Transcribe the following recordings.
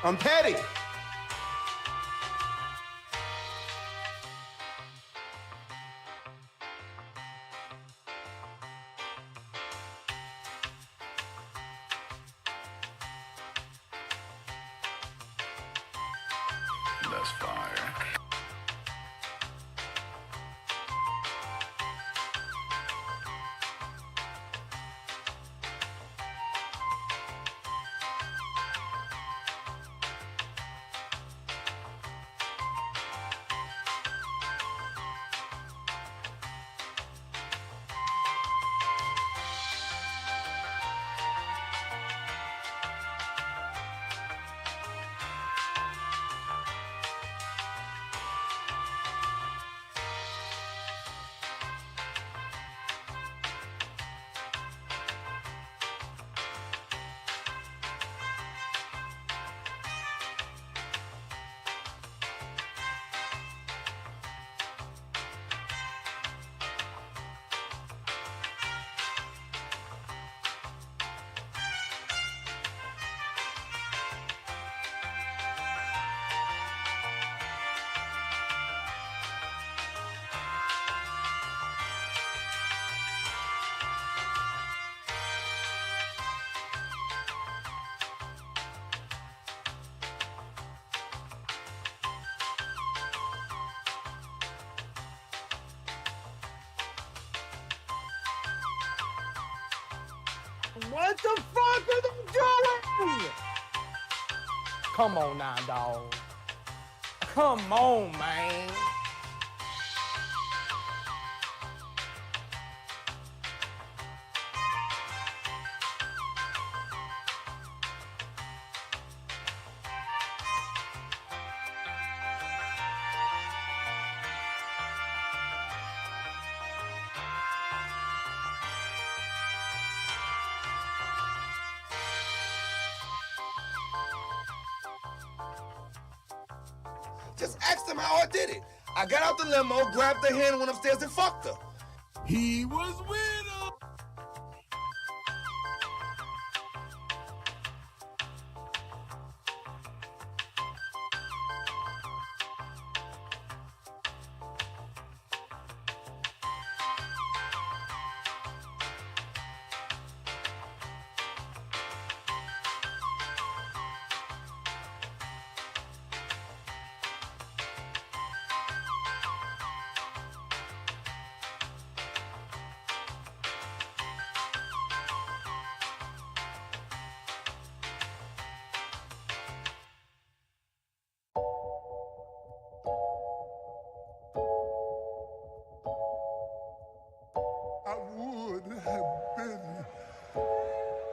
I'm petty. That's fire. What the fuck are they doing? Come on now, dog. Come on, man. Just asked him how I did it. I got out the limo, grabbed her hand, went upstairs and fucked her. He was with her. I would have been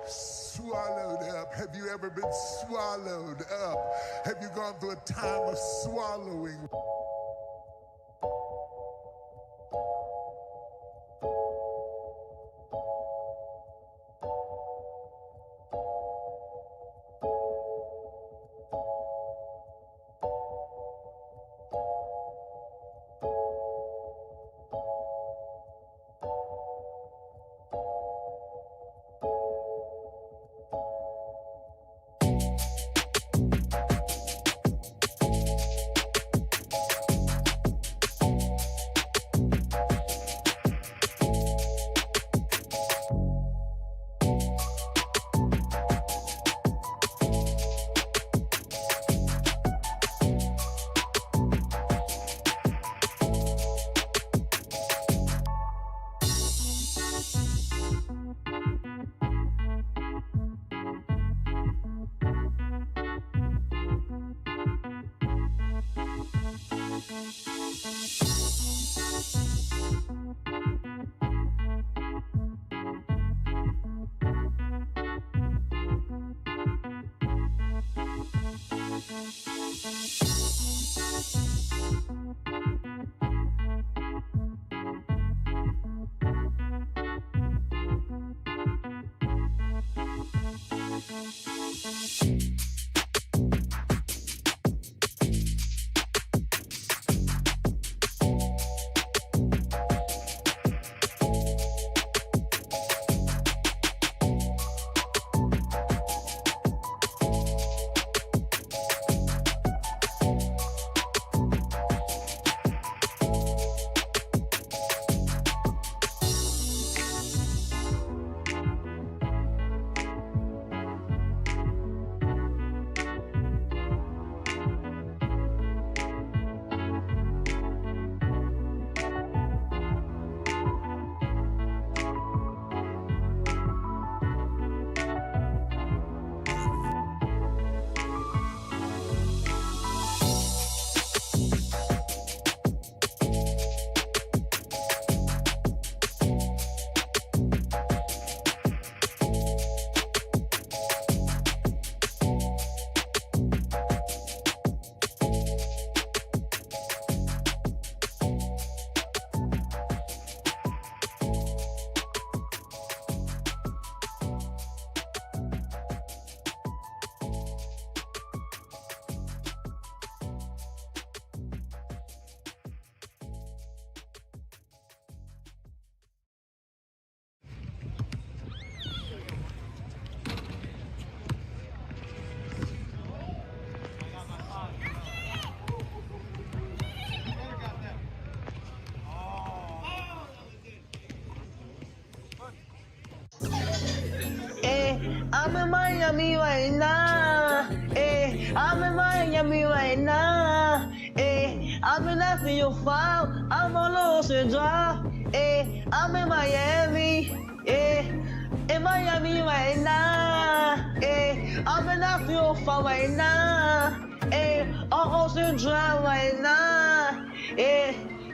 swallowed up. Have you ever been swallowed up? Have you gone through a time of swallowing? I'm in Miami right now. I'm in Miami right now. I've been after your file. I'm on Ocean Drive. I'm in Miami. In Miami right now. I've been after your file right now. On Ocean Drive right now.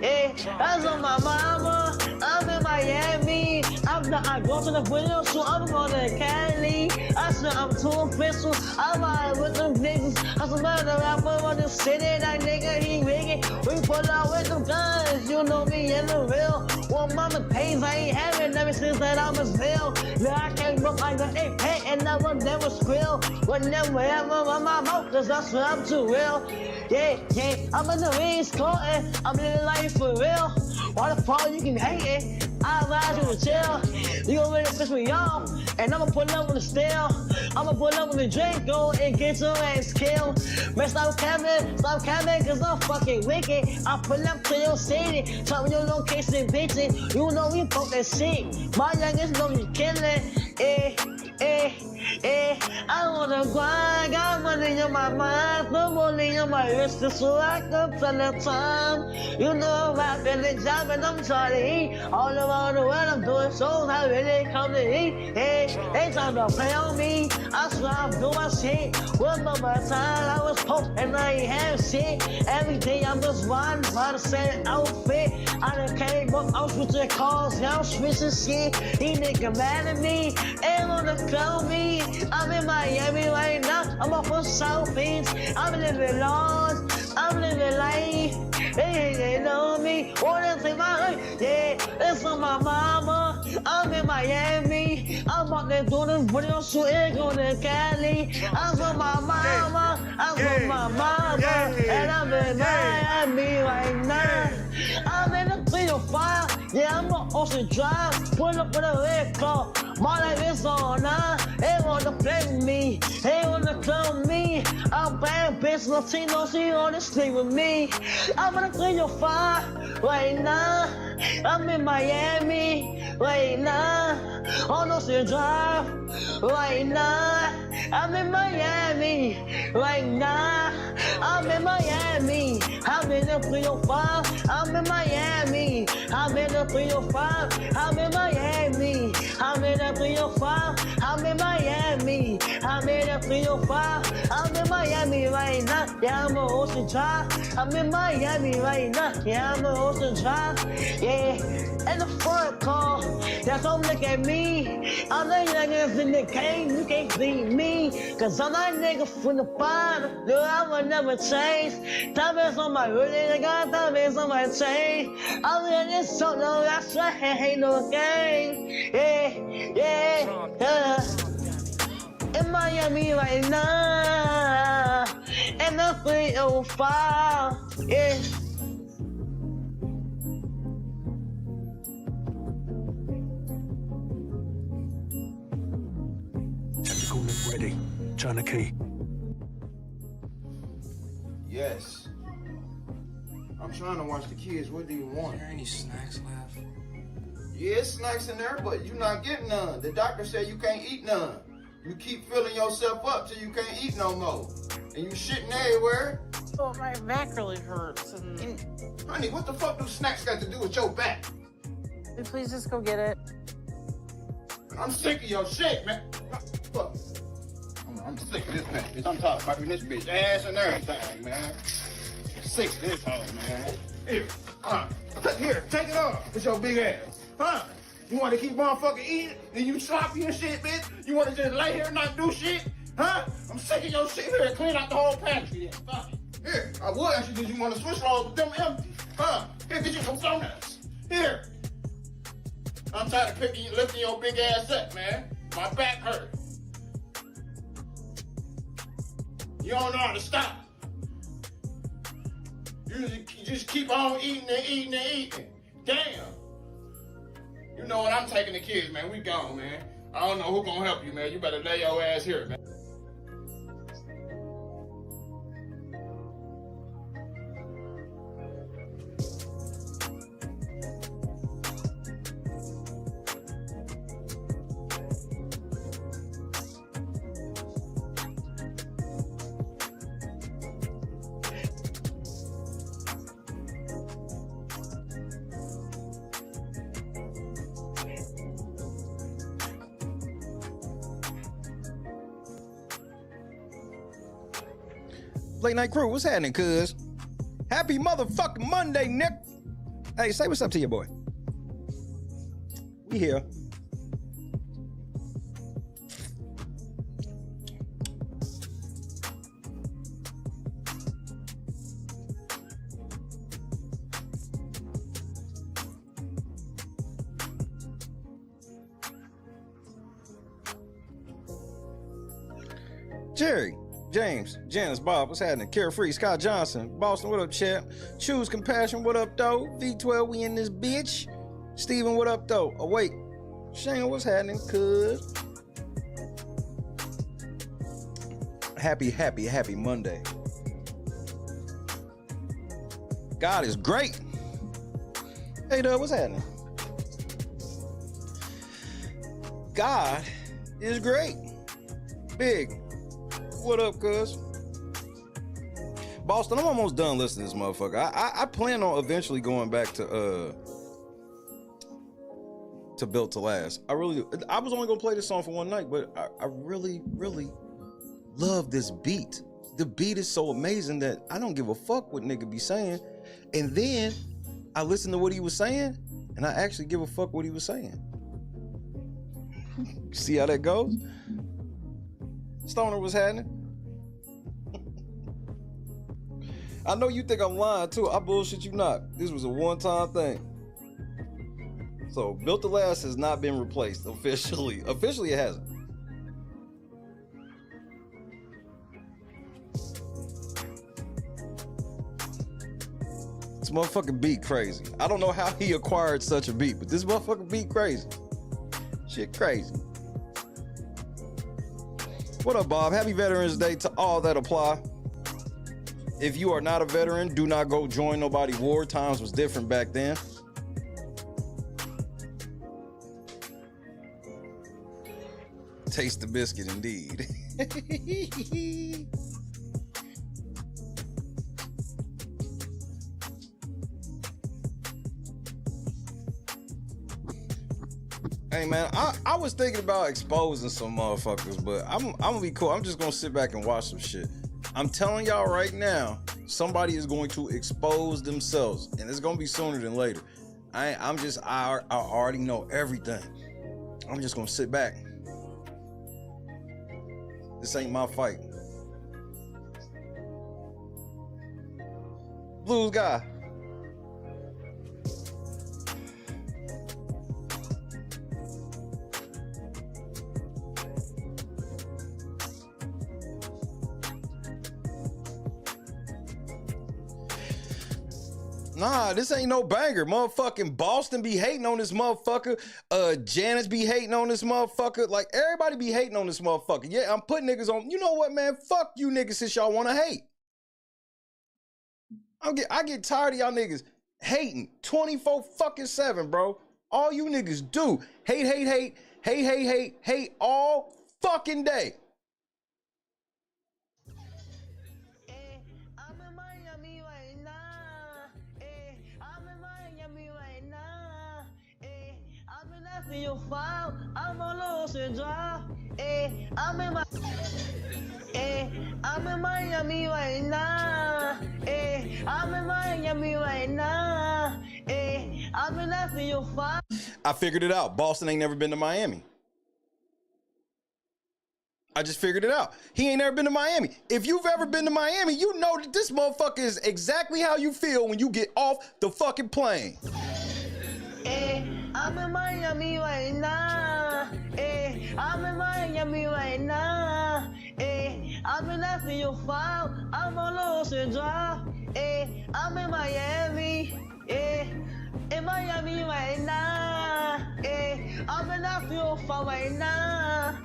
That's on my mama. I'm in Miami. I go to the window, so I'm going to Cali. I said I'm too official. I'm out with them niggas. I said, man, the rapper on the city, that nigga, he rigging. We pull out with them guns. You know me in the real. Well, mama pays, I ain't having ever since that I'm a still. Now I came up like an 8 and I will never squill. Whenever ever on my mouth, cause I swear I'm too real. Yeah, I'm in the East Coast, I'm living life for real. Why the fuck you can hate it? I advise you to chill. You gon' really piss me off, and I'ma pull up on the steel. I'ma pull up on the Draco and get your ass killed. Man, stop camming, cause I'm fucking wicked. I pull up to your city, tell me your location, bitches. You know we fuck that shit. My youngest know you killin', I wanna grind, got money on my mind, no money on my wrist, so I can tell the time. You know I'm rapping and jamming, I'm trying to eat. All around the world, I'm doing shows, I really come to eat. They trying to play on me, I swear I'm doing my shit. Remember my time, I was poor and I ain't have shit. Every day I'm just riding by the same outfit. I done came up, I'm switching cars, yeah, I'm switching shit. He nigga mad at me, ain't wanna call me. I'm in Miami right now, I'm off of South Beach. I'm living large, I'm living life. They know me, wanna take my life. Yeah, it's on my mama. I'm in Miami. I'm out there doing this video shooting, going to Cali. I'm from my mama. I'm from my mama. And I'm in Miami right now. I'm in the 305. Yeah, I'm on Ocean Drive. Pull up with a red car. My life is on now. They wanna play with me. They wanna clone me. I'm bad bitch Latino. She wanna sleep with me. I'm in the 305 right now. I'm in Miami right now. On Ocean Drive right now. I'm in Miami right now. I'm in Miami. I'm in the 305. I'm in Miami. I'm in the 305. I'm in Miami. I'm in the 305. I'm in Miami. I'm in the 305. I'm in Miami right now. Yeah, I'm on Ocean Drive. I'm in Miami right now. Yeah, I'm on Ocean Drive. Yeah, in the front car. Yeah, don't look at me. I'm the youngest in the game. You can't see me. Cause I'm that nigga from the bottom. No, I will never change. Diamonds on my hoodie. I got diamonds on my chain. I'm in this song. No, I swear ain't no game. Yeah. In Miami right now. And the 305. Yeah. Tactical look ready. Turn the key. Yes. I'm trying to watch the kids. What do you want? Are there any snacks left? Yeah, it's snacks in there, but you're not getting none. The doctor said you can't eat none. You keep filling yourself up till you can't eat no more. And you shitting everywhere. Oh, my back really hurts. And Honey, what the fuck do snacks got to do with your back? please just go get it. I'm sick of your shit, man. Fuck. I'm sick of this man. I'm talking about this bitch ass and everything, man. Sick of this hoe, man. Here, take it off with your big ass. Huh? You want to keep motherfucking eating and you sloppy and shit, bitch? You want to just lay here and not do shit? Huh? I'm sick of your shit. Here, clean out the whole pantry then. Fuck it. Here, I would actually, did you want to switch rolls with them empty? Huh? Here, get you some donuts. Here. I'm tired of lifting your big ass up, man. My back hurt. You don't know how to stop. You just keep on eating and eating and eating. Damn. You know what? I'm taking the kids, man. We gone, man. I don't know who gonna help you, man. You better lay your ass here, man. Late Night Crew, what's happening, cuz? Happy motherfucking Monday, Nick. Hey, say what's up to your boy. We here. Jerry, James, Janice, Bob, what's happening? Carefree, Scott Johnson, Boston, what up, champ? Choose Compassion, what up, though? V12, we in this bitch. Steven, what up, though? Oh, wait. Shane, what's happening, cuz? Happy Monday. God is great. Hey, Doug, what's happening? God is great. Big. What up, cuz? Boston, I'm almost done listening to this motherfucker. I plan on eventually going back to Built to Last. I was only gonna play this song for one night, but I really love this beat. The beat is so amazing that I don't give a fuck what nigga be saying. And then I listen to what he was saying, and I actually give a fuck what he was saying. See how that goes? Stoner, was happening? I know you think I'm lying too. I bullshit you not. This was a one-time thing. So Built to Last has not been replaced officially. Officially it hasn't. This motherfucking beat crazy. I don't know how he acquired such a beat, but this motherfucking beat crazy. Shit crazy. What up, Bob? Happy Veterans Day to all that apply. If you are not a veteran, do not go join nobody war. Times was different back then. Taste the biscuit, indeed. Hey man, I was thinking about exposing some motherfuckers, but I'm gonna be cool. I'm just gonna sit back and watch some shit. I'm telling y'all right now, somebody is going to expose themselves, and it's gonna be sooner than later. I already know everything. I'm just gonna sit back. This ain't my fight. Blues guy. Nah, this ain't no banger. Motherfucking Boston be hating on this motherfucker. Janice be hating on this motherfucker. Like, everybody be hating on this motherfucker. Yeah, I'm putting niggas on. You know what, man? Fuck you niggas since y'all want to hate. I get tired of y'all niggas hating 24/7, bro. All you niggas do. Hate all fucking day. You found, I'm a loser job. I'm in Miami right now. I'm in Miami right now. I'm in after you found. I figured it out. Boston ain't never been to Miami. I just figured it out. He ain't never been to Miami. If you've ever been to Miami, you know that this motherfucker is exactly how you feel when you get off the fucking plane. I'm in Miami right now. I'm in Miami right now. I'm in after you found. I'm a loser job. I'm in Miami. In Miami right now. I'm in after you found right now.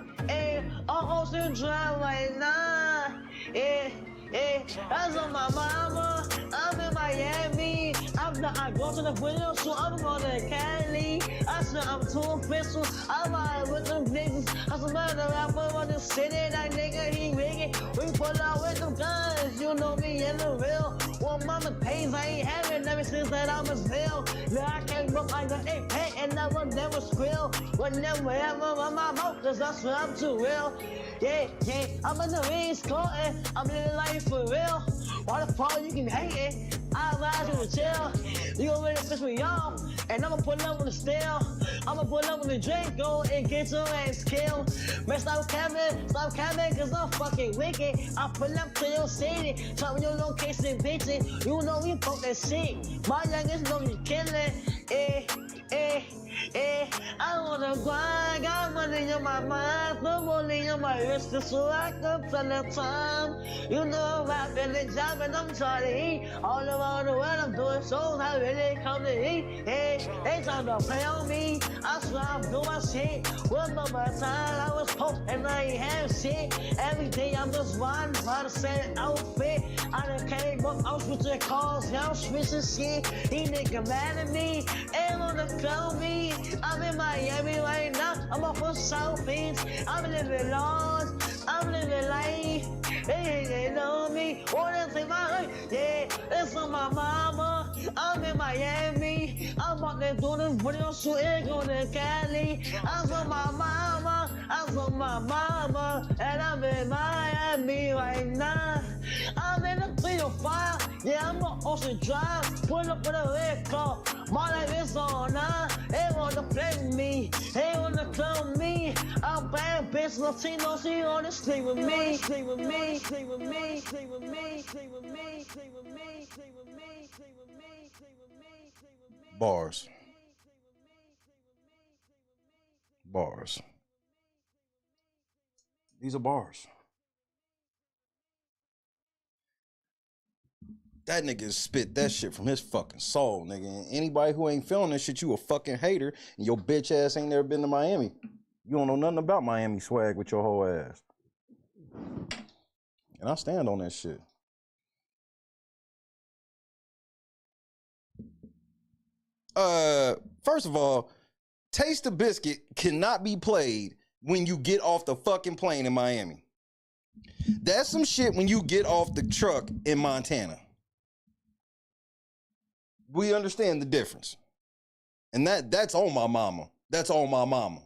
On Ocean Drive right now. That's on my mama. I'm in Miami. I go to the video, so I'm going to Cali. I said I'm too official. I'm out with them niggas. I'm some other rapper on the city. That nigga, he rigging. We pull out with them guns. You know me in the real. Well, mama pays, I ain't having ever since that I was hell. Now I can't But I got a pay and I will never squeal. Whenever ever on my mouth, cause I swear I'm too real. Yeah, I'm in the rings courting. I'm living life for real. Why the fuck you can hate it? I rise you to chill. You gon' really piss me off. And I'ma pull up on the steel. I'ma pull up on the drink, go and get your ass killed. Man, stop capping, cause I'm fucking wicked. I pull up to your city, tell me your location, bitches. You know we fuck that shit. My youngest know you killin'. I wanna grind, got money in my mind, no money in my wrist, so I can spend the time. You know I'm rapping and jamming, I'm trying to eat. All around the world, I'm doing shows, I really come to eat. Hey, they trying to play on me, I swear I'm doing shit. One of my time, I was post and I ain't have shit. Every day I'm just riding by the same outfit. I done came up, I'm switching cars, now I'm switching shit. He nigga mad at me, ain't wanna clown me. I'm in Miami right now, I'm off of South Beach. I'm living large, I'm living life. They know me, wanna take my life. Yeah, it's on my mama. I'm in Miami, I'm out there doing the video shooting, going to Cali. I'm on my mama, and I'm in Miami right now. I'm in a 305, yeah, I'm on Ocean Drive. Pull up with a red car, my life is on now. They wanna play with me, they wanna clone me. I'm bad bitch, Latino, she wanna sleep with me, sleep with me, sleep with me, sleep with me, sleep with me, sleep with me, sleep with me, sleep with me, sleep with me, sleep with me. Bars. Bars. These are bars. That nigga spit that shit from his fucking soul, nigga. And anybody who ain't feeling that shit, you a fucking hater, and your bitch ass ain't never been to Miami. You don't know nothing about Miami swag with your whole ass. And I stand on that shit. First of all, Taste the Biscuit cannot be played when you get off the fucking plane in Miami. That's some shit when you get off the truck in Montana. We understand the difference. And that's on my mama. That's on my mama.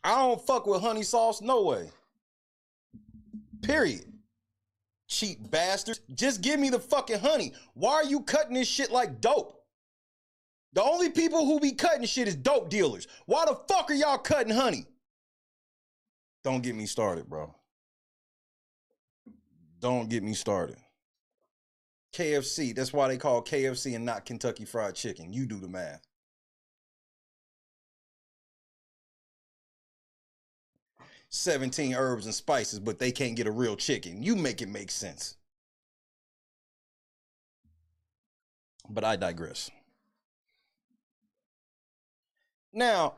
I don't fuck with honey sauce, no way. Period. Cheap bastards. Just give me the fucking honey. Why are you cutting this shit like dope? The only people who be cutting shit is dope dealers. Why the fuck are y'all cutting honey? Don't get me started, bro. Don't get me started. KFC, that's why they call KFC and not Kentucky Fried Chicken. You do the math. $17 herbs and spices, but they can't get a real chicken. You make it make sense. But I digress. Now,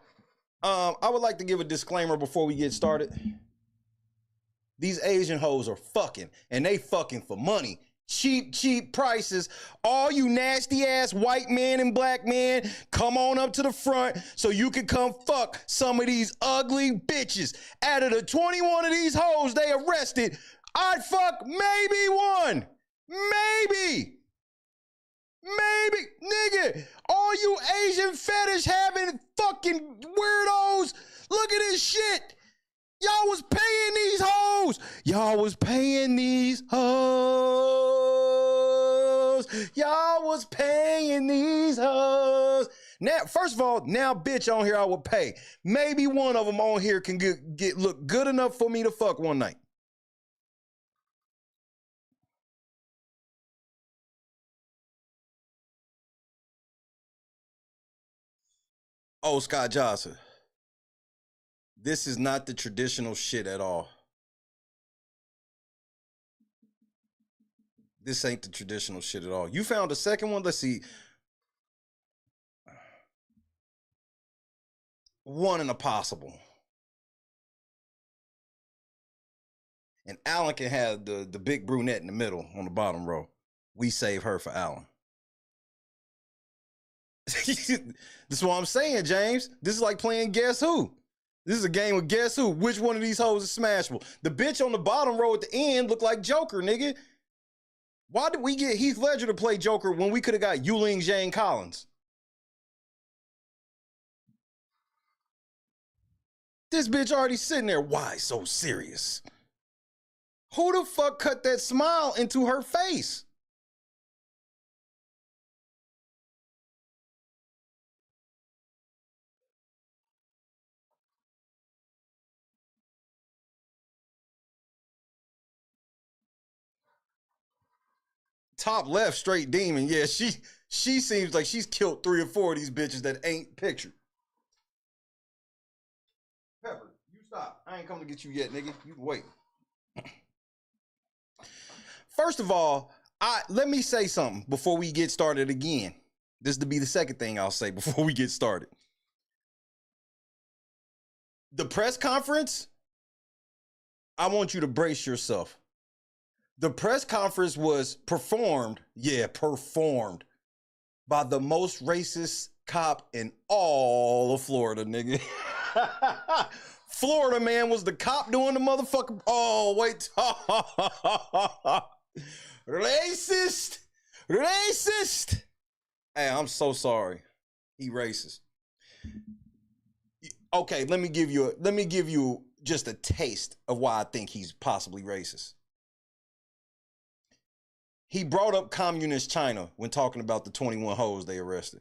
I would like to give a disclaimer before we get started. These Asian hoes are fucking, and they fucking for money. Cheap prices. All you nasty ass white men and black men, come on up to the front so you can come fuck some of these ugly bitches. Out of the 21 of these hoes they arrested, I'd fuck maybe one. Maybe. Nigga, all you Asian fetish having fucking weirdos, look at this shit. Y'all was paying these hoes. Y'all was paying these hoes. Y'all was paying these hoes. Now, first of all, now bitch on here I would pay. Maybe one of them on here can get look good enough for me to fuck one night. Oh, Scott Johnson. This is not the traditional shit at all. This ain't the traditional shit at all. You found a second one? Let's see. One in a possible. And Alan can have the big brunette in the middle on the bottom row. We save her for Alan. This is what I'm saying, James. This is like playing Guess Who. This is a game of guess who? Which one of these hoes is smashable? The bitch on the bottom row at the end looked like Joker, nigga. Why did we get Heath Ledger to play Joker when we could have got Yuling Jane Collins? This bitch already sitting there. Why so serious? Who the fuck cut that smile into her face? Top left, straight demon. Yeah, she seems like she's killed 3 or 4 of these bitches that ain't pictured. Pepper, you stop. I ain't coming to get you yet, nigga. You can wait. First of all, let me say something before we get started again. This to be the second thing I'll say before we get started. The press conference, I want you to brace yourself. The press conference was performed by the most racist cop in all of Florida, nigga. Florida man was the cop doing the motherfucker. Oh, wait. Racist. Hey, I'm so sorry. He racist. Okay, let me give you just a taste of why I think he's possibly racist. He brought up communist China when talking about the 21 hoes they arrested.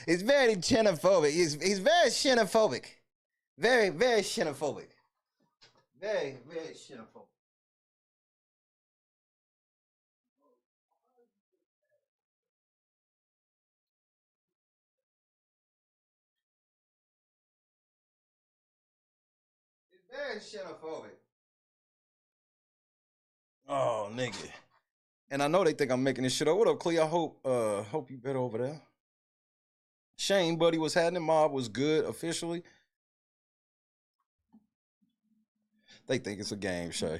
It's very xenophobic. He's very xenophobic. Very, very xenophobic. Very, very xenophobic. It's very xenophobic. Oh, nigga. And I know they think I'm making this shit up. What up, Clea? I hope you better over there. Shane, buddy, what's happening? Mob was good officially. They think it's a game, Shay.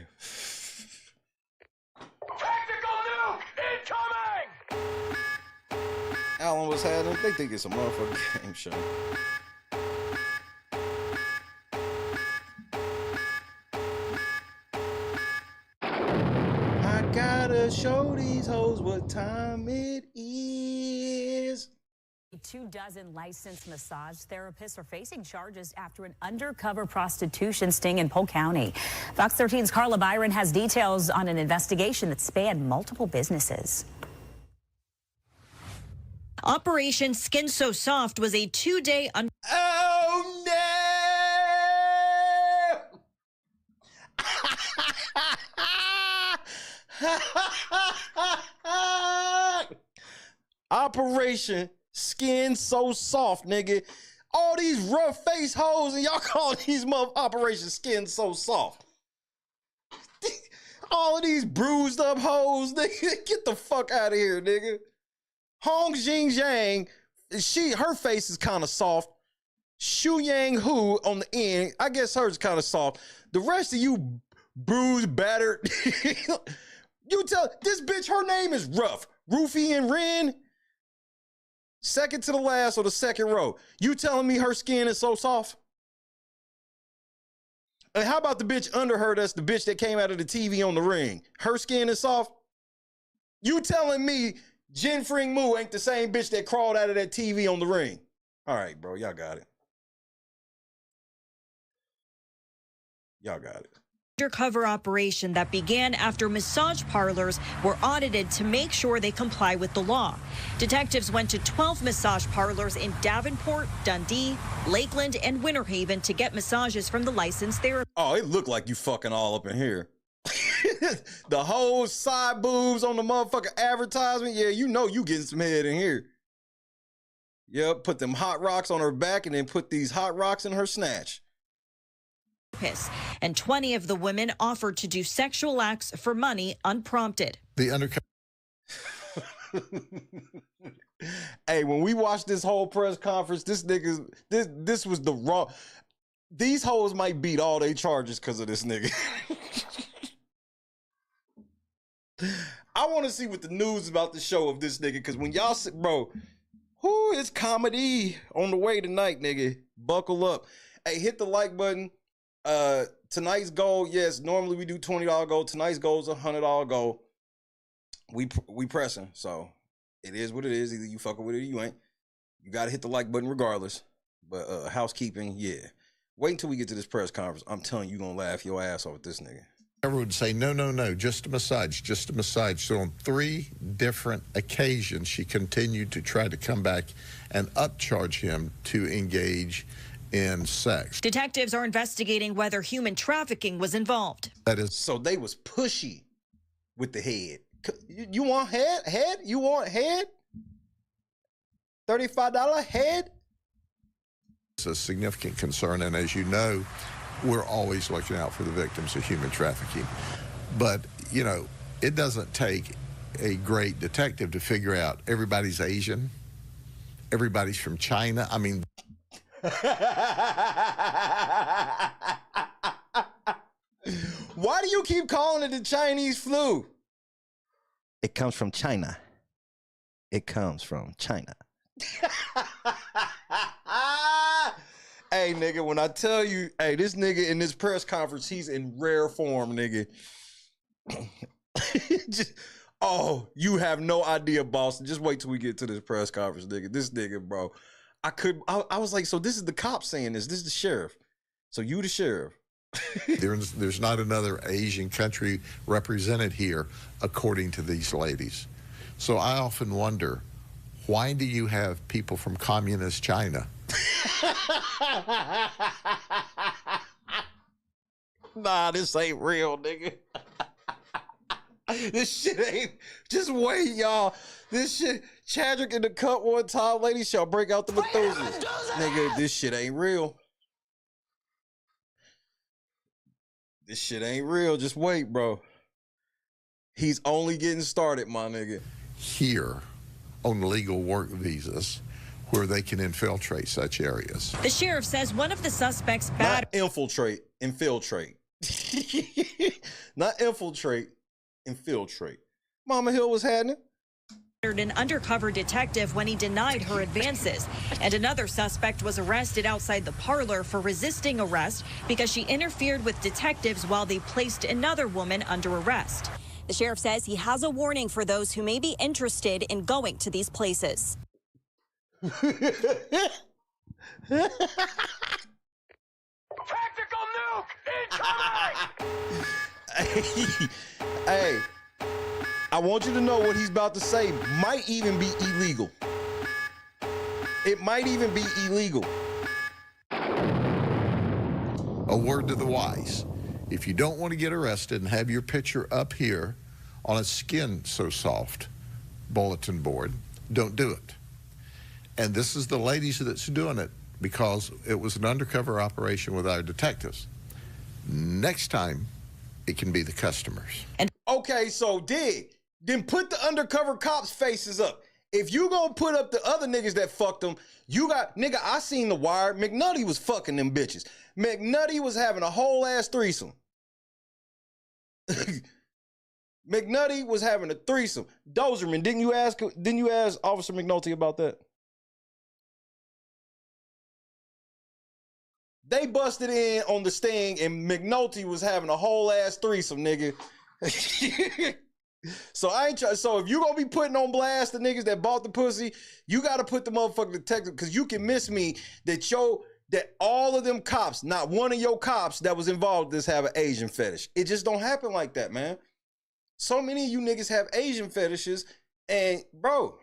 Tactical nuke incoming! Alan was happening. They think it's a motherfucking game, Shay. I gotta show these hoes what time it is. 24 licensed massage therapists are facing charges after an undercover prostitution sting in Polk County. Fox 13's Carla Byron has details on an investigation that spanned multiple businesses. Operation Skin So Soft was a 2-day Oh no! Operation Skin So Soft, nigga. All these rough face hoes and y'all call these Operation Skin So Soft. All of these bruised up hoes, nigga. Get the fuck out of here, nigga. Hong Jing Zhang, her face is kind of soft. Xu Yang Hu on the end, I guess hers kind of soft. The rest of you bruised, battered. You tell this bitch her name is rough. Rufy and Ren. Second to the last or the second row. You telling me her skin is so soft? And how about the bitch under her that's the bitch that came out of the TV on The Ring? Her skin is soft? You telling me Jin Fring Mu ain't the same bitch that crawled out of that TV on The Ring? All right, bro, y'all got it. Y'all got it. undercover operation that began after massage parlors were audited to make sure they comply with the law. Detectives went to 12 massage parlors in Davenport, Dundee, Lakeland, and Winter Haven to get massages from the licensed therapist. Oh, it looked like you fucking all up in here. The whole side boobs on the motherfucking advertisement. Yeah, you know you getting some head in here. Yep, put them hot rocks on her back and then put these hot rocks in her snatch. And 20 of the women offered to do sexual acts for money unprompted. The undercover. Hey, when we watched this whole press conference, this was the raw. These hoes might beat all their charges because of this nigga. I want to see what the news about the show of this nigga, because when y'all bro, who it's comedy on the way tonight, nigga. Buckle up. Hey, hit the like button. Tonight's goal, yes, normally we do $20 goal. Tonight's goal is $100 goal. We pressing, so it is what it is. Either you fucking with it or you ain't. You gotta hit the like button regardless. But housekeeping, yeah. Wait until we get to this press conference. I'm telling you, you're gonna laugh your ass off with this nigga. Everyone would say, no, no, no, just a massage, just a massage. So on 3 different occasions, she continued to try to come back and upcharge him to engage in sex. Detectives are investigating whether human trafficking was involved. That is, so they was pushy with the head. You want head? Head? You want head? $35 head? it's a significant concern, and as you know, we're always looking out for the victims of human trafficking. But, you know, it doesn't take a great detective to figure out everybody's Asian, everybody's from China. I mean... Why do you keep calling it the Chinese flu? It comes from China. It comes from China. Hey, nigga, when I tell you, hey, this nigga in this press conference, he's in rare form, nigga. Oh, you have no idea, Boston. Just wait till we get to this press conference, nigga. This nigga, bro. I was like, so this is the cop saying this. This is the sheriff. So you the sheriff. There's not another Asian country represented here, according to these ladies. So I often wonder, why do you have people from communist China? Nah, this ain't real, nigga. This shit ain't. Just wait, y'all. This shit. Chadrick in the cut one time, ladies shall break out the Methuselahs. Nigga, this shit ain't real. This shit ain't real. Just wait, bro. He's only getting started, my nigga. Here, on legal work visas, where they can infiltrate such areas. The sheriff says one of the suspects Not infiltrate, infiltrate. Not infiltrate, infiltrate. Mama Hill was having it. An undercover detective when he denied her advances, and another suspect was arrested outside the Parlor for resisting arrest because she interfered with detectives while they placed another woman under arrest. The sheriff says he has a warning for those who may be interested in going to these places. Tactical nuke incoming! Hey, I want you to know what he's about to say might even be illegal. It might even be illegal. A word to the wise. If you don't want to get arrested and have your picture up here on a skin so soft bulletin board, don't do it. And this is the ladies that's doing it because it was an undercover operation with our detectives. Next time, it can be the customers. And okay, so then put the undercover cops' faces up. If you gonna put up the other niggas that fucked them, you got, nigga, I seen The Wire. McNutty was fucking them bitches. McNutty was having a whole ass threesome. McNutty was having a threesome. Dozerman, didn't you ask Officer McNulty about that? They busted in on the sting and McNulty was having a whole ass threesome, nigga. So so if you gonna be putting on blast the niggas that bought the pussy, you gotta put the motherfucking detective, because you can miss me that all of them cops, not one of your cops that was involved in this have an Asian fetish. It just don't happen like that, man. So many of you niggas have Asian fetishes, and bro,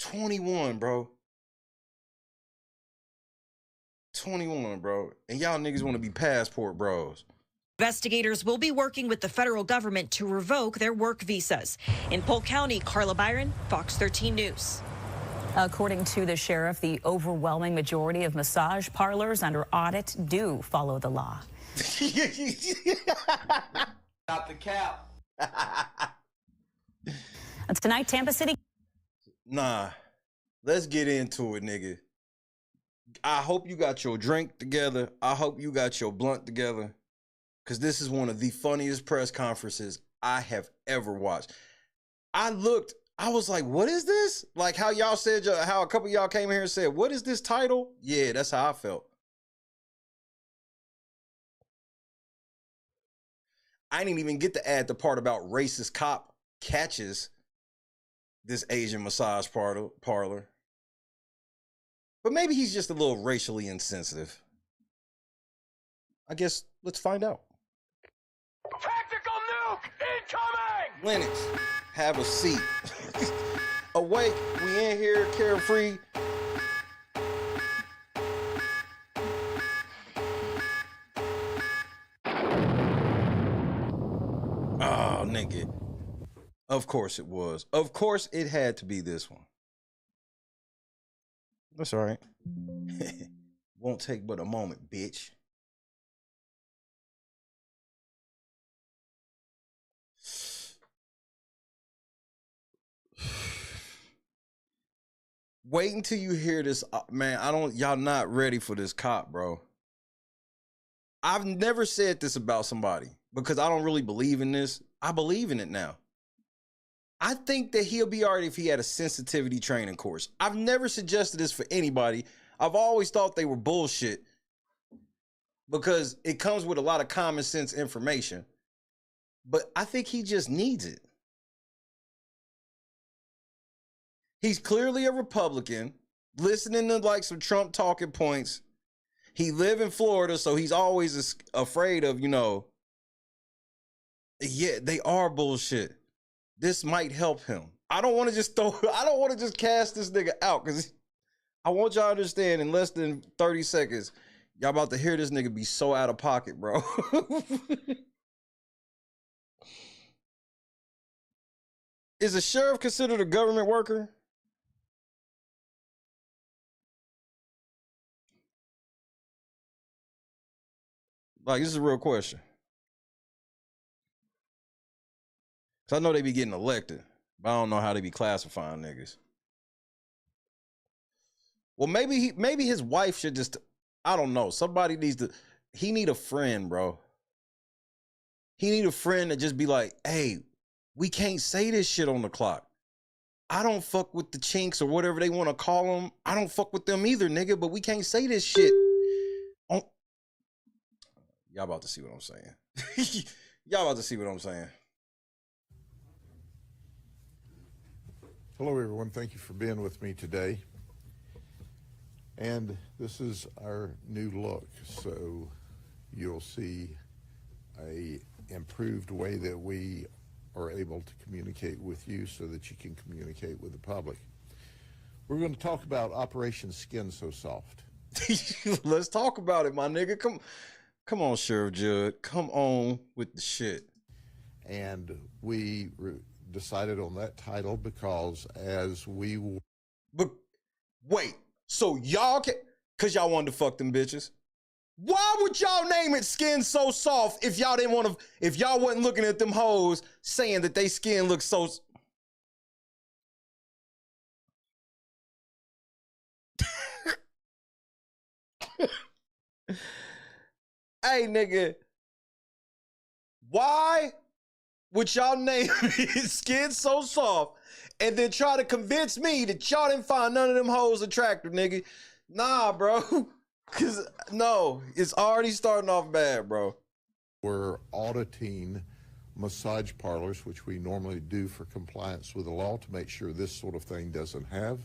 21, bro. 21, bro. And y'all niggas want to be passport bros. investigators will be working with the federal government to revoke their work visas. In Polk County, Carla Byron, Fox 13 News. According to the sheriff, the overwhelming majority of massage parlors under audit do follow the law. Not the cap. Tonight, Tampa City. Nah, let's get into it, nigga. I hope you got your drink together. I hope you got your blunt together, because this is one of the funniest press conferences I have ever watched. I looked I was like, what is this? Like how y'all said, how a couple of y'all came here and said, what is this title? Yeah, that's how I felt. I didn't even get to add the part about racist cop catches this Asian massage parlor. But maybe he's just a little racially insensitive. I guess let's find out. Tactical nuke incoming! Lennox, have a seat. Awake, we in here, carefree. Oh, nigga. Of course it was. Of course it had to be this one. That's all right. Won't take but a moment, bitch. Wait until you hear this, man. Y'all not ready for this cop, bro. I've never said this about somebody because I don't really believe in this. I believe in it now. I think that he'll be all right if he had a sensitivity training course. I've never suggested this for anybody. I've always thought they were bullshit because it comes with a lot of common sense information. But I think he just needs it. He's clearly a Republican, listening to like some Trump talking points. He live in Florida, so he's always afraid of, yeah, they are bullshit. This might help him. I don't want to just cast this nigga out because I want y'all to understand in less than 30 seconds, y'all about to hear this nigga be so out of pocket, bro. Is a sheriff considered a government worker? Like, this is a real question. Cause I know they be getting elected, but I don't know how they be classifying niggas. Well, maybe his wife should just, I don't know. Somebody needs to, he need a friend, bro. He need a friend to just be like, hey, we can't say this shit on the clock. I don't fuck with the chinks or whatever they want to call them. I don't fuck with them either, nigga, but we can't say this shit. Y'all about to see what I'm saying. Y'all about to see what I'm saying. Hello, everyone. Thank you for being with me today. And this is our new look. So you'll see a improved way that we are able to communicate with you so that you can communicate with the public. We're going to talk about Operation Skin So Soft. Let's talk about it, my nigga. Come on, Sheriff Judd. Come on with the shit. And we decided on that title because But wait, so y'all can, cause y'all wanted to fuck them bitches. Why would y'all name it Skin So Soft if y'all didn't want to, if y'all wasn't looking at them hoes saying that they skin looks so... Hey, nigga, why would y'all name it Skin So Soft and then try to convince me that y'all didn't find none of them hoes attractive, nigga? Nah, bro. Cause no, it's already starting off bad, bro. We're auditing massage parlors, which we normally do for compliance with the law to make sure this sort of thing doesn't have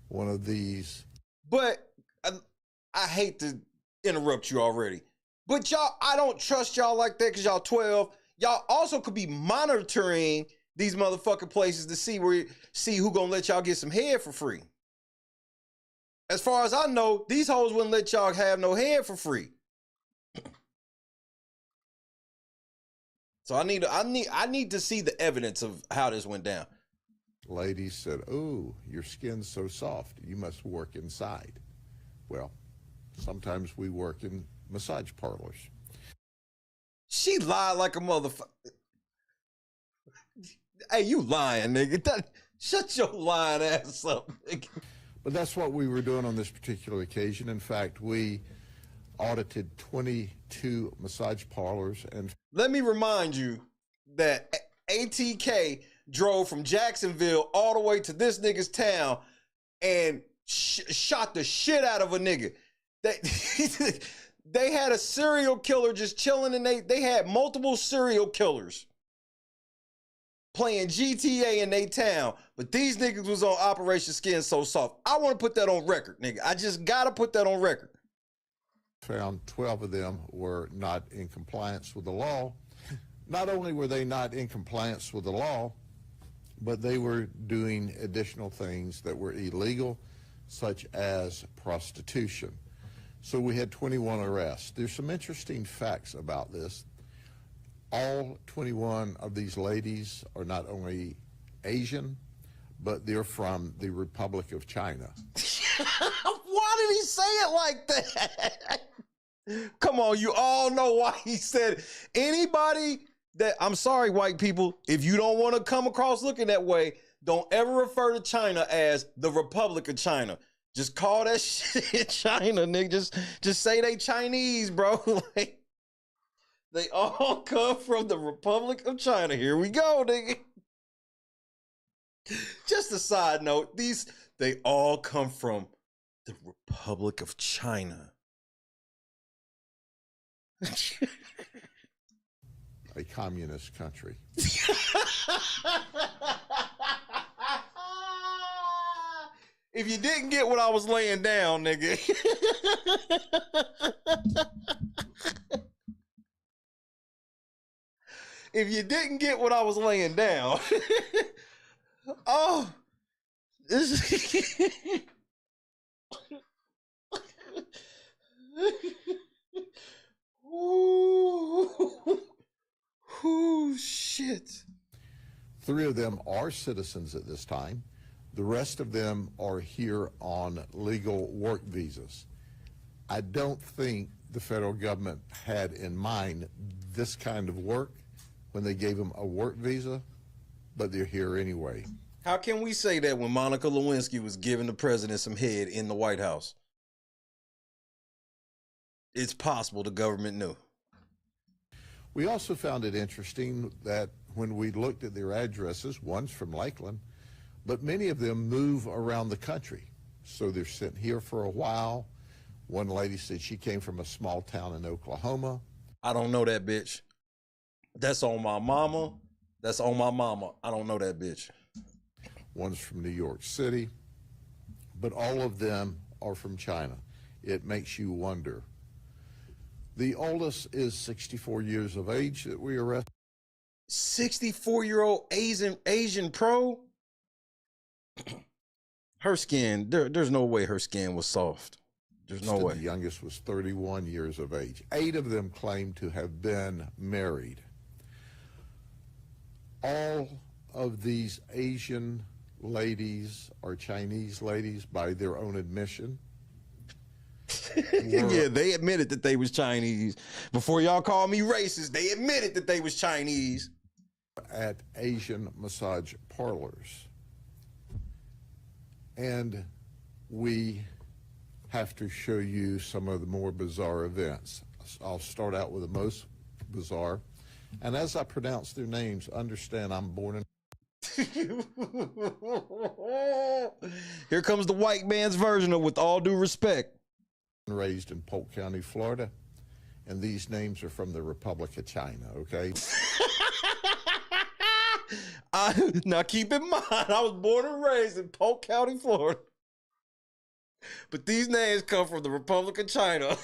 one of these. But I hate to interrupt you already. But y'all, I don't trust y'all like that because y'all 12. Y'all also could be monitoring these motherfucking places to see who gonna let y'all get some head for free. As far as I know, these hoes wouldn't let y'all have no head for free. So I need to see the evidence of how this went down. Ladies said, "Oh, your skin's so soft. You must work inside." Well, sometimes we work in massage parlors. She lied like a motherfucker. Hey, you lying, nigga. Shut your lying ass up, nigga. But that's what we were doing on this particular occasion. In fact, we audited 22 massage parlors. And let me remind you that ATK drove from Jacksonville all the way to this nigga's town and shot the shit out of a nigga. They had a serial killer just chilling, and they had multiple serial killers playing GTA in their town, but these niggas was on Operation Skin So Soft. I want to put that on record, nigga. I just gotta put that on record. Found 12 of them were not in compliance with the law. Not only were they not in compliance with the law, but they were doing additional things that were illegal, such as prostitution. So we had 21 arrests. There's some interesting facts about this. All 21 of these ladies are not only Asian, but they're from the Republic of China. Why did he say it like that? Come on, you all know why he said it. Anybody that, I'm sorry, white people, if you don't want to come across looking that way, don't ever refer to China as the Republic of China. Just call that shit China, nigga. Just say they Chinese, bro. Like, they all come from the Republic of China. Here we go, nigga. Just a side note, they all come from the Republic of China. A communist country. If you didn't get what I was laying down, nigga. If you didn't get what I was laying down. Oh. Ooh, shit. 3 of them are citizens at this time. The rest of them are here on legal work visas. I don't think the federal government had in mind this kind of work when they gave them a work visa, but they're here anyway. How can we say that when Monica Lewinsky was giving the president some head in the White House? It's possible the government knew. We also found it interesting that when we looked at their addresses, one's from Lakeland, but many of them move around the country. So they're sitting here for a while. One lady said she came from a small town in Oklahoma. I don't know that bitch. That's on my mama. That's on my mama. I don't know that bitch. One's from New York City, but all of them are from China. It makes you wonder. The oldest is 64 years of age that we arrested. 64-year-old Asian pro? Her skin, there's no way her skin was soft. There's no way. The youngest was 31 years of age. 8 of them claimed to have been married. All of these Asian ladies are Chinese ladies by their own admission. Yeah, they admitted that they was Chinese. Before y'all call me racist, they admitted that they was Chinese. At Asian massage parlors. And we have to show you some of the more bizarre events. I'll start out with the most bizarre. And as I pronounce their names, understand I'm born in... Here comes the white man's version of With All Due Respect. Raised in Polk County, Florida. And these names are from the Republic of China, okay? Now keep in mind, I was born and raised in Polk County, Florida. But these names come from the Republic of China.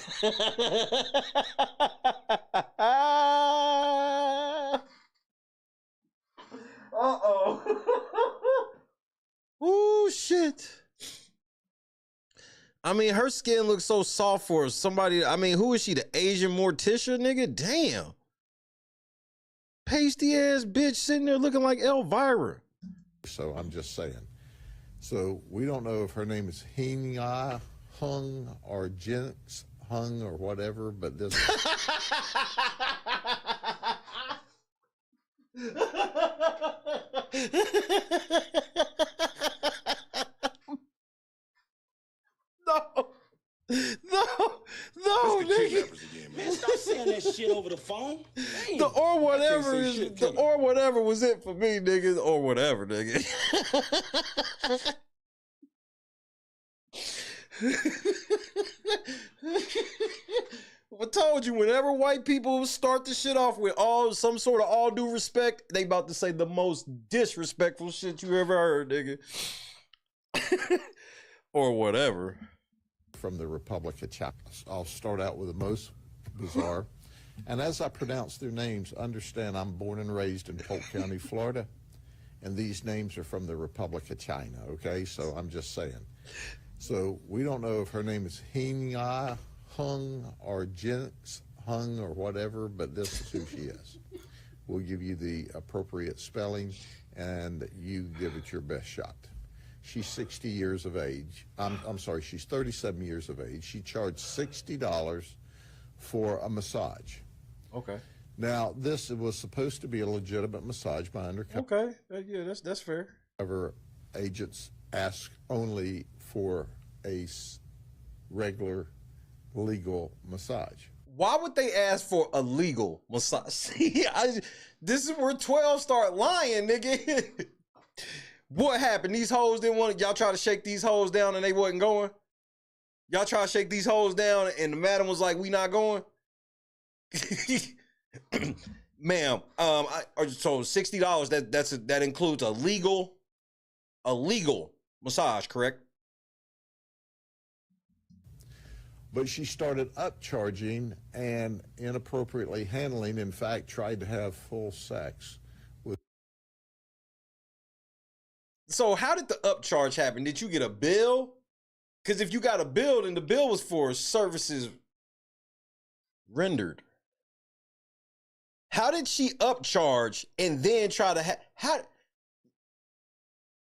Uh-oh. Ooh, shit. I mean, her skin looks so soft for somebody. I mean, who is she? The Asian Morticia, nigga? Damn. Pasty ass bitch sitting there looking like Elvira. So I'm just saying. So we don't know if her name is Hing-Ya, Hung, or Jinx Hung, or whatever, but this. No, nigga. Man, stop saying that shit over the phone. Or whatever is The or whatever was it for me, nigga. Or whatever, nigga. I told you, whenever white people start the shit off with some sort of all due respect, they about to say the most disrespectful shit you ever heard, nigga. Or whatever. From the Republic of China. I'll start out with the most bizarre. And as I pronounce their names, understand I'm born and raised in Polk County, Florida, and these names are from the Republic of China, okay? So I'm just saying. So we don't know if her name is Hing-Ya, Hung, or Jinx Hung, or whatever, but this is who she is. We'll give you the appropriate spelling, and you give it your best shot. She's 60 years of age. I'm sorry, she's 37 years of age. She charged $60 for a massage. Okay. Now, this was supposed to be a legitimate massage by undercover. Okay, yeah, that's fair. Agents ask only for a regular, legal massage. Why would they ask for a legal massage? See, this is where 12 start lying, nigga. What happened? These hoes didn't want y'all try to shake these hoes down and they wasn't going? Y'all try to shake these hoes down and the madam was like, we not going? Ma'am, I was told $60, that includes a legal massage, correct? But she started upcharging and inappropriately handling, in fact, tried to have full sex with. So how did the upcharge happen? Did you get a bill? Because if you got a bill, then the bill was for services rendered. How did she upcharge and then try to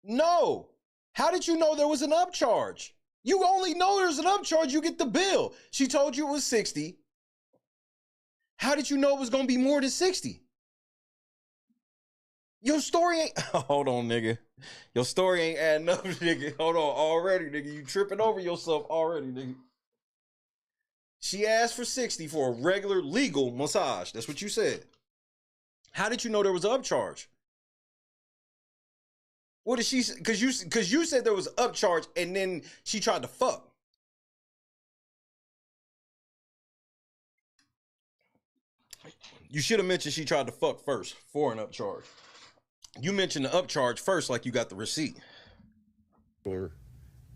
No. How did you know there was an upcharge? You only know there's an upcharge, you get the bill. She told you it was 60. How did you know it was going to be more than 60? Your story ain't... Hold on, nigga. Your story ain't adding up, nigga. Hold on, already, nigga. You tripping over yourself already, nigga. She asked for 60 for a regular legal massage. That's what you said. How did you know there was an upcharge? What did she say? Because you said there was an upcharge and then she tried to fuck. You should have mentioned she tried to fuck first for an upcharge. You mentioned the upcharge first like you got the receipt.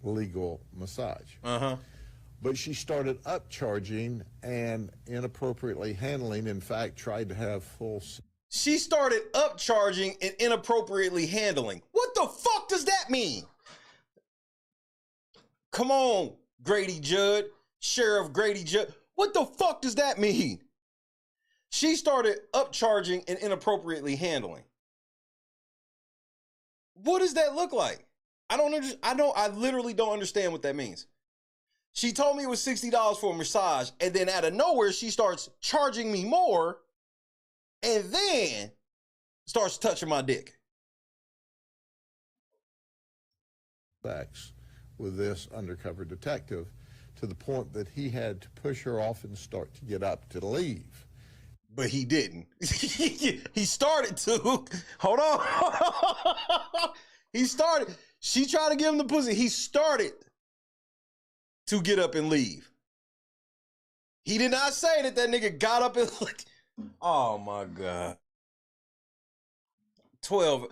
Legal massage. Uh-huh. But she started upcharging and inappropriately handling, in fact, tried to have full... She started upcharging and inappropriately handling. What the fuck does that mean? Come on, Grady Judd, Sheriff Grady Judd. What the fuck does that mean? She started upcharging and inappropriately handling. What does that look like? I literally don't understand what that means. She told me it was $60 for a massage, and then out of nowhere, she starts charging me more, and then starts touching my dick. Sex with this undercover detective to the point that he had to push her off and start to get up to leave. But he didn't. He started to. Hold on. He started. She tried to give him the pussy. He started to get up and leave. He did not say that nigga got up and like, oh my God. 12.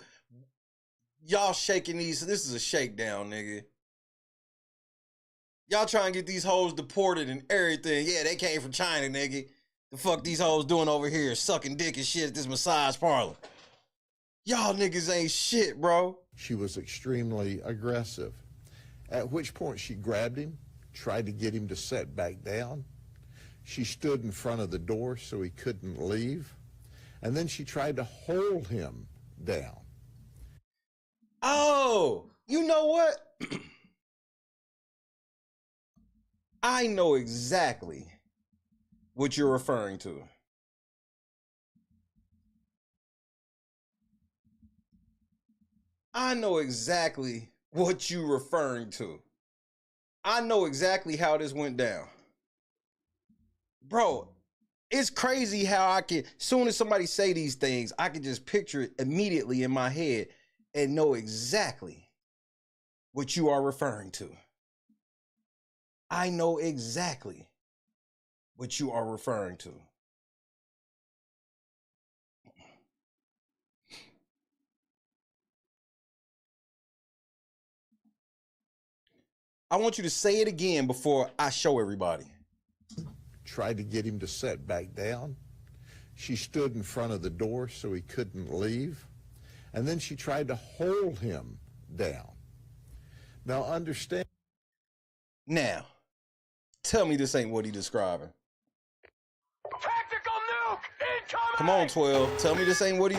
Y'all shaking these. This is a shakedown, nigga. Y'all trying to get these hoes deported and everything. Yeah, they came from China, nigga. The fuck these hoes doing over here? Sucking dick and shit at this massage parlor. Y'all niggas ain't shit, bro. She was extremely aggressive, at which point she grabbed him, tried to get him to sit back down. She stood in front of the door so he couldn't leave, and then she tried to hold him down. Oh, you know what? I know exactly what you're referring to. I know exactly what you're referring to. I know exactly how this went down. Bro, It's crazy how I can, soon as somebody say these things, I can just picture it immediately in my head and know exactly what you are referring to. I know exactly what you are referring to. I want you to say it again before I show everybody. Tried to get him to sit back down. She stood in front of the door so he couldn't leave. And then she tried to hold him down. Now understand. Now, tell me this ain't what he describing. Tactical nuke incoming! Come on, 12. Tell me this ain't what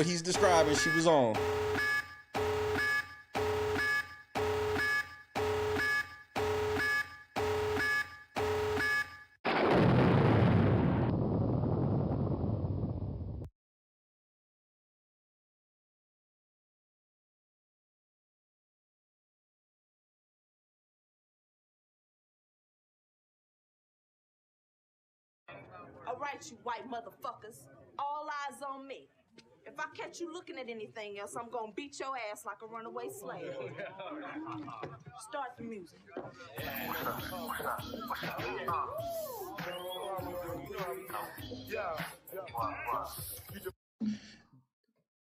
he's describing she was on. All right, you white motherfuckers. All eyes on me. If I catch you looking at anything else, I'm gonna beat your ass like a runaway slave. Start the music.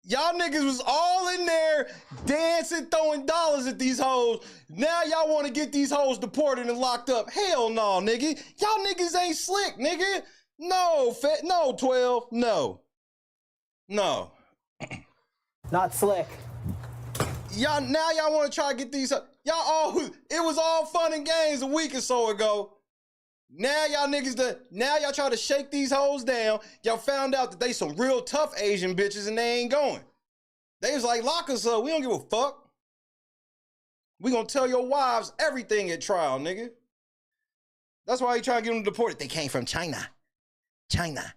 Y'all niggas was all in there dancing, throwing dollars at these hoes. Now y'all want to get these hoes deported and locked up. Hell no, nigga. Y'all niggas ain't slick, nigga. No, no, 12. No. No. Not slick. Y'all want to try to get these. Y'all all, it was all fun and games a week or so ago. Now y'all niggas, now y'all try to shake these hoes down. Y'all found out that they some real tough Asian bitches and they ain't going. They was like, lock us up. We don't give a fuck. We gonna tell your wives everything at trial, nigga. That's why you trying to get them deported. They came from China. China.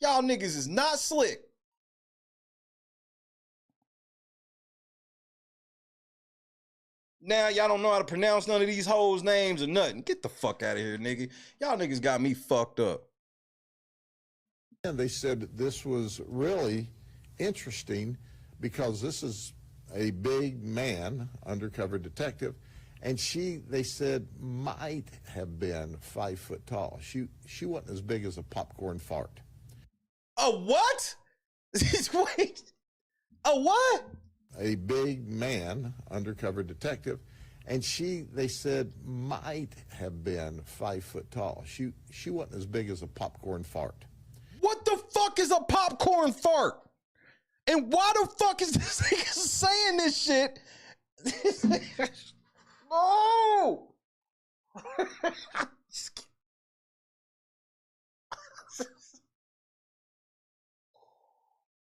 Y'all niggas is not slick. Now y'all don't know how to pronounce none of these hoes' names or nothing. Get the fuck out of here, nigga. Y'all niggas got me fucked up. And they said this was really interesting because this is a big man, undercover detective, and they said, might have been 5 foot tall. She wasn't as big as a popcorn fart. A what? Wait. A what? A big man, undercover detective, and they said, might have been 5 foot tall. She wasn't as big as a popcorn fart. What the fuck is a popcorn fart? And why the fuck is this nigga saying this shit? No!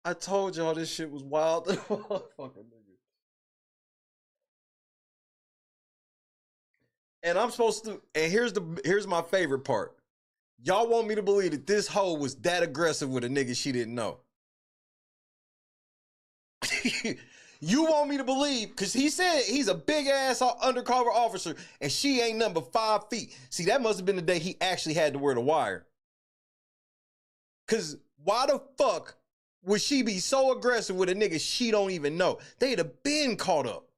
I told y'all this shit was wild. Fucking nigga. And I'm supposed to, and here's my favorite part. Y'all want me to believe that this hoe was that aggressive with a nigga she didn't know. You want me to believe, because he said he's a big ass undercover officer and she ain't nothing but 5 feet. See, that must have been the day he actually had to wear the wire. Because why the fuck would she be so aggressive with a nigga she don't even know? They'd have been caught up.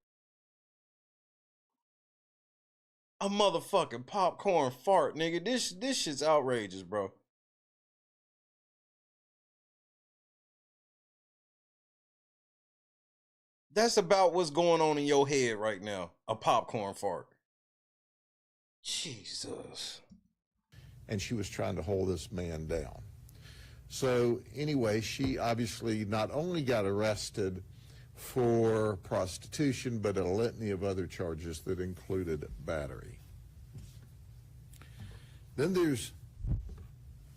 A motherfucking popcorn fart, nigga. This shit's outrageous, bro. That's about what's going on in your head right now. A popcorn fart. Jesus. And she was trying to hold this man down. So anyway, she obviously not only got arrested for prostitution, but a litany of other charges that included battery. Then there's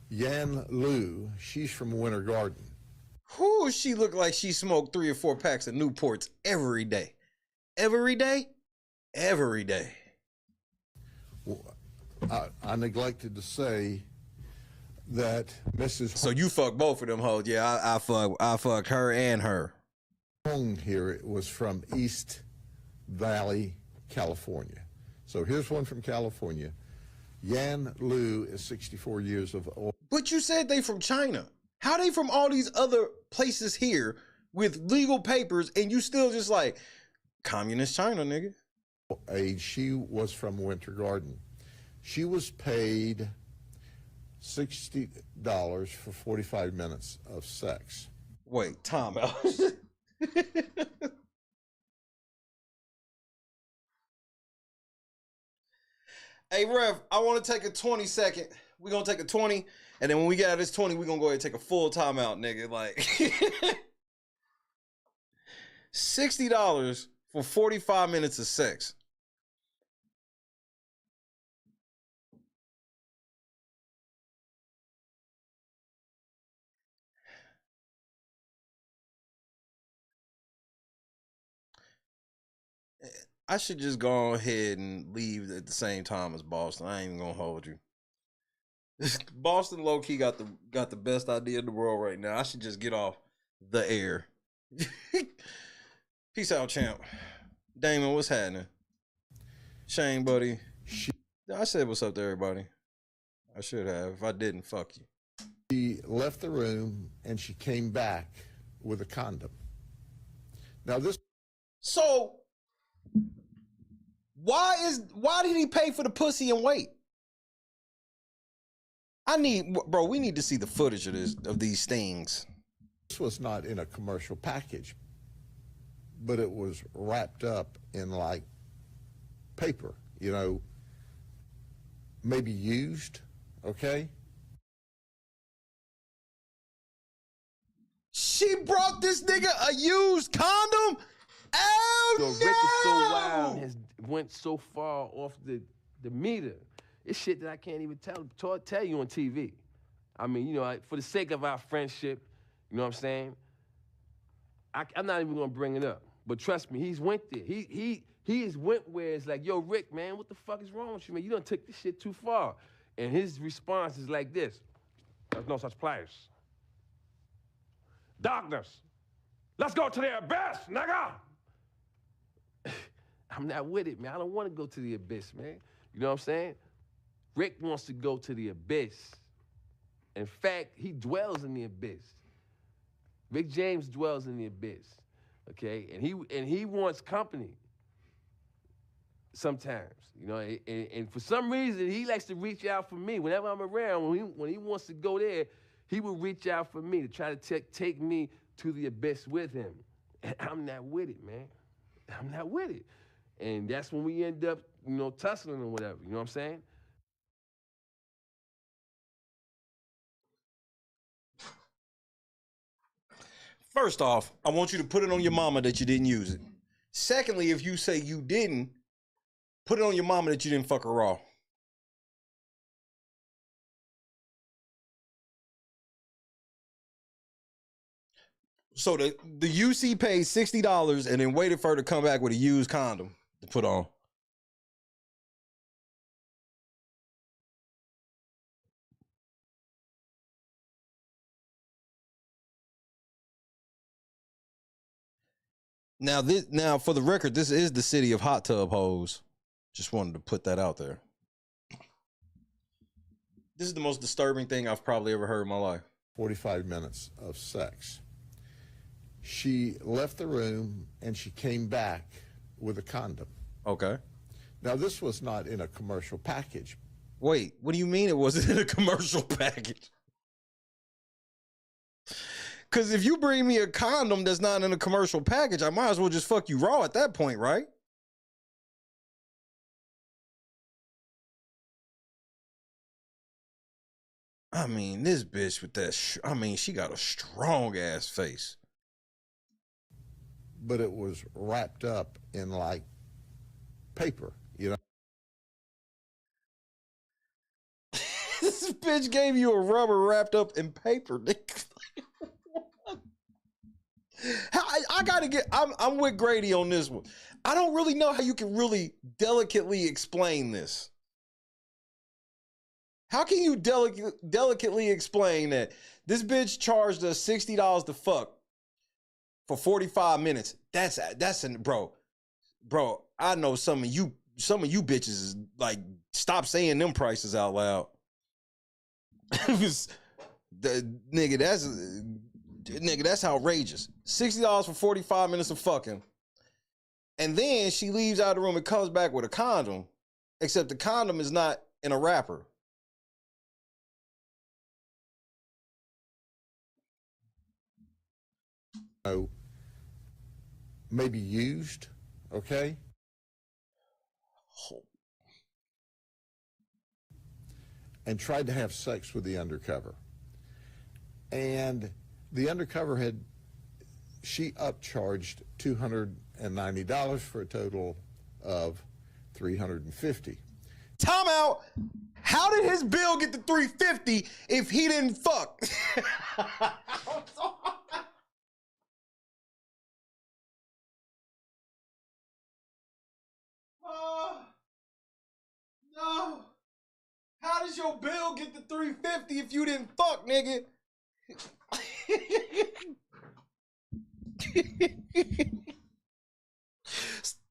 Yan Lu. She's from Winter Garden. Who she look like she smoked 3 or 4 packs of Newports every day. Every day? Every day. Well, I neglected to say that Mrs. So you fuck both of them hoes. Yeah, I fuck her and her. Hong here was from East Valley, California. So here's one from California. Yan Lu is 64 years of old. But you said they from China. How they from all these other places here with legal papers and you still just like, communist China, nigga? Age. She was from Winter Garden. She was paid $60 for 45 minutes of sex. Wait, time out. Hey, Rev, I want to take a 20-second. We're going to take a 20, and then when we get out of this 20, we're going to go ahead and take a full timeout, nigga. Like, $60 for 45 minutes of sex. I should just go ahead and leave at the same time as Boston. I ain't even gonna hold you. Boston low-key got the best idea in the world right now. I should just get off the air. Peace out, champ. Damon, what's happening? Shane, buddy. I said what's up to everybody. I should have. If I didn't, fuck you. She left the room and she came back with a condom. Now this. So why did he pay for the pussy and wait? We need to see the footage of these stings. This was not in a commercial package, but it was wrapped up in like paper, you know, maybe used, okay? She brought this nigga a used condom? Oh, Yo, Rick is so wild, has went so far off the meter. It's shit that I can't even tell you on TV. I mean, you know, for the sake of our friendship, you know what I'm saying? I'm not even gonna bring it up. But trust me, he's went there. He has went where it's like, yo, Rick, man, what the fuck is wrong with you, man? You done took this shit too far. And his response is like this: there's no such place. Darkness. Let's go to the abyss, nigga. I'm not with it, man. I don't want to go to the abyss, man. You know what I'm saying? Rick wants to go to the abyss. In fact, he dwells in the abyss. Rick James dwells in the abyss, okay? And he wants company sometimes, you know? And for some reason, he likes to reach out for me. Whenever I'm around, when he wants to go there, he will reach out for me to try to take me to the abyss with him. And I'm not with it, man. I'm not with it. And that's when we end up, you know, tussling or whatever, you know what I'm saying? First off, I want you to put it on your mama that you didn't use it. Secondly, if you say you didn't, put it on your mama that you didn't fuck her raw. So the UC paid $60 and then waited for her to come back with a used condom to put on. Now for the record, this is the city of hot tub hoes. Just wanted to put that out there. This is the most disturbing thing I've probably ever heard in my life. 45 minutes of sex. She left the room and she came back with a condom. Okay. Now, this was not in a commercial package. Wait, what do you mean it wasn't in a commercial package? Because if you bring me a condom that's not in a commercial package, I might as well just fuck you raw at that point, right? I mean, this bitch with that, she got a strong ass face. But it was wrapped up in like paper, you know. This bitch gave you a rubber wrapped up in paper. I gotta get, I'm with Grady on this one. I don't really know how you can really delicately explain this. How can you delicately explain that this bitch charged us $60 to fuck for 45 minutes? Bro, I know some of you some of you bitches is like, stop saying them prices out loud. It was nigga, that's outrageous. $60 for 45 minutes of fucking. And then she leaves out of the room and comes back with a condom, except the condom is not in a wrapper. Oh, maybe used, okay? And tried to have sex with the undercover. And the undercover she upcharged $290 for a total of $350. Time out. How did his bill get to $350 if he didn't fuck? No. How does your bill get to $350 if you didn't fuck, nigga?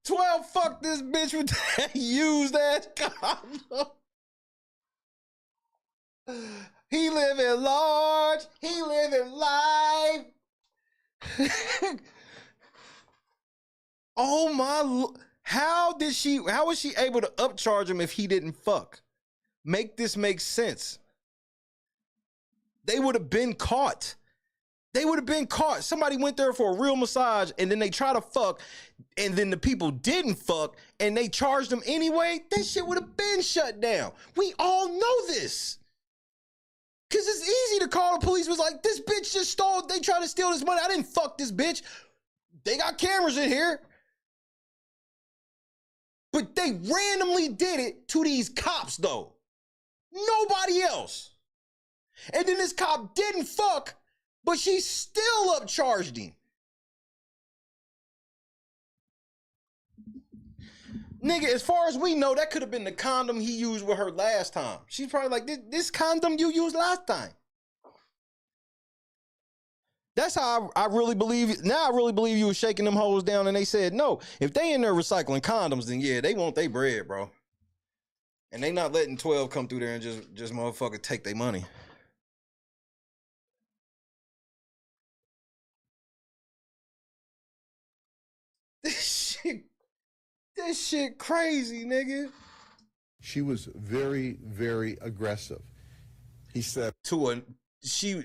12 fuck this bitch with that used ass condom. He living large. He living life. Oh my, how was she able to upcharge him if he didn't fuck? Make this make sense. They would have been caught. They would have been caught. Somebody went there for a real massage and then they try to fuck and then the people didn't fuck and they charged them anyway. That shit would have been shut down. We all know this. Cause it's easy to call the police. It was like, this bitch just stole, they tried to steal this money. I didn't fuck this bitch. They got cameras in here. But they randomly did it to these cops though. Nobody else. And then this cop didn't fuck, but she still upcharged him. Nigga, as far as we know, that could have been the condom he used with her last time. She's probably like, this condom you used last time. That's how I really believe. Now I really believe you was shaking them hoes down and they said, no, if they in there recycling condoms, then yeah, they want their bread, bro. And they not letting 12 come through there and just motherfucker take their money. This shit crazy, nigga. She was very, very aggressive. He said she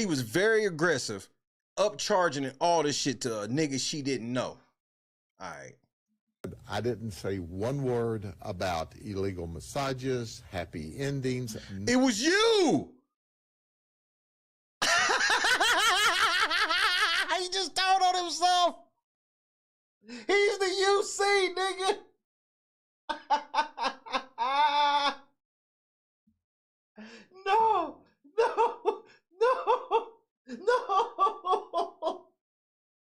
was very aggressive, upcharging and all this shit to a nigga she didn't know. All right. I didn't say one word about illegal massages, happy endings. It was you. He just told on himself. He's the UC, nigga. No.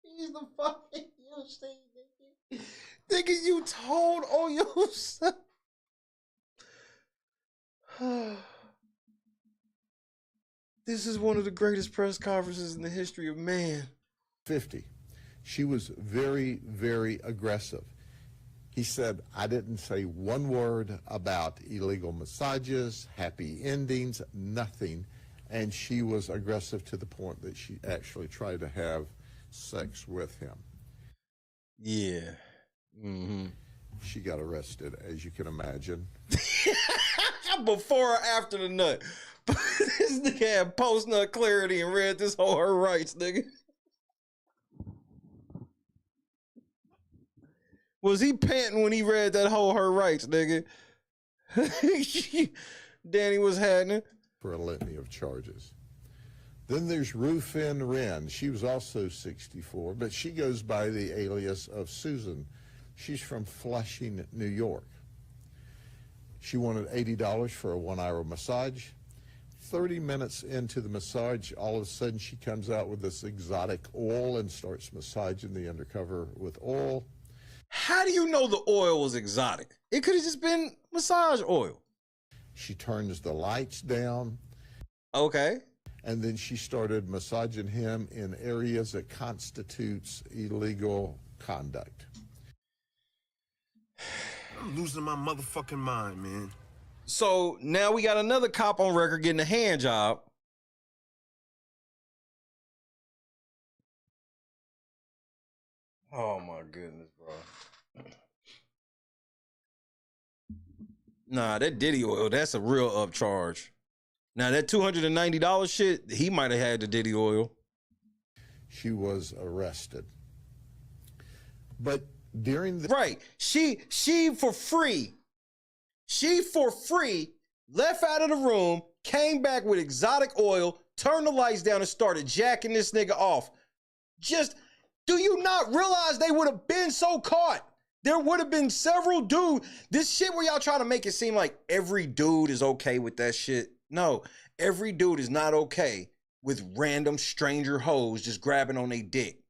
He's the fucking UC, nigga. Nigga, you told on yourself. This is one of the greatest press conferences in the history of man. 50. She was very, very aggressive. He said, I didn't say one word about illegal massages, happy endings, nothing. And she was aggressive to the point that she actually tried to have sex with him. Yeah. Mm-hmm. She got arrested, as you can imagine. Before or after the nut? This nigga had post-nut clarity and read this whole her rights, nigga. Was he panting when he read that whole her rights, nigga? Danny was having it. For a litany of charges. Then there's Rufin Wren. She was also 64, but she goes by the alias of Susan. She's from Flushing, New York. She wanted $80 for a 1-hour massage. 30 minutes into the massage, all of a sudden she comes out with this exotic oil and starts massaging the undercover with oil. How do you know the oil was exotic? It could have just been massage oil. She turns the lights down. Okay. And then she started massaging him in areas that constitutes illegal conduct. I'm losing my motherfucking mind, man. So now we got another cop on record getting a hand job. Oh my goodness, bro. Nah, that Diddy oil, that's a real upcharge. Now that $290 shit, he might have had the Diddy oil. She was arrested. But during the... Right. She for free. She for free left out of the room, came back with exotic oil, turned the lights down and started jacking this nigga off. Just, do you not realize they would have been so caught? There would have been several dudes. This shit where y'all trying to make it seem like every dude is okay with that shit. No, every dude is not okay with random stranger hoes just grabbing on their dick.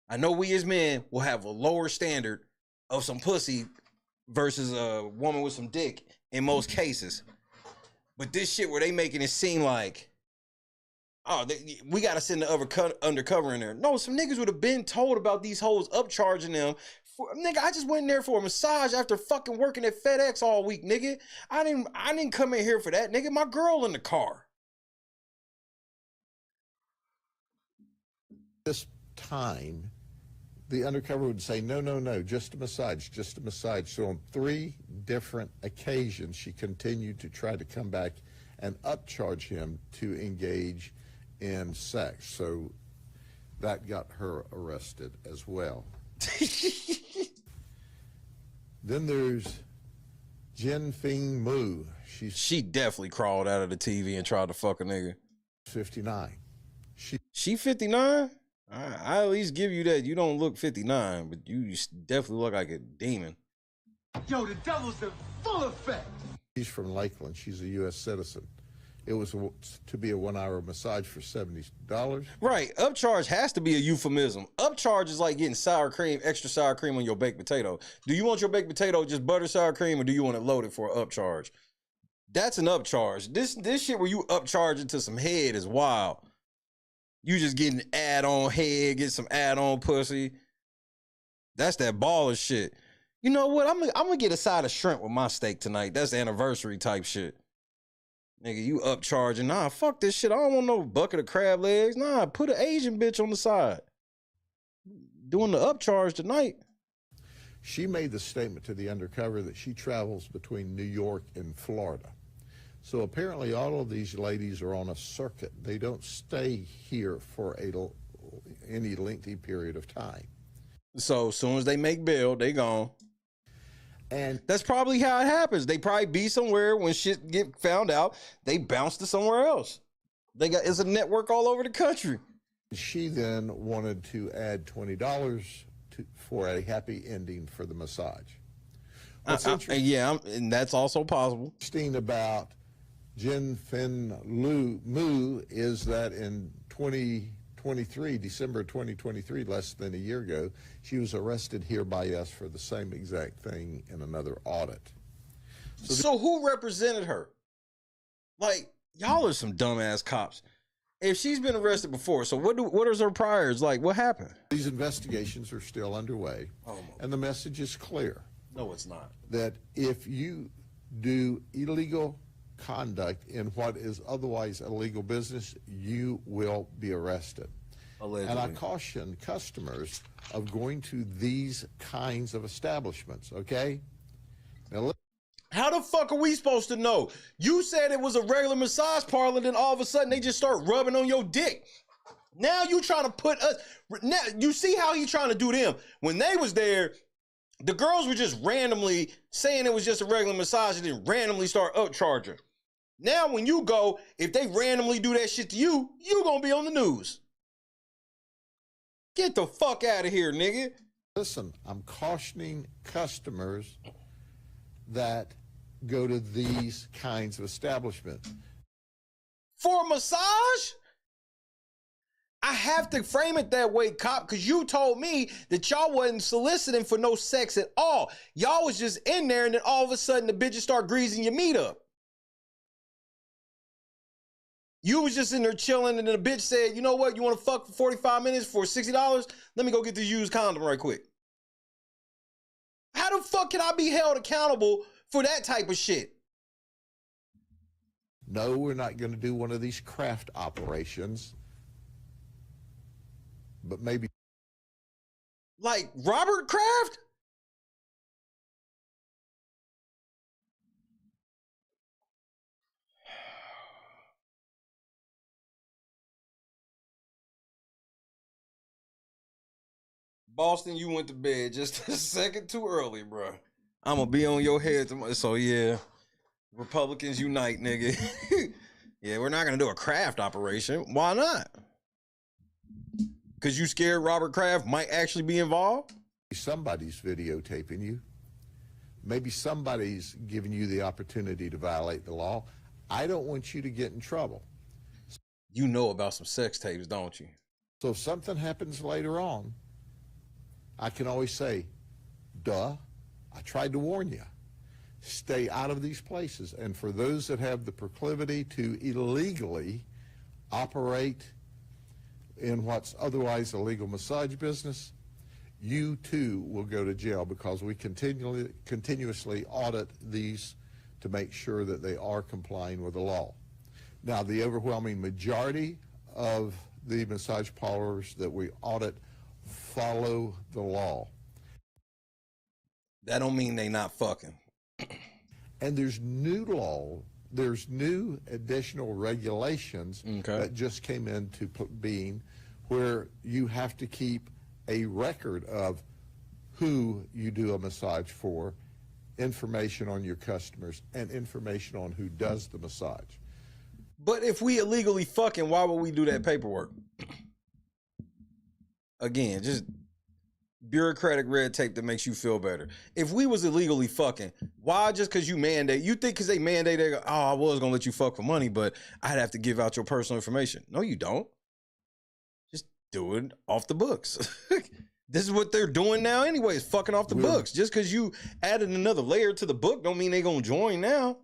I know we as men will have a lower standard of some pussy versus a woman with some dick in most cases. But this shit where they making it seem like, oh, we got to send the undercover in there. No, some niggas would have been told about these hoes upcharging them. Nigga, I just went in there for a massage after fucking working at FedEx all week, nigga. I didn't come in here for that, nigga. My girl in the car. This time, the undercover would say, no, just a massage, just a massage. So on 3 different occasions, she continued to try to come back and upcharge him to engage in sex. So that got her arrested as well. Then there's Jin Fing Mu. She definitely crawled out of the TV and tried to fuck a nigga. 59. She 59? I at least give you that. You don't look 59, but you definitely look like a demon. Yo, the devil's in full effect. She's from Lakeland. She's a U.S. citizen. It was to be a 1-hour massage for $70. Right. Upcharge has to be a euphemism. Upcharge is like getting sour cream, extra sour cream on your baked potato. Do you want your baked potato just butter sour cream, or do you want it loaded for an upcharge? That's an upcharge. This shit where you upcharge it to some head is wild. You just getting add-on head, get some add-on pussy. That's that baller shit. You know what? I'm gonna get a side of shrimp with my steak tonight. That's anniversary type shit. Nigga, you upcharging. Nah, fuck this shit. I don't want no bucket of crab legs. Nah, put an Asian bitch on the side. Doing the upcharge tonight. She made the statement to the undercover that she travels between New York and Florida. So apparently all of these ladies are on a circuit. They don't stay here for any lengthy period of time. So as soon as they make bail, they gone. And that's probably how it happens. They probably be somewhere when shit get found out, they bounce to somewhere else. It's a network all over the country. She then wanted to add $20 for a happy ending for the massage. What's yeah, and that's also possible. Interesting about Jin Fin Mu is that in 2023, December 2023, less than a year ago, she was arrested here by us for the same exact thing in another audit. So who represented her? Like, y'all are some dumbass cops. If she's been arrested before, so what is her priors? Like, what happened? These investigations are still underway, and the message is clear. No, it's not. That if you do illegal conduct in what is otherwise a legal business, you will be arrested. Allegedly. And I caution customers of going to these kinds of establishments, okay? Now, how the fuck are we supposed to know? You said it was a regular massage parlor, then all of a sudden they just start rubbing on your dick. Now you trying to put us, now you see how he trying to do them. When they was there, the girls were just randomly saying it was just a regular massage and then randomly start upcharging. Now when you go, if they randomly do that shit to you, you gonna be on the news. Get the fuck out of here, nigga. Listen, I'm cautioning customers that go to these kinds of establishments. For a massage? I have to frame it that way, cop, because you told me that y'all wasn't soliciting for no sex at all. Y'all was just in there and then all of a sudden the bitches start greasing your meat up. You was just in there chilling, and then a bitch said, you know what, you want to fuck for 45 minutes for $60? Let me go get this used condom right quick. How the fuck can I be held accountable for that type of shit? No, we're not going to do one of these craft operations, but maybe. Like Robert Kraft? Boston, you went to bed just a second too early, bro. I'm gonna be on your head tomorrow. So yeah, Republicans unite, nigga. Yeah, we're not gonna do a craft operation. Why not? Because you scared Robert Kraft might actually be involved? Somebody's videotaping you. Maybe somebody's giving you the opportunity to violate the law. I don't want you to get in trouble. You know about some sex tapes, don't you? So if something happens later on, I can always say, duh, I tried to warn you. Stay out of these places. And for those that have the proclivity to illegally operate in what's otherwise a legal massage business, you too will go to jail, because we continuously audit these to make sure that they are complying with the law. Now, the overwhelming majority of the massage parlors that we audit follow the law. That don't mean they not fucking. And there's new law, there's new additional regulations that just came into being, where you have to keep a record of who you do a massage for, information on your customers, and information on who does the massage. But if we illegally fucking, why would we do that paperwork? Again, just bureaucratic red tape that makes you feel better. If we was illegally fucking, why just because you mandate? You think because they mandate, they go, oh, I was going to let you fuck for money, but I'd have to give out your personal information. No, you don't. Just do it off the books. This is what they're doing now anyway, is fucking off the books. Just because you added another layer to the book don't mean they going to join now.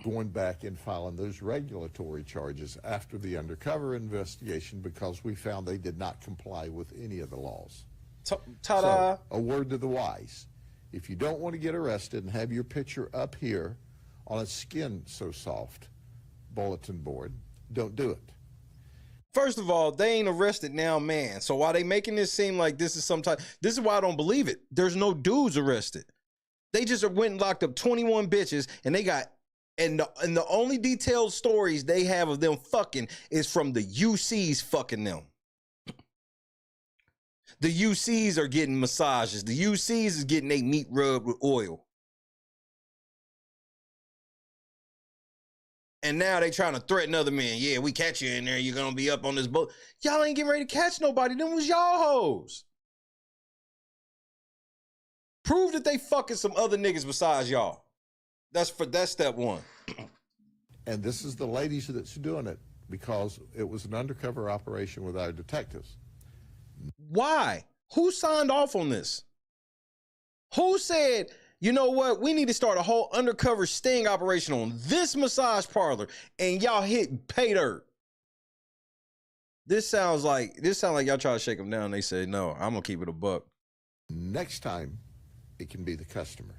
Going back and filing those regulatory charges after the undercover investigation, because we found they did not comply with any of the laws. Ta-da! So, a word to the wise. If you don't want to get arrested and have your picture up here on a skin so soft bulletin board, don't do it. First of all, they ain't arrested now, man. So why they making this seem like this is some type, this is why I don't believe it. There's no dudes arrested. They just went and locked up 21 bitches, and they got, and the only detailed stories they have of them fucking is from the UCs fucking them. The UCs are getting massages. The UCs is getting their meat rubbed with oil. And now they trying to threaten other men. Yeah, we catch you in there, you're gonna be up on this boat. Y'all ain't getting ready to catch nobody. Them was y'all hoes. Prove that they fucking some other niggas besides y'all. That's step one. And this is the ladies that's doing it, because it was an undercover operation with our detectives. Why? Who signed off on this? Who said, you know what, we need to start a whole undercover sting operation on this massage parlor, and y'all hit pay dirt? This sounds like y'all try to shake them down. They say, no, I'm gonna keep it a buck. Next time, it can be the customers.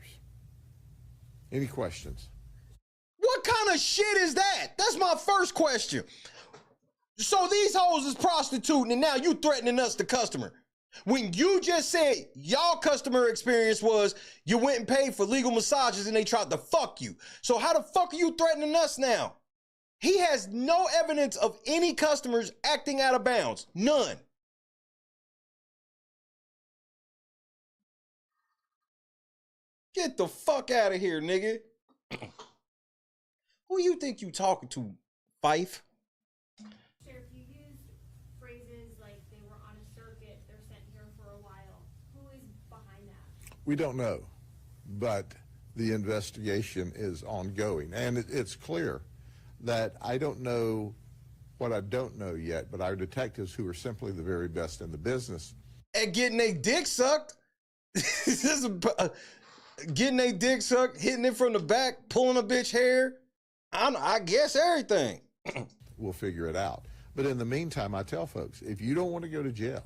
Any questions? What kind of shit is that? That's my first question. So these hoes is prostituting, and now you threatening us, the customer. When you just said y'all customer experience was you went and paid for legal massages and they tried to fuck you. So how the fuck are you threatening us now? He has no evidence of any customers acting out of bounds. None. Get the fuck out of here, nigga. Who you think you talking to, Fife? Sheriff, you used phrases like they were on a circuit, they're sent here for a while. Who is behind that? We don't know, but the investigation is ongoing. And it's clear that I don't know what I don't know yet, but our detectives, who are simply the very best in the business. And getting their dick sucked? Getting their dick sucked, hitting it from the back, pulling a bitch hair? I guess everything. we'll figure it out. But in the meantime, I tell folks, if you don't want to go to jail,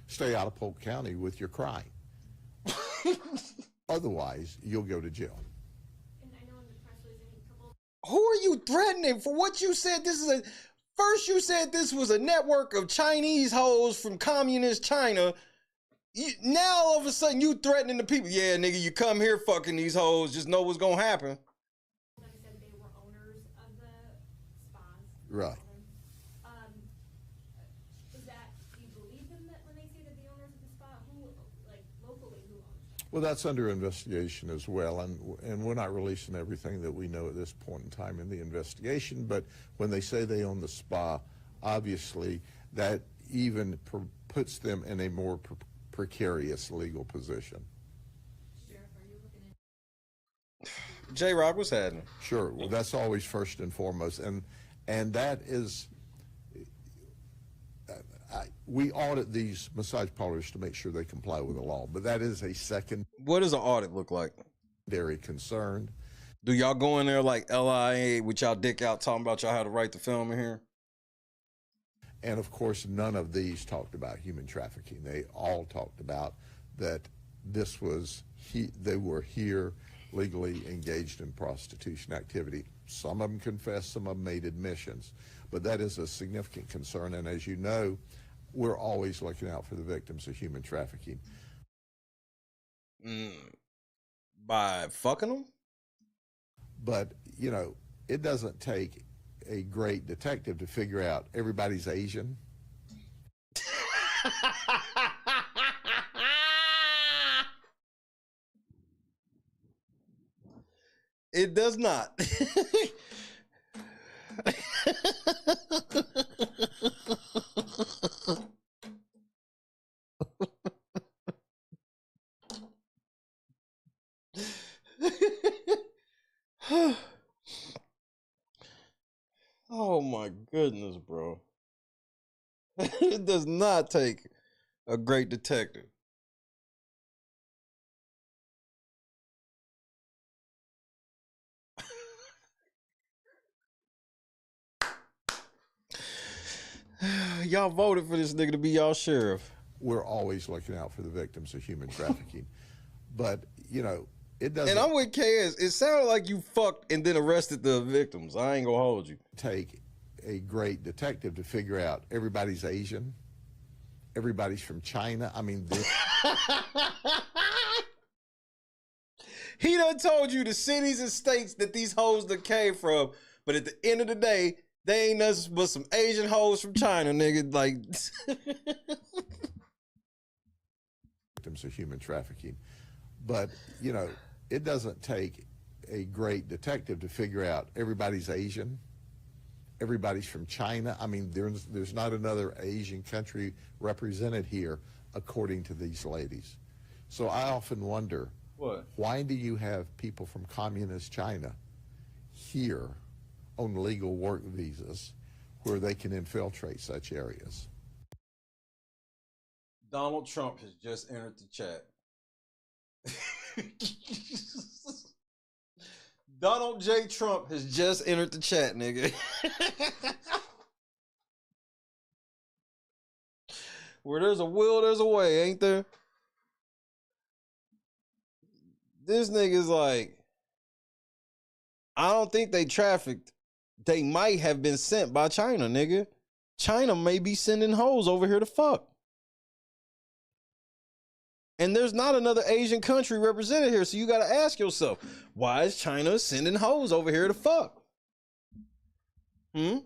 stay out of Polk County with your crime. Otherwise, you'll go to jail. Who are you threatening for what you said? First you said this was a network of Chinese hoes from communist China. Now all of a sudden you threatening the people. Yeah, nigga, you come here fucking these hoes, just know what's gonna happen. Right. Well, that's under investigation as well, and we're not releasing everything that we know at this point in time in the investigation, but when they say they own the spa, obviously that even puts them in a more precarious legal position. J-Rock, what's happening? Sure, well, that's always first and foremost, and that is, we audit these massage parlors to make sure they comply with the law, but that is a second. What does an audit look like? Very concerned. Do y'all go in there like LIA with y'all dick out talking about y'all how to write the film in here? And of course, none of these talked about human trafficking. They all talked about that this was, they were here legally engaged in prostitution activity. Some of them confessed, some of them made admissions, but that is a significant concern. And as you know, we're always looking out for the victims of human trafficking. By fucking them? But, you know, it doesn't take a great detective to figure out everybody's Asian. It does not. Oh my goodness, bro. It does not take a great detective. Y'all voted for this nigga to be y'all sheriff. We're always looking out for the victims of human trafficking. But, you know, it doesn't... And I'm with KS. It sounded like you fucked and then arrested the victims. I ain't gonna hold you. Take a great detective to figure out everybody's Asian, everybody's from China. I mean... He done told you the cities and states that these hoes that came from, but at the end of the day, they ain't nothing but some Asian hoes from China, nigga. Like... victims of human trafficking. But, you know, it doesn't take a great detective to figure out everybody's Asian, everybody's from China. I mean, there's not another Asian country represented here, according to these ladies. So I often wonder, why do you have people from communist China here on legal work visas where they can infiltrate such areas? Donald Trump has just entered the chat. Donald J. Trump has just entered the chat, nigga. Where there's a will, there's a way, ain't there? This nigga's like, I don't think they trafficked. They might have been sent by China, nigga. China may be sending hoes over here to fuck. And there's not another Asian country represented here, so you got to ask yourself, why is China sending hoes over here to fuck? Everybody's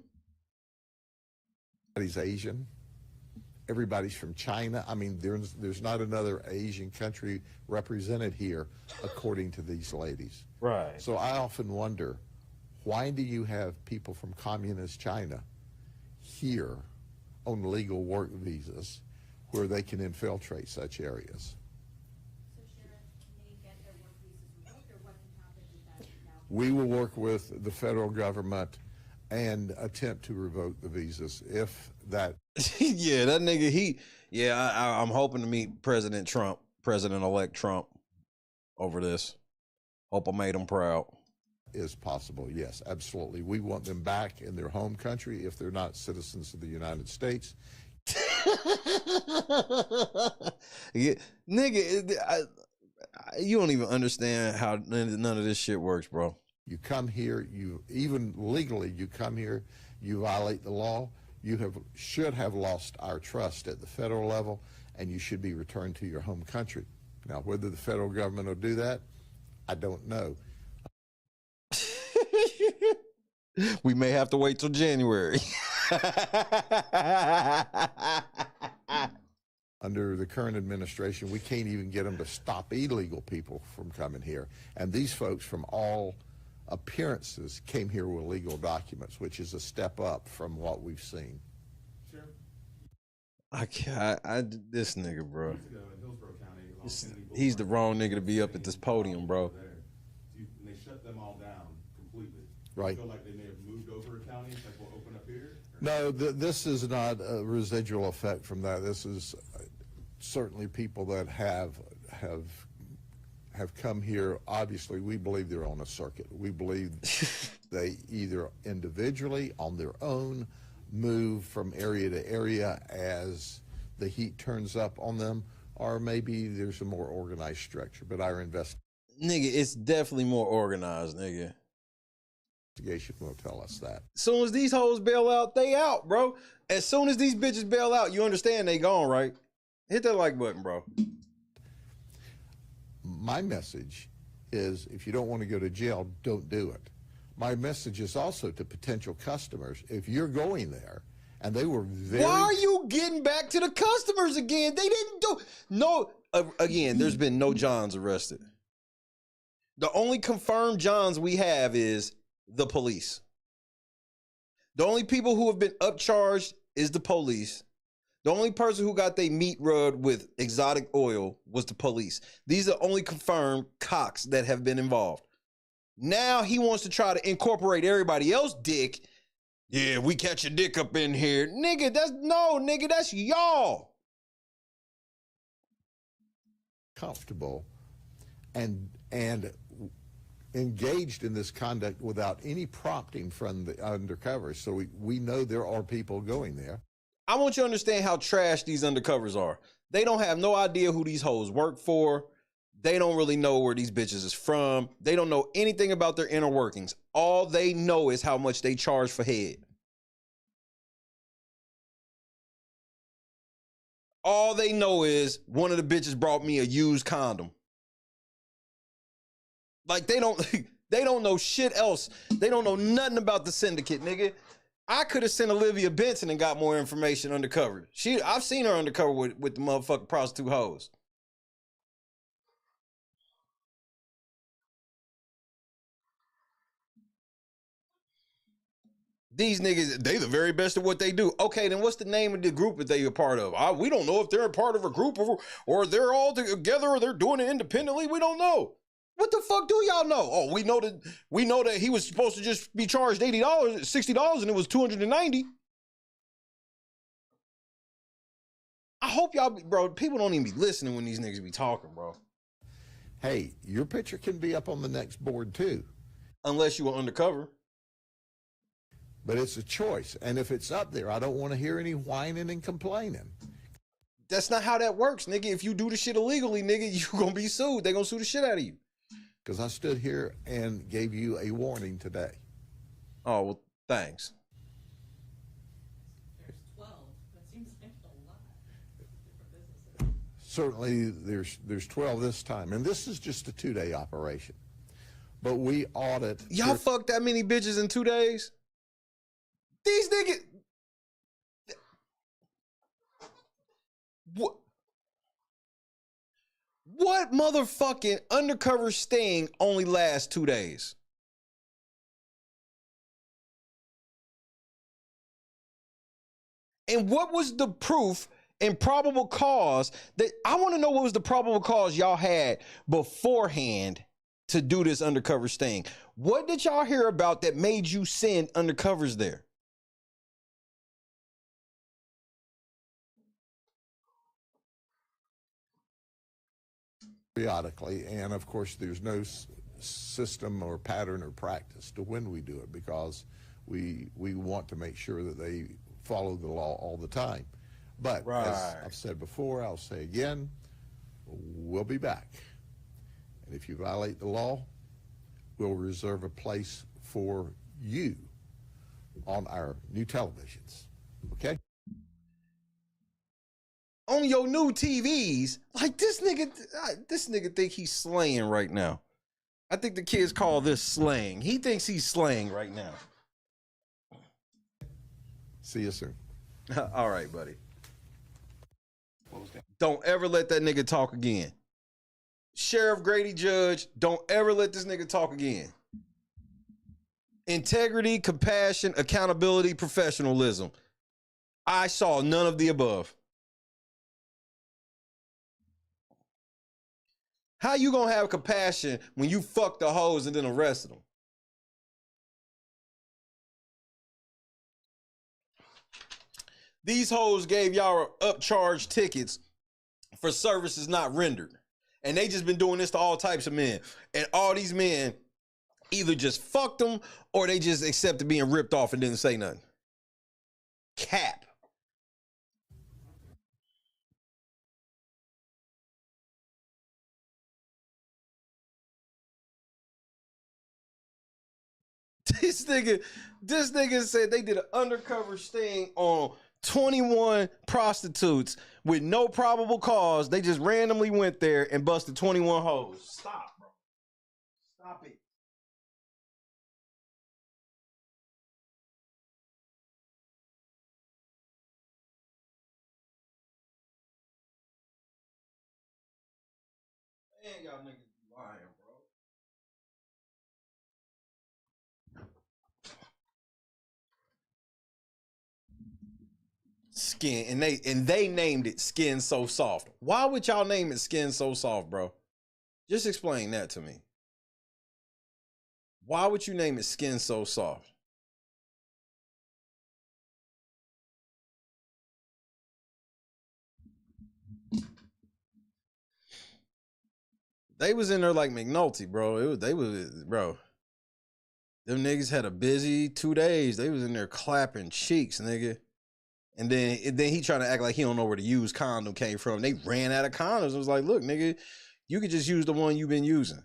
Asian. Everybody's from China. I mean, there's not another Asian country represented here, according to these ladies. Right. So I often wonder, why do you have people from communist China here on legal work visas where they can infiltrate such areas? We will work with the federal government and attempt to revoke the visas if that... Yeah, that nigga, I'm hoping to meet President Trump, President-elect Trump, over this. Hope I made him proud. Is possible, yes, absolutely. We want them back in their home country if they're not citizens of the United States. Yeah, nigga, you don't even understand how none of this shit works, bro. You come here, you even legally, you come here, you violate the law, you should have lost our trust at the federal level, and you should be returned to your home country. Now, whether the federal government will do that, I don't know. We may have to wait till January. Under the current administration, we can't even get them to stop illegal people from coming here. And these folks, from all appearances, came here with legal documents, which is a step up from what we've seen. Sure. This nigga, bro. He's the wrong nigga to be up at this podium, bro. And they shut them all down completely. Right. You feel like they may have moved over counties, like we'll open up here? No, this is not a residual effect from that. This is certainly people that have come here. Obviously, we believe they're on a circuit. We believe they either individually, on their own, move from area to area as the heat turns up on them, or maybe there's a more organized structure. But our investigation it's definitely more organized, nigga. Will tell us that. As soon as these hoes bail out, they out, bro. As soon as these bitches bail out, you understand they gone, right? Hit that like button, bro. My message is, if you don't want to go to jail, don't do it. My message is also to potential customers, if you're going there, and they were very... Why are you getting back to the customers again? They didn't do... No, again, there's been no Johns arrested. The only confirmed Johns we have is the police. The only people who have been upcharged is the police. The only person who got their meat rubbed with exotic oil was the police. These are only confirmed cocks that have been involved. Now he wants to try to incorporate everybody else's dick. Yeah, we catch a dick up in here. Nigga, that's y'all. Comfortable and engaged in this conduct without any prompting from the undercovers. So we know there are people going there. I want you to understand how trash these undercovers are. They don't have no idea who these hoes work for. They don't really know where these bitches is from. They don't know anything about their inner workings. All they know is how much they charge for head. All they know is one of the bitches brought me a used condom. Like they don't know shit else. They don't know nothing about the syndicate, nigga. I could have sent Olivia Benson and got more information undercover. I've seen her undercover with the motherfucking prostitute hoes. These niggas, they the very best at what they do. Okay, then what's the name of the group that they a part of? We don't know if they're a part of a group or they're all together or they're doing it independently. We don't know. What the fuck do y'all know? Oh, we know that he was supposed to just be charged $80, $60, and it was $290. I hope y'all, bro, people don't even be listening when these niggas be talking, bro. Hey, your picture can be up on the next board too. Unless you were undercover. But it's a choice. And if it's up there, I don't want to hear any whining and complaining. That's not how that works, nigga. If you do the shit illegally, nigga, you gonna be sued. They gonna sue the shit out of you. Because I stood here and gave you a warning today. Oh, well, thanks. There's 12. That seems like a lot. Different businesses. Certainly, there's 12 this time. And this is just a 2-day operation. But we audit... Y'all fucked that many bitches in 2 days? These niggas... What motherfucking undercover sting only lasts 2 days? And what was the proof and probable cause that I want to know what was the probable cause y'all had beforehand to do this undercover sting? What did y'all hear about that made you send undercovers there? Periodically, and of course there's no system or pattern or practice to when we do it, because we want to make sure that they follow the law all the time. But as I've said before, I'll say again, we'll be back. And if you violate the law, we'll reserve a place for you on our new televisions. Okay? On your new TVs, like this nigga think he's slaying right now. I think the kids call this slang. He thinks he's slaying right now. See you soon. All right, buddy. Don't ever let that nigga talk again. Sheriff Grady Judge, don't ever let this nigga talk again. Integrity, compassion, accountability, professionalism. I saw none of the above. How you gonna have compassion when you fuck the hoes and then arrested them? These hoes gave y'all upcharged tickets for services not rendered. And they just been doing this to all types of men. And all these men either just fucked them or they just accepted being ripped off and didn't say nothing. Cap. This nigga said they did an undercover sting on 21 prostitutes with no probable cause. They just randomly went there and busted 21 hoes. Stop, bro. Stop it. Man, y'all niggas be lying, bro. Skin, and they named it Skin So Soft. Why would y'all name it Skin So Soft, bro? Just explain that to me. Why would you name it Skin So Soft? They was in there like McNulty, bro. Bro. Them niggas had a busy 2 days. They was in there clapping cheeks, nigga. And then he trying to act like he don't know where the used condom came from. They ran out of condoms. I was like, look, nigga, you could just use the one you've been using.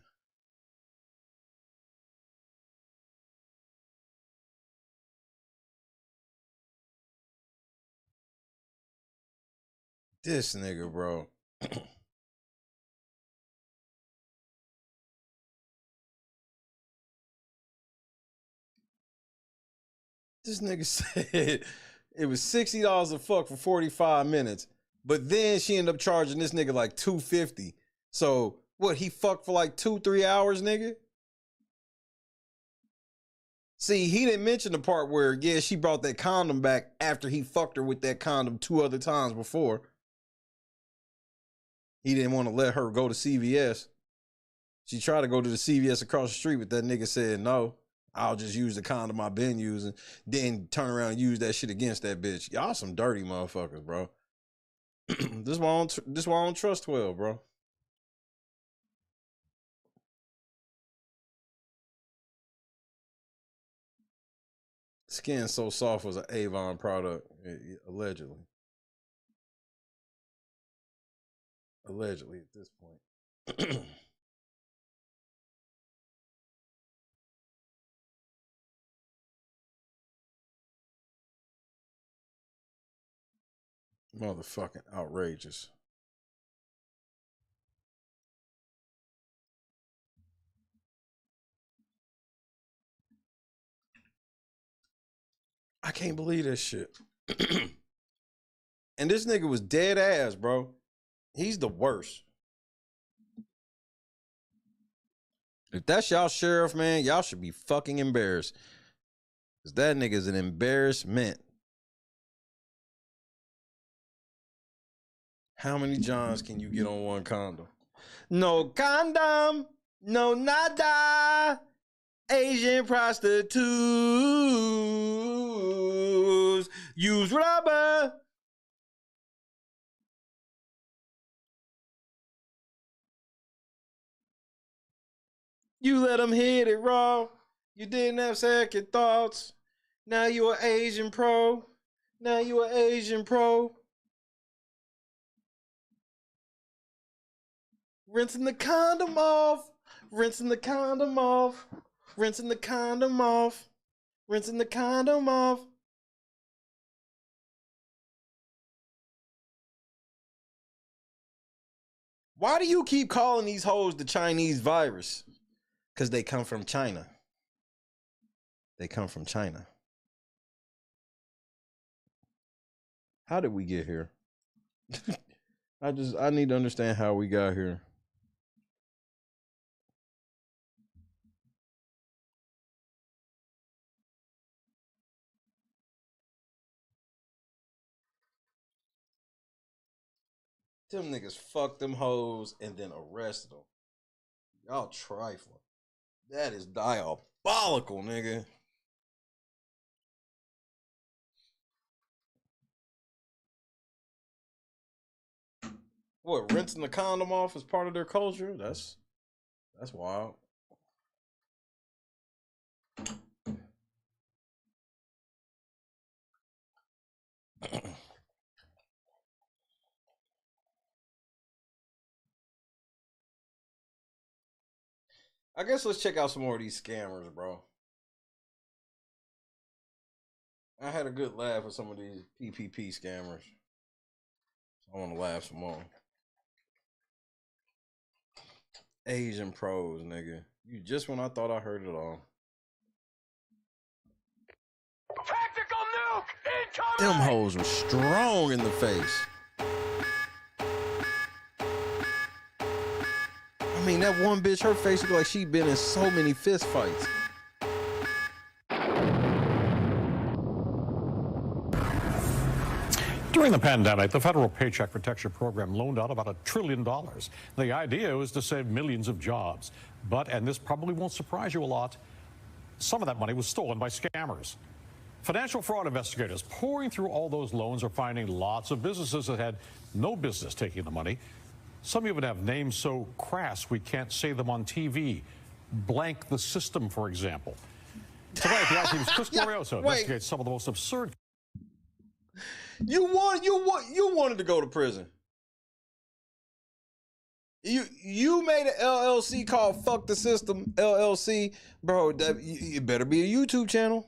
This nigga, bro. This nigga said it was $60 a fuck for 45 minutes. But then she ended up charging this nigga like $250. So what, he fucked for like 2-3 hours, nigga? See, he didn't mention the part where, yeah, she brought that condom back after he fucked her with that condom 2 other times before. He didn't want to let her go to CVS. She tried to go to the CVS across the street, but that nigga said, no, I'll just use the condom I've been using, then turn around and use that shit against that bitch. Y'all some dirty motherfuckers, bro. This why I don't trust 12, bro. Skin So Soft was an Avon product, allegedly. Allegedly at this point. Motherfucking outrageous. I can't believe this shit. And this nigga was dead ass, bro. He's the worst. If that's y'all sheriff, man, y'all should be fucking embarrassed. Because that nigga's an embarrassment. How many Johns can you get on one condom? No condom, no nada. Asian prostitutes use rubber. You let them hit it raw. You didn't have second thoughts. Now you an Asian pro. Now you an Asian pro. Rinsing the condom off. Rinsing the condom off. Rinsing the condom off. Rinsing the condom off. Why do you keep calling these hoes the Chinese virus? Because they come from China. They come from China. How did we get here? I need to understand how we got here. Them niggas fucked them hoes and then arrested them. Y'all trifling. That is diabolical, nigga. What, rinsing the condom off is part of their culture? That's wild. I guess let's check out some more of these scammers, bro. I had a good laugh with some of these PPP scammers. I want to laugh some more. Asian pros, nigga. You just when I thought I heard it all. Tactical nuke incoming! Them hoes were strong in the face. I mean, that one bitch, her face looked like she'd been in so many fist fights. During the pandemic, the federal Paycheck Protection Program loaned out about $1 trillion. The idea was to save millions of jobs. But, and this probably won't surprise you a lot, some of that money was stolen by scammers. Financial fraud investigators pouring through all those loans are finding lots of businesses that had no business taking the money. Some even have names so crass we can't say them on TV. Blank the System, for example. Tonight, the ITV's Chris Glorioso investigates some of the most absurd. You wanted to go to prison. You made an LLC called Fuck the System LLC, bro. It better be a YouTube channel.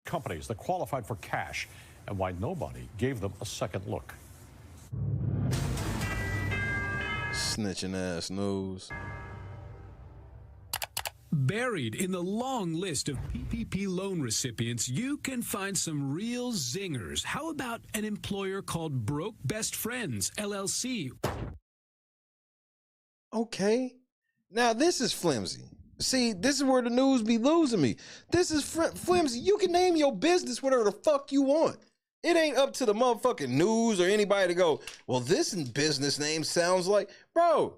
Companies that qualified for cash and why nobody gave them a second look. Snitching ass news. Buried in the long list of PPP loan recipients, you can find some real zingers. How about an employer called Broke Best Friends, LLC? Okay. Now, this is flimsy. See, this is where the news be losing me. This is flimsy. You can name your business whatever the fuck you want. It ain't up to the motherfucking news or anybody to go, well, this business name sounds like, bro,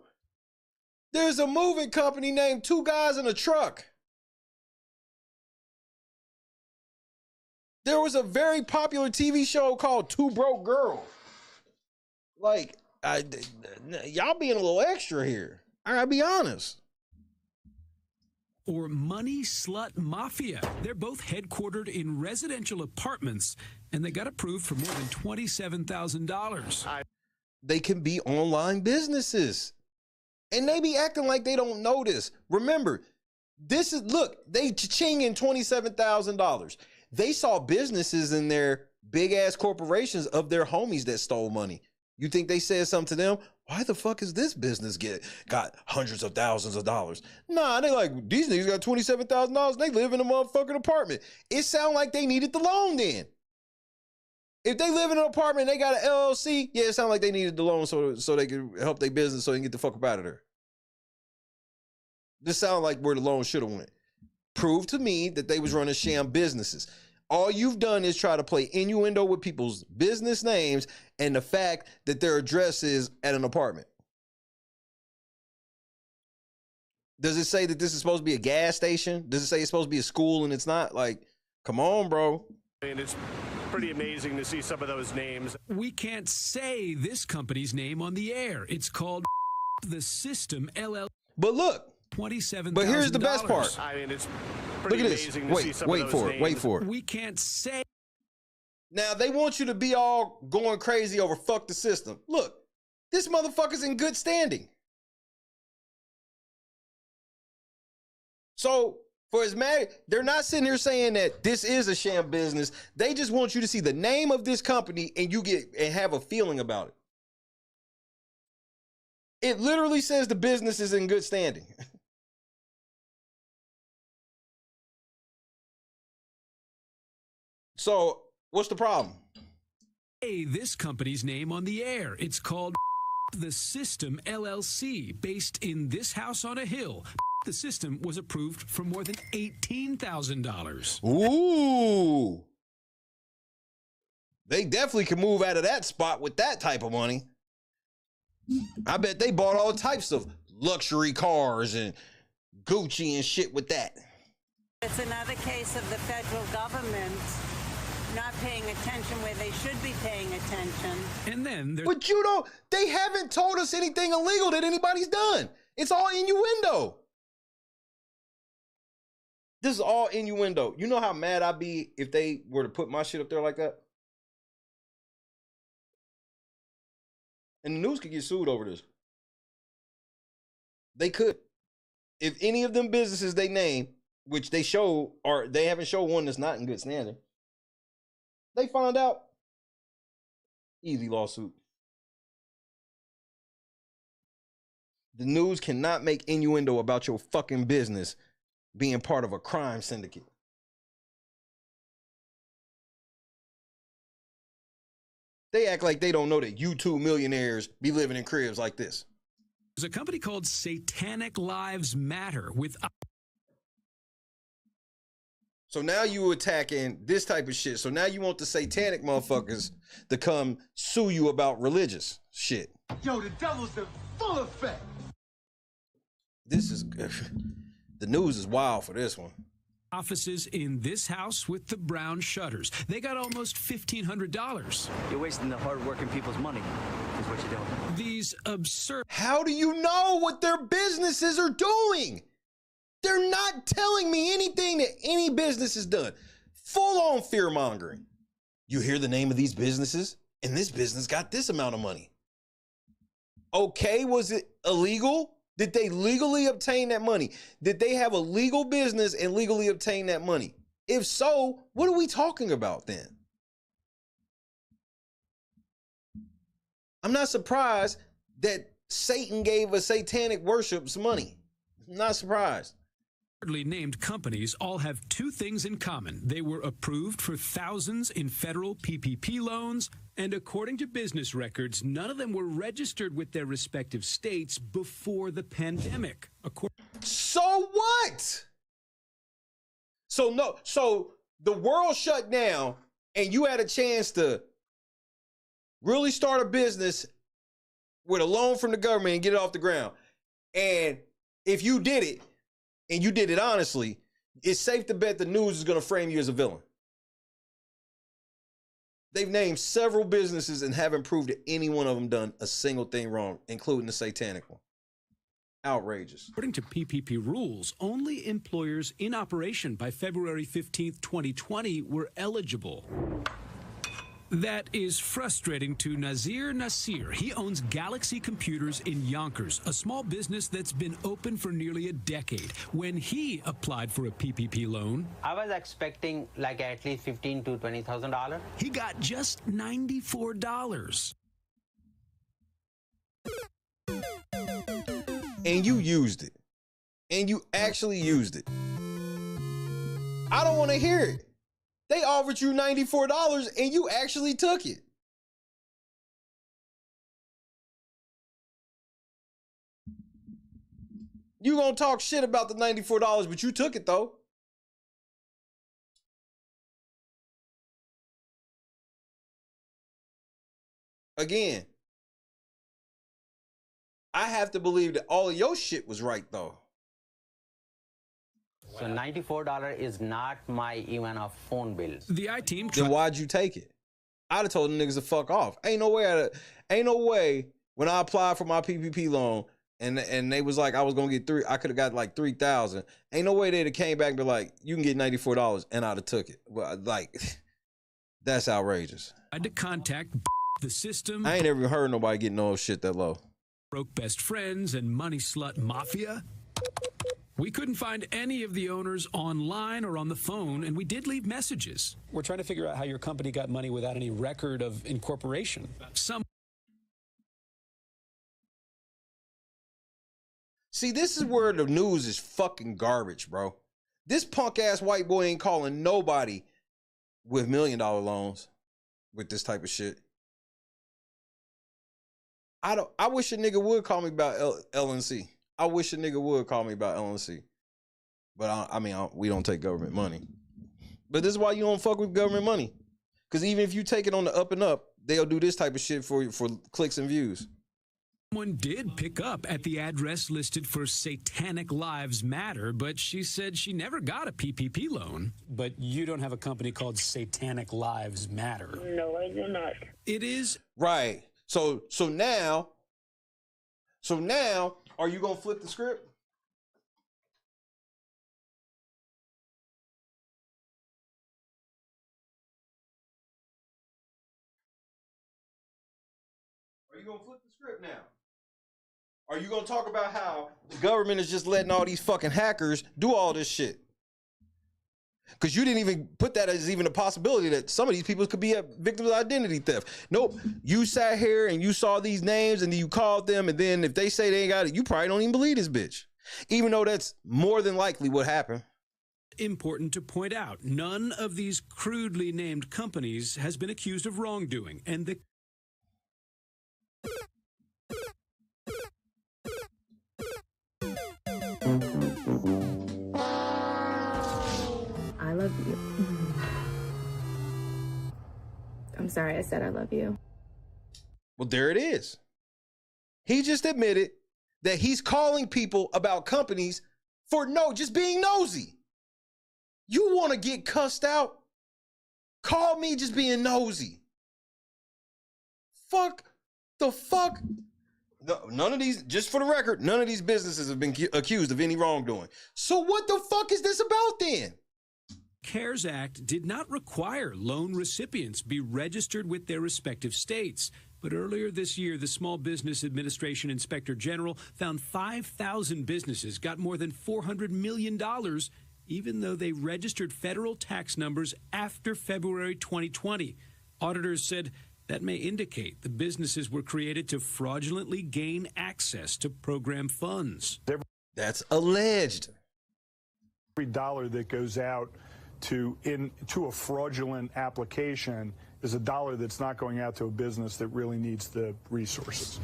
there's a moving company named Two Guys in a Truck. There was a very popular TV show called Two Broke Girls. Like, y'all being a little extra here. I gotta be honest. Or Money Slut Mafia. They're both headquartered in residential apartments, and they got approved for more than $27,000. They can be online businesses. And they be acting like they don't know this. Remember, look, they chinging $27,000. They saw businesses in their big-ass corporations of their homies that stole money. You think they said something to them? Why the fuck is this business got hundreds of thousands of dollars? Nah, they like, these niggas got $27,000. They live in a motherfucking apartment. It sound like they needed the loan then. If they live in an apartment and they got an LLC, yeah, it sound like they needed the loan so they could help their business so they can get the fuck up out of there. This sound like where the loan should have went. Prove to me that they was running sham businesses. All you've done is try to play innuendo with people's business names and the fact that their address is at an apartment. Does it say that this is supposed to be a gas station? Does it say it's supposed to be a school and it's not? Like, come on, bro. And it's pretty amazing to see some of those names. We can't say this company's name on the air. It's called The System LL. But look. $27,000. But here's the best part. I mean, it's Look pretty at this. amazing to see some of those names. Wait for it. We can't say. Now, they want you to be all going crazy over fuck the system. Look, this motherfucker's in good standing. So, for as mad, they're not sitting here saying that this is a sham business. They just want you to see the name of this company and you get and have a feeling about it. It literally says the business is in good standing. So, what's the problem? Hey, this company's name on the air. It's called The System LLC, based in this house on a hill. The System was approved for more than $18,000. Ooh. They definitely can move out of that spot with that type of money. I bet they bought all types of luxury cars and Gucci and shit with that. It's another case of the federal government not paying attention where they should be paying attention. And then But you don't, they haven't told us anything illegal that anybody's done. It's all innuendo. This is all innuendo. You know how mad I'd be if they were to put my shit up there like that? And the news could get sued over this. They could. If any of them businesses they name, which they show, or they haven't shown one that's not in good standing, they find out, easy lawsuit. The news cannot make innuendo about your fucking business being part of a crime syndicate. They act like they don't know that YouTube millionaires be living in cribs like this. There's a company called Satanic Lives Matter with. So now you attacking this type of shit. So now you want the satanic motherfuckers to come sue you about religious shit. Yo, the devil's in full effect. This is the news is wild for this one. Offices in this house with the brown shutters. They got almost $1,500. You're wasting the hard-working people's money, is what you're doing. These absurd. How do you know what their businesses are doing? They're not telling me anything that any business has done. Full on fear mongering. You hear the name of these businesses, and this business got this amount of money. Okay, was it illegal? Did they legally obtain that money? Did they have a legal business and legally obtain that money? If so, what are we talking about then? I'm not surprised that Satan gave a satanic worship some money. I'm not surprised. Named companies all have two things in common. They were approved for thousands in federal PPP loans, and according to business records, none of them were registered with their respective states before the pandemic. So what? So the world shut down and you had a chance to really start a business with a loan from the government and get it off the ground. And if you did it, and you did it honestly, it's safe to bet the news is going to frame you as a villain. They've named several businesses and haven't proved that any one of them done a single thing wrong, including the satanic one. Outrageous. According to PPP rules, only employers in operation by February 15th, 2020 were eligible. That is frustrating to Nazir Nasir. He owns Galaxy Computers in Yonkers, a small business that's been open for nearly a decade. When he applied for a PPP loan, I was expecting like at least $15,000 to $20,000. He got just $94. And you used it. And you actually used it. I don't want to hear it. They offered you $94 and you actually took it. You gonna talk shit about the $94, but you took it though. Again, I have to believe that all of your shit was right though. So $94 is not my even a phone bill. The I-team. Then why'd you take it? I'd have told the niggas to fuck off. Ain't no way when I applied for my PPP loan, And they was like, I was gonna get I could have got like 3,000. Ain't no way they'd have came back and be like, you can get $94, and I'd have took it. Well, like, that's outrageous. I had to contact the system. I ain't ever heard nobody get no shit that low. Broke best friends and money slut mafia. We couldn't find any of the owners online or on the phone, and we did leave messages. We're trying to figure out how your company got money without any record of incorporation. See, this is where the news is fucking garbage, bro. This punk ass white boy ain't calling nobody with $1 million loans with this type of shit. I wish a nigga would call me about LNC. I wish a nigga would call me about LNC. But I mean, we don't take government money. But this is why you don't fuck with government money. Because even if you take it on the up and up, they'll do this type of shit for clicks and views. Someone did pick up at the address listed for Satanic Lives Matter, but she said she never got a PPP loan. But you don't have a company called Satanic Lives Matter. No, I do not. It is. Right. So now, are you gonna flip the script? Are you gonna flip the script now? Are you gonna talk about how the government is just letting all these fucking hackers do all this shit? Because you didn't even put that as even a possibility that some of these people could be victims of identity theft. Nope. You sat here and you saw these names and you called them, and then if they say they ain't got it, you probably don't even believe this bitch. Even though that's more than likely what happened. Important to point out, none of these crudely named companies has been accused of wrongdoing, and the I love you. I'm sorry I said I love you. Well, there it is. He just admitted that he's calling people about companies for just being nosy. You want to get cussed out? Call me just being nosy. Fuck the fuck. No, none of these, just for the record, none of these businesses have been accused of any wrongdoing. So what the fuck is this about then? CARES Act did not require loan recipients be registered with their respective states. But earlier this year, the Small Business Administration Inspector General found 5,000 businesses got more than $400 million, even though they registered federal tax numbers after February 2020. Auditors said that may indicate the businesses were created to fraudulently gain access to program funds. That's alleged. Every dollar that goes out to a fraudulent application is a dollar that's not going out to a business that really needs the resources.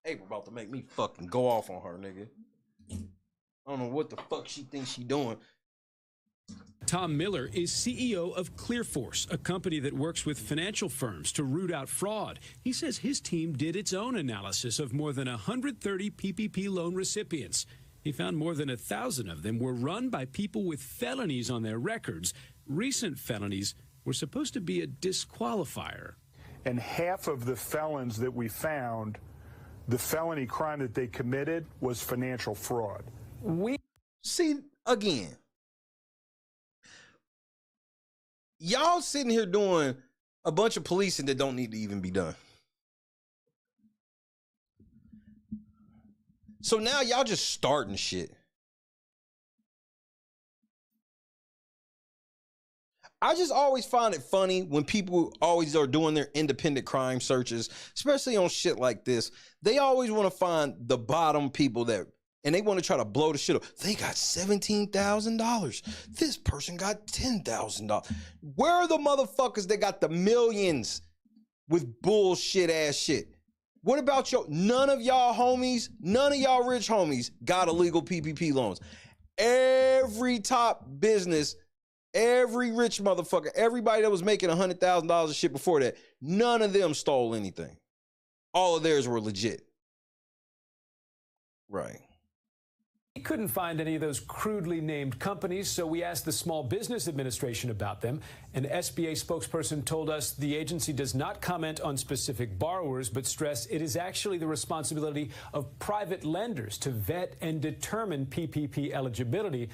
April about to make me fucking go off on her, nigga. I don't know what the fuck she thinks she doing. Tom Miller is CEO of ClearForce, a company that works with financial firms to root out fraud. He says his team did its own analysis of more than 130 PPP loan recipients. He found more than 1,000 of them were run by people with felonies on their records. Recent felonies were supposed to be a disqualifier. And half of the felons that we found, the felony crime that they committed was financial fraud. We see again. Y'all sitting here doing a bunch of policing that don't need to even be done. So now y'all just starting shit. I just always find it funny when people always are doing their independent crime searches, especially on shit like this. They always want to find the bottom people and they want to try to blow the shit up. They got $17,000. This person got $10,000. Where are the motherfuckers that got the millions with bullshit ass shit? What about none of y'all homies, none of y'all rich homies got illegal PPP loans. Every top business Every rich motherfucker, everybody that was making $100,000 of shit before that, none of them stole anything. All of theirs were legit. Right. We couldn't find any of those crudely named companies, so we asked the Small Business Administration about them. An SBA spokesperson told us the agency does not comment on specific borrowers, but stressed it is actually the responsibility of private lenders to vet and determine PPP eligibility.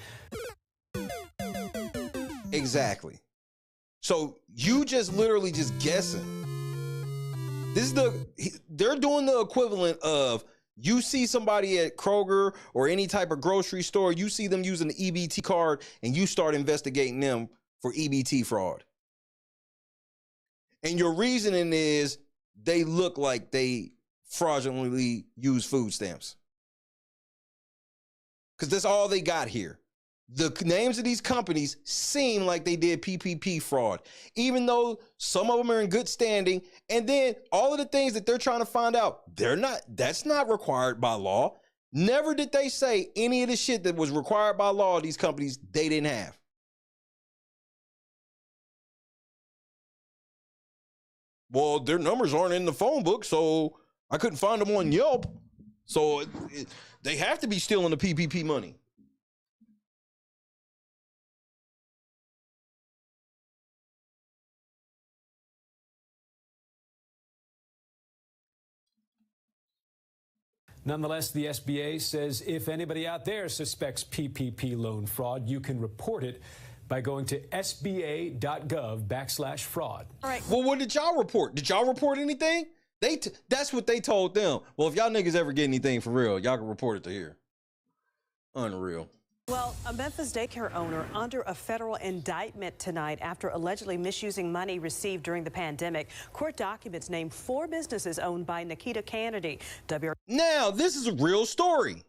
Exactly. So you just literally just guessing. They're doing the equivalent of, you see somebody at Kroger or any type of grocery store, you see them using the EBT card and you start investigating them for EBT fraud. And your reasoning is they look like they fraudulently use food stamps. Because that's all they got here. The names of these companies seem like they did PPP fraud, even though some of them are in good standing. And then all of the things that they're trying to find out, that's not required by law. Never did they say any of the shit that was required by law of these companies they didn't have. Well, their numbers aren't in the phone book, so I couldn't find them on Yelp. So they have to be stealing the PPP money. Nonetheless, the SBA says if anybody out there suspects PPP loan fraud, you can report it by going to sba.gov/fraud. All right. Well, what did y'all report? Did y'all report anything? That's what they told them. Well, if y'all niggas ever get anything for real, y'all can report it to here. Unreal. Well, a Memphis daycare owner under a federal indictment tonight after allegedly misusing money received during the pandemic. Court documents name 4 businesses owned by Nikita Kennedy. Now, this is a real story.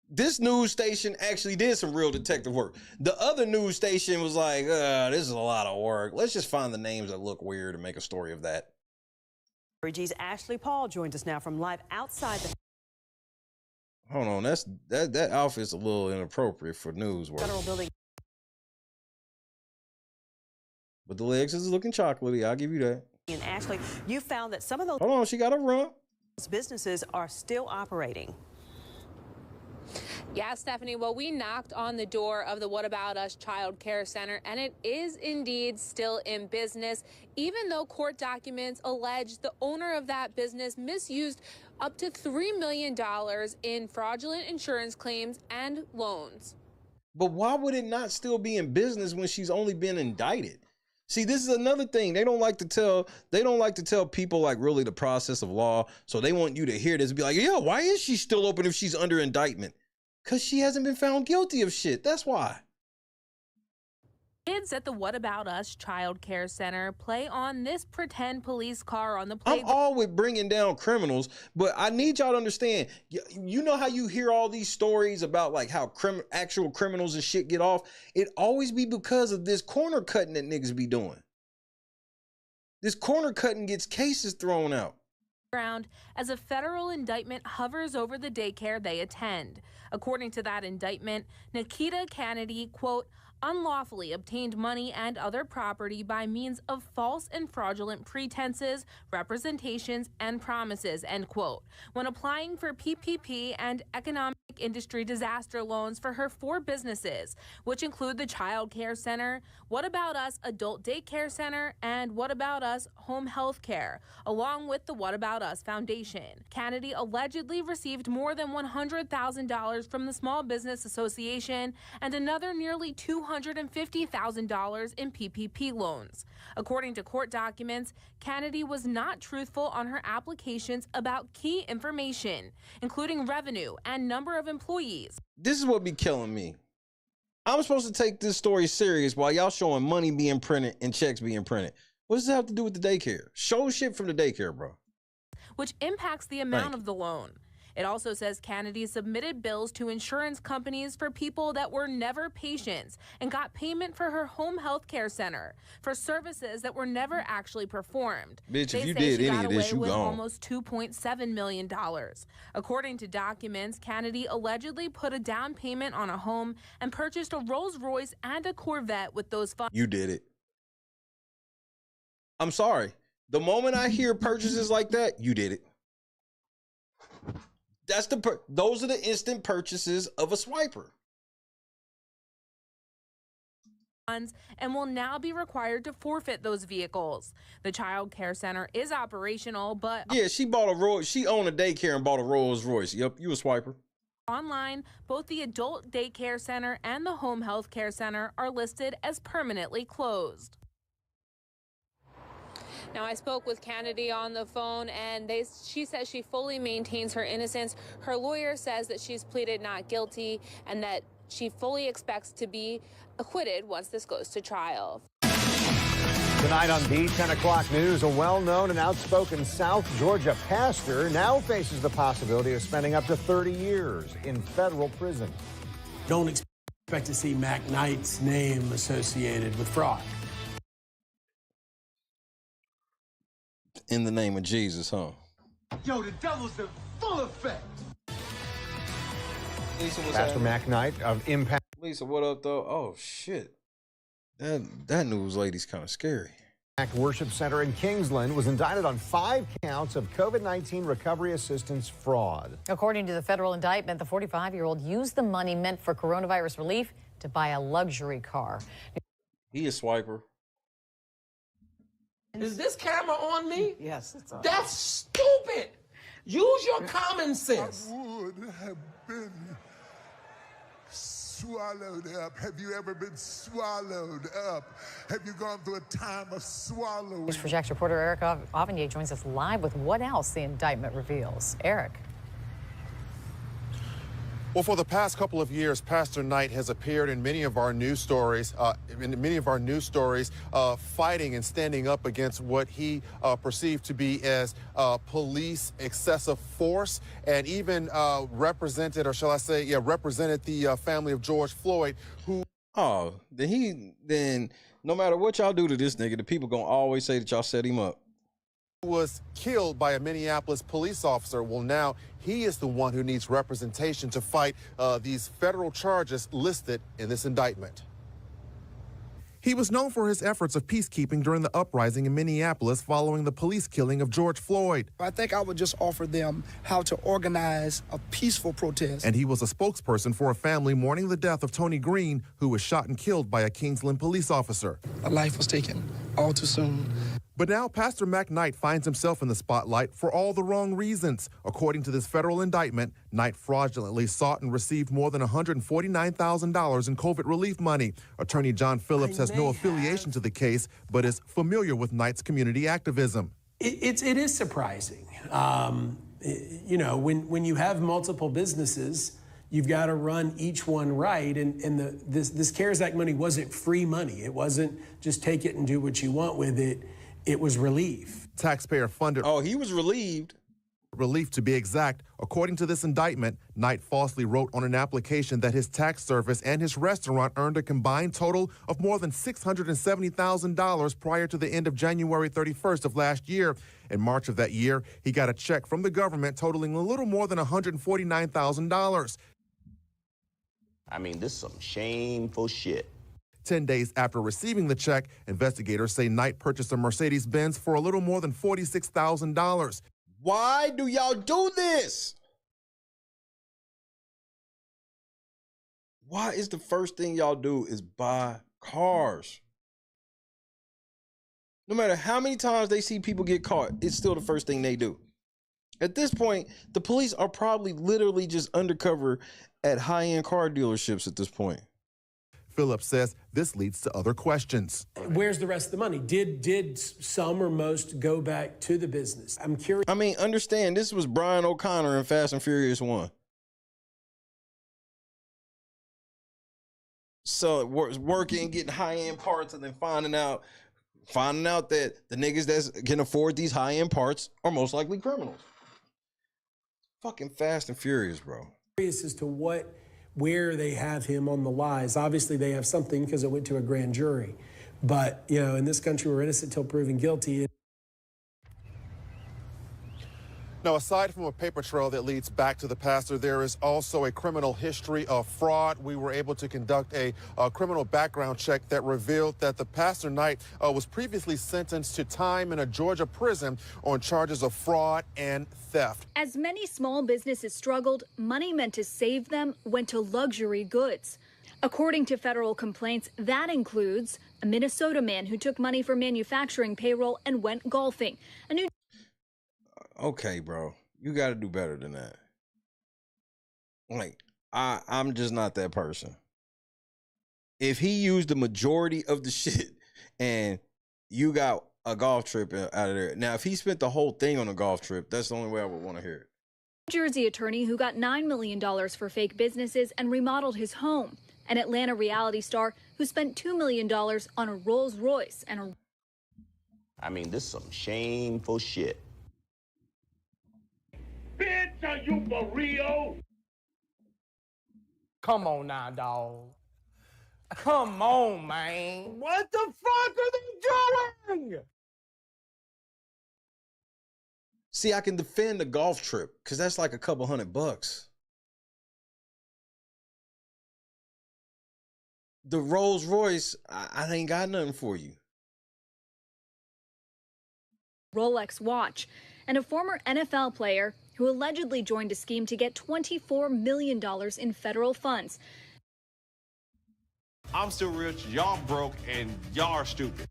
This news station actually did some real detective work. The other news station was like, this is a lot of work. Let's just find the names that look weird and make a story of that. WG's Ashley Paul joins us now from live outside the Hold on, that outfit's a little inappropriate for news work. federal building. But the legs is looking chocolatey, I'll give you that. And Ashley, you found that some of those Hold on, she got a run. businesses are still operating. Yeah, Stephanie, well, we knocked on the door of the What About Us Child Care Center, and it is indeed still in business, even though court documents allege the owner of that business misused up to $3 million in fraudulent insurance claims and loans. But why would it not still be in business when she's only been indicted? See, this is another thing. They don't like to tell people like really the process of law. So they want you to hear this and be like, yeah, why is she still open if she's under indictment? Because she hasn't been found guilty of shit. That's why. Kids at the What About Us Child Care Center play on this pretend police car on the playground. I'm all with bringing down criminals, but I need y'all to understand. You know how you hear all these stories about like how actual criminals and shit get off? It always be because of this corner cutting that niggas be doing. This corner cutting gets cases thrown out. As a federal indictment hovers over the daycare they attend. According to that indictment, Nikita Kennedy, quote, unlawfully obtained money and other property by means of false and fraudulent pretenses, representations, and promises, end quote, when applying for PPP and economic industry disaster loans for her 4 businesses, which include the Child Care Center, What About Us Adult Daycare Center, and What About Us Home Health Care, along with the What About Us Foundation. Kennedy allegedly received more than $100,000 from the Small Business Association and another nearly $250,000 in PPP loans. According to court documents, Kennedy was not truthful on her applications about key information, including revenue and number of employees. This is what be killing me. I'm supposed to take this story serious while y'all showing money being printed and checks being printed. What does that have to do with the daycare? Show shit from the daycare, bro. Which impacts the amount of the loan. It also says Kennedy submitted bills to insurance companies for people that were never patients and got payment for her home health care center for services that were never actually performed. Bitch, if you They say did she any got of this, away you with gone. almost $2.7 million. According to documents, Kennedy allegedly put a down payment on a home and purchased a Rolls Royce and a Corvette with those funds. You did it. I'm sorry. The moment I hear purchases like that, you did it. That's those are the instant purchases of a swiper. And will now be required to forfeit those vehicles. The child care center is operational, but Yeah, she bought a Rolls. She owned a daycare and bought a Rolls Royce. Yep, you a swiper. online, both the adult daycare center and the home health care center are listed as permanently closed. Now, I spoke with Kennedy on the phone, and she says she fully maintains her innocence. Her lawyer says that she's pleaded not guilty and that she fully expects to be acquitted once this goes to trial. Tonight on the 10 o'clock news, a well-known and outspoken South Georgia pastor now faces the possibility of spending up to 30 years in federal prison. Don't expect to see Mac Knight's name associated with fraud. In the name of Jesus, huh? Yo, the devil's in full effect. Lisa, what's Pastor happening? Mac Knight of Impact. Lisa, what up, though? Oh, shit. That news lady's kind of scary. Worship Center in Kingsland was indicted on 5 counts of COVID-19 recovery assistance fraud. According to the federal indictment, the 45-year-old used the money meant for coronavirus relief to buy a luxury car. He a swiper. Is this camera on me? Yes, it's on. That's stupid. Use your common sense. I would have been swallowed up. Have you ever been swallowed up? Have you gone through a time of swallowing? News 4JAX reporter Eric Avendier joins us live with what else the indictment reveals. Eric. Well, for the past couple of years, Pastor Knight has appeared in many of our news stories, fighting and standing up against what he perceived to be as police excessive force, and even represented, or shall I say, represented the family of George Floyd, who. Oh, then no matter what y'all do to this nigga, the people gonna always say that y'all set him up. Was killed by a Minneapolis police officer. Well, now he is the one who needs representation to fight these federal charges listed in this indictment. He was known for his efforts of peacekeeping during the uprising in Minneapolis following the police killing of George Floyd. I think I would just offer them how to organize a peaceful protest. And he was a spokesperson for a family mourning the death of Tony Green, who was shot and killed by a Kingsland police officer. A life was taken all too soon. But now Pastor Mac Knight finds himself in the spotlight for all the wrong reasons. According to this federal indictment, Knight fraudulently sought and received more than $149,000 in COVID relief money. Attorney John Phillips has no affiliation to the case, but is familiar with Knight's community activism. It is surprising. You know, when you have multiple businesses, you've got to run each one right. And this CARES Act money wasn't free money. It wasn't just take it and do what you want with it. It was relief. Taxpayer funded. Oh, he was relieved. Relief to be exact. According to this indictment, Knight falsely wrote on an application that his tax service and his restaurant earned a combined total of more than $670,000 prior to the end of January 31st of last year. In March of that year, he got a check from the government totaling a little more than $149,000. I mean, this is some shameful shit. 10 days after receiving the check, investigators say Knight purchased a Mercedes-Benz for a little more than $46,000. Why do y'all do this? Why is the first thing y'all do is buy cars? No matter how many times they see people get caught, it's still the first thing they do. At this point, the police are probably literally just undercover at high-end car dealerships at this point. Phillips says this leads to other questions. Where's the rest of the money? Did some or most go back to the business? I'm curious. I mean, understand, this was Brian O'Connor in Fast and Furious 1. So working, getting high-end parts, and then finding out that the niggas that can afford these high-end parts are most likely criminals. Fucking Fast and Furious, bro. Curious as to where they have him on the lies. Obviously, they have something because it went to a grand jury. But, you know, in this country, we're innocent till proven guilty. Now, aside from a paper trail that leads back to the pastor, there is also a criminal history of fraud. We were able to conduct a criminal background check that revealed that the pastor Knight was previously sentenced to time in a Georgia prison on charges of fraud and theft. As many small businesses struggled, money meant to save them went to luxury goods. According to federal complaints, that includes a Minnesota man who took money for manufacturing payroll and went golfing. A New Okay, bro, you got to do better than that. Like, I'm just not that person. If he used the majority of the shit and you got a golf trip out of there. Now, if he spent the whole thing on a golf trip, that's the only way I would want to hear it. Jersey attorney who got $9 million for fake businesses and remodeled his home. An Atlanta reality star who spent $2 million on a Rolls Royce and a... I mean, this is some shameful shit. Bitch, are you for real? Come on now, dog. Come on, man. What the fuck are they doing? See, I can defend the golf trip because that's like a couple $100. The Rolls Royce, I ain't got nothing for you. Rolex watch, and a former NFL player who allegedly joined a scheme to get $24 million in federal funds. I'm still rich, y'all broke, and y'all are stupid.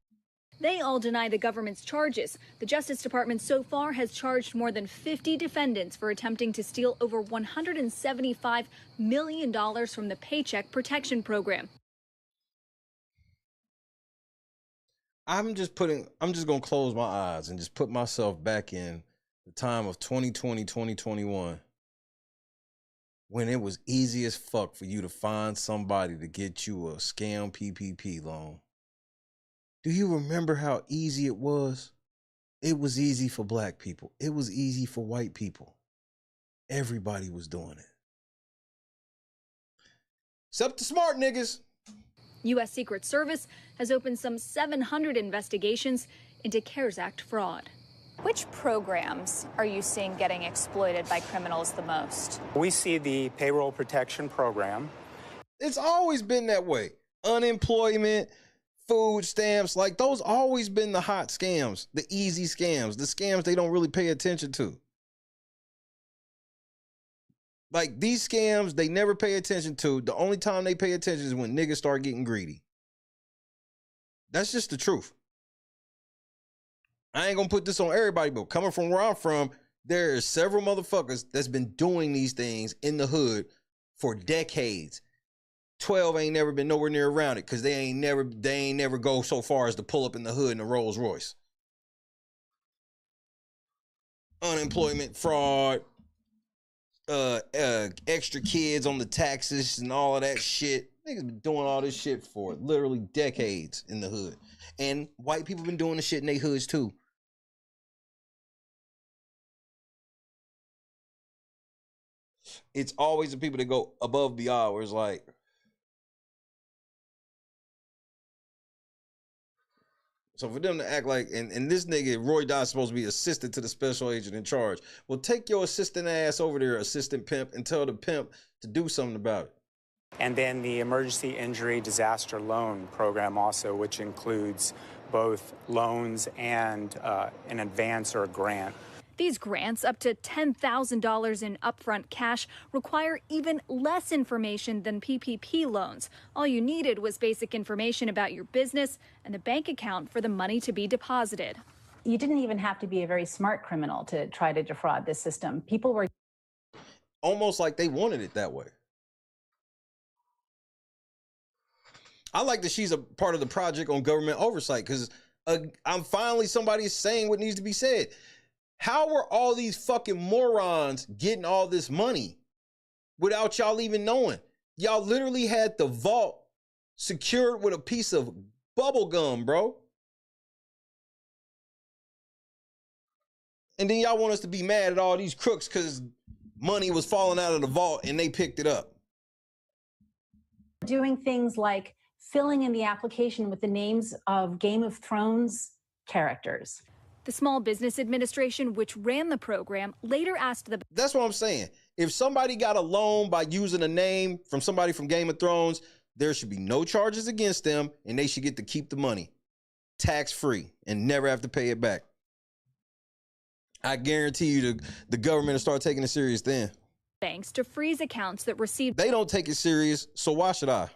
They all deny the government's charges. The Justice Department so far has charged more than 50 defendants for attempting to steal over $175 million from the Paycheck Protection Program. I'm just going to close my eyes and just put myself back in the time of 2020, 2021, when it was easy as fuck for you to find somebody to get you a scam PPP loan. Do you remember how easy it was? It was easy for black people. It was easy for white people. Everybody was doing it. Except the smart niggas. U.S. Secret Service has opened some 700 investigations into CARES Act fraud. Which programs are you seeing getting exploited by criminals the most? We see the payroll protection program. It's always been that way. Unemployment, food stamps, like those always been the hot scams, the easy scams, the scams they don't really pay attention to. Like these scams, they never pay attention to. The only time they pay attention is when niggas start getting greedy. That's just the truth. I ain't gonna put this on everybody, but coming from where I'm from, there are several motherfuckers that's been doing these things in the hood for decades. 12 ain't never been nowhere near around it because they ain't never go so far as to pull up in the hood in a Rolls Royce. Unemployment, fraud, extra kids on the taxes and all of that shit. Niggas been doing all this shit for literally decades in the hood. And white people been doing the shit in their hoods too. It's always the people that go above the hours, like, so for them to act like, and this nigga, Roy Dodd's supposed to be assistant to the special agent in charge. Well, take your assistant ass over there, assistant pimp, and tell the pimp to do something about it. And then the Emergency Injury Disaster Loan Program also, which includes both loans and an advance or a grant. These grants, up to $10,000 in upfront cash, require even less information than PPP loans. All you needed was basic information about your business and the bank account for the money to be deposited. You didn't even have to be a very smart criminal to try to defraud this system. People were almost like they wanted it that way. I like that she's a part of the project on government oversight because I'm finally somebody saying what needs to be said. How were all these fucking morons getting all this money without y'all even knowing? Y'all literally had the vault secured with a piece of bubble gum, bro. And then y'all want us to be mad at all these crooks because money was falling out of the vault and they picked it up. Doing things like filling in the application with the names of Game of Thrones characters. The Small Business Administration, which ran the program, later asked the... That's what I'm saying. If somebody got a loan by using a name from somebody from Game of Thrones, there should be no charges against them and they should get to keep the money tax-free and never have to pay it back. I guarantee you the government will start taking it serious then. banks to freeze accounts that received... They don't take it serious, so why should I?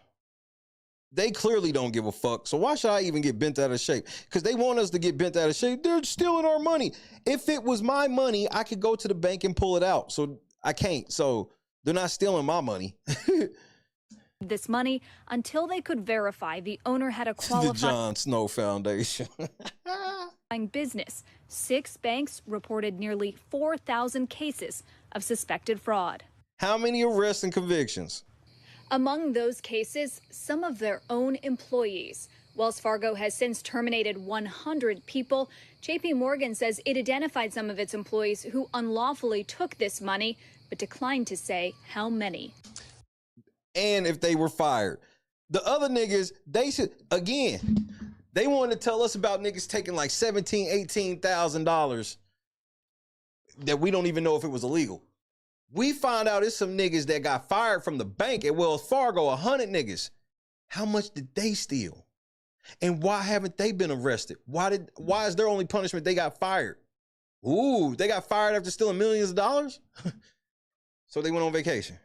They clearly don't give a fuck, so why should I even get bent out of shape? Because they want us to get bent out of shape. They're stealing our money. If it was my money, I could go to the bank and pull it out. So I can't. So they're not stealing my money. This money until they could verify the owner had a qualified... The Jon Snow Foundation. business. 6 banks reported nearly 4,000 cases of suspected fraud. How many arrests and convictions? Among those cases, some of their own employees. Wells Fargo has since terminated 100 people. JP Morgan says it identified some of its employees who unlawfully took this money, but declined to say how many. And if they were fired. The other niggas, they should, again, they wanted to tell us about niggas taking like $17,000, $18,000 that we don't even know if it was illegal. We find out it's some niggas that got fired from the bank at Wells Fargo, 100 niggas. How much did they steal? And why haven't they been arrested? Why is their only punishment they got fired? Ooh, they got fired after stealing millions of dollars? So they went on vacation.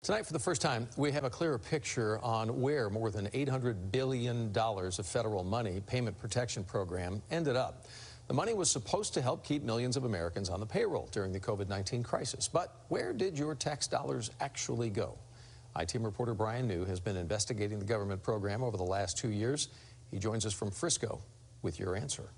Tonight, for the first time, we have a clearer picture on where more than $800 billion of federal money, Payment Protection Program, ended up. The money was supposed to help keep millions of Americans on the payroll during the COVID-19 crisis. But where did your tax dollars actually go? I-Team reporter Brian New has been investigating the government program over the last 2 years. He joins us from Frisco with your answer.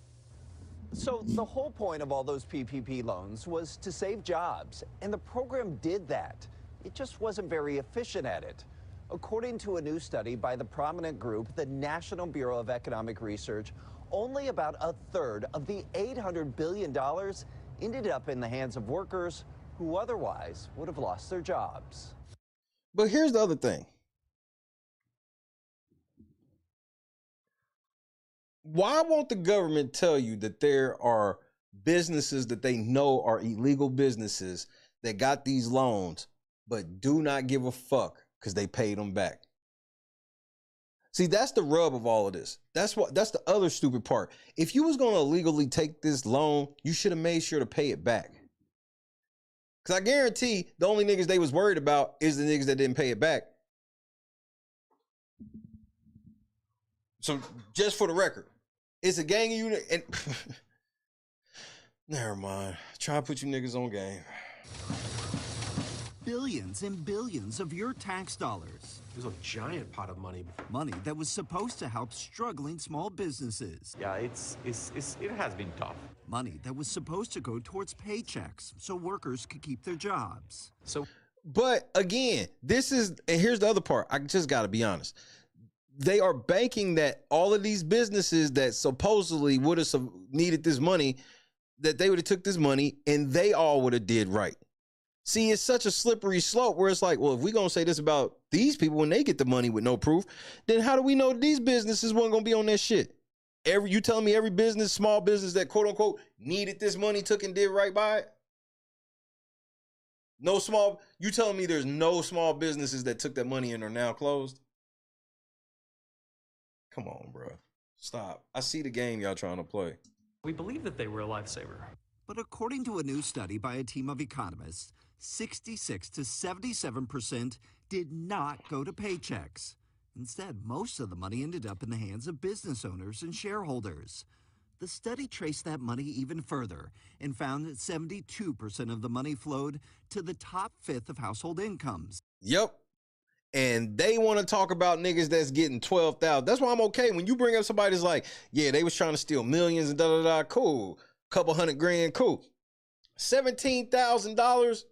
So the whole point of all those PPP loans was to save jobs, and the program did that. It just wasn't very efficient at it. According to a new study by the prominent group, the National Bureau of Economic Research, only about a third of the $800 billion ended up in the hands of workers who otherwise would have lost their jobs. But here's the other thing. Why won't the government tell you that there are businesses that they know are illegal businesses that got these loans, but do not give a fuck because they paid them back? See, that's the rub of all of this. That's the other stupid part. If you was going to illegally take this loan, you should have made sure to pay it back. Because I guarantee the only niggas they was worried about is the niggas that didn't pay it back. So just for the record, it's a gang of you. And never mind. Try to put you niggas on game. Billions and billions of your tax dollars. It was a giant pot of money. Money that was supposed to help struggling small businesses. Yeah, it has been tough. Money that was supposed to go towards paychecks so workers could keep their jobs. But again, and here's the other part. I just got to be honest. They are banking that all of these businesses that supposedly would have needed this money, that they would have took this money and they all would have did right. See, it's such a slippery slope where it's like, well, if we're going to say this about these people when they get the money with no proof, then how do we know these businesses weren't going to be on that shit? You telling me every business, small business that quote unquote needed this money took and did right by it? You telling me there's no small businesses that took that money and are now closed? Come on, bro. Stop. I see the game y'all trying to play. We believe that they were a lifesaver. But according to a new study by a team of economists, 66 to 77% did not go to paychecks. Instead, most of the money ended up in the hands of business owners and shareholders. The study traced that money even further and found that 72% of the money flowed to the top fifth of household incomes. Yep. And they want to talk about niggas that's getting 12,000. That's why I'm okay. When you bring up somebody that's like, yeah, they was trying to steal millions and da-da-da, cool. Couple $100,000, cool. $17,000.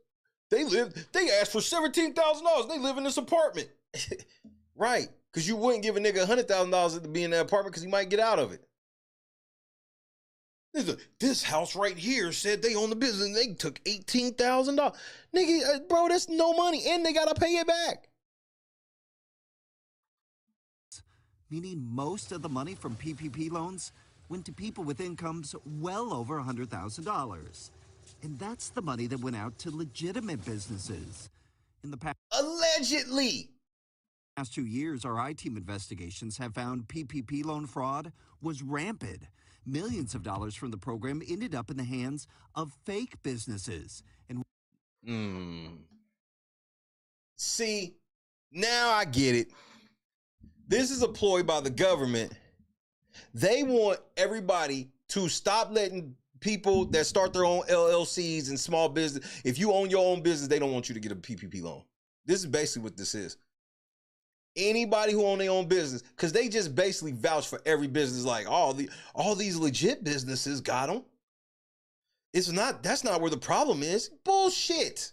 They asked for $17,000. They live in this apartment. Right. Because you wouldn't give a nigga $100,000 to be in that apartment because he might get out of it. This house right here said they own the business and they took $18,000. Nigga, bro, that's no money and they gotta pay it back. Meaning most of the money from PPP loans went to people with incomes well over $100,000. And that's the money that went out to legitimate businesses. In the past, allegedly, past 2 years, our I-team investigations have found PPP loan fraud was rampant. Millions of dollars from the program ended up in the hands of fake businesses. And see, now I get it. This is a ploy by the government. They want everybody to stop letting people that start their own LLCs and small business. If you own your own business, they don't want you to get a PPP loan. This is basically what this is. Anybody who own their own business, because they just basically vouch for every business, like all these legit businesses got them. It's not, that's not where the problem is. Bullshit.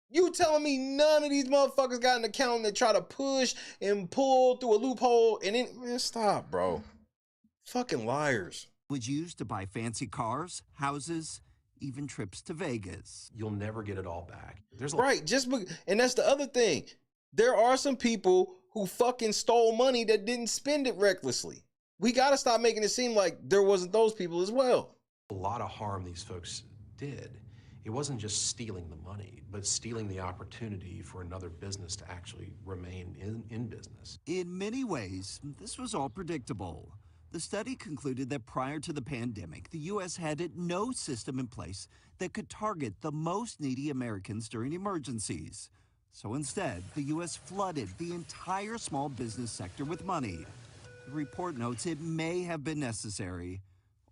You telling me none of these motherfuckers got an account that try to push and pull through a loophole and then, man, stop, bro. Fucking liars. Was used to buy fancy cars, houses, even trips to Vegas. You'll never get it all back. Right, and that's the other thing. There are some people who fucking stole money that didn't spend it recklessly. We got to stop making it seem like there wasn't those people as well. A lot of harm these folks did. It wasn't just stealing the money, but stealing the opportunity for another business to actually remain in business. In many ways, this was all predictable. The study concluded that prior to the pandemic, the U.S. had no system in place that could target the most needy Americans during emergencies. So instead, the U.S. flooded the entire small business sector with money. The report notes it may have been necessary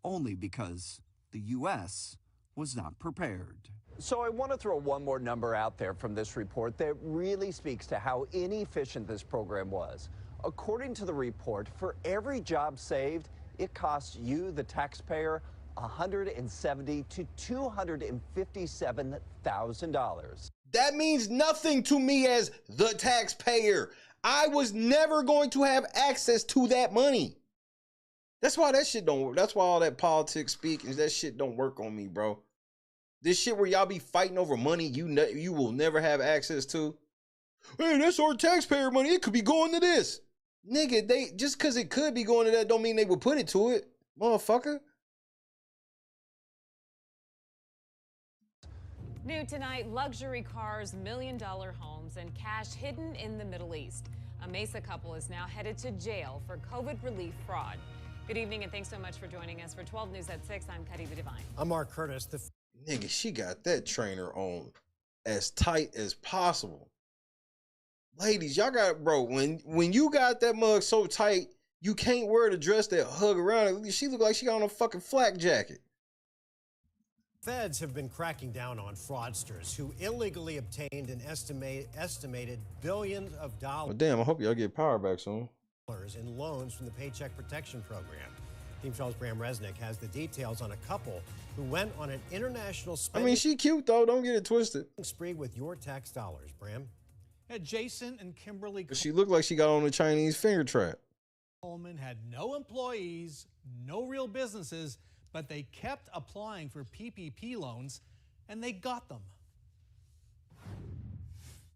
only because the U.S. was not prepared. So I want to throw one more number out there from this report that really speaks to how inefficient this program was. According to the report, for every job saved, it costs you, the taxpayer, $170,000 to $257,000. That means nothing to me as the taxpayer. I was never going to have access to that money. That's why that shit don't work. That's why all that politics speak and that shit don't work on me, bro. This shit where y'all be fighting over money you will never have access to. Hey, that's our taxpayer money. It could be going to this. Nigga, they just because it could be going to that don't mean they would put it to it, motherfucker. New tonight, luxury cars, million-dollar homes, and cash hidden in the Middle East. A Mesa couple is now headed to jail for COVID relief fraud. Good evening, and thanks so much for joining us for 12 News at 6. I'm Cuddy the Divine. I'm Mark Curtis. Nigga, she got that trainer on as tight as possible. Ladies, y'all got, bro, when you got that mug so tight, you can't wear the dress that hug around it. She look like she got on a fucking flak jacket. Feds have been cracking down on fraudsters who illegally obtained an estimated billions of dollars. Well, damn, I hope y'all get power back soon. In loans from the Paycheck Protection Program. Team Charles Bram Resnick has the details on a couple who went on an international spending. I mean, she cute though. Don't get it twisted. Spree with your tax dollars, Bram. Jason and Kimberly But she looked like she got on a Chinese finger trap. Coleman had no employees, no real businesses, but they kept applying for PPP loans, and they got them.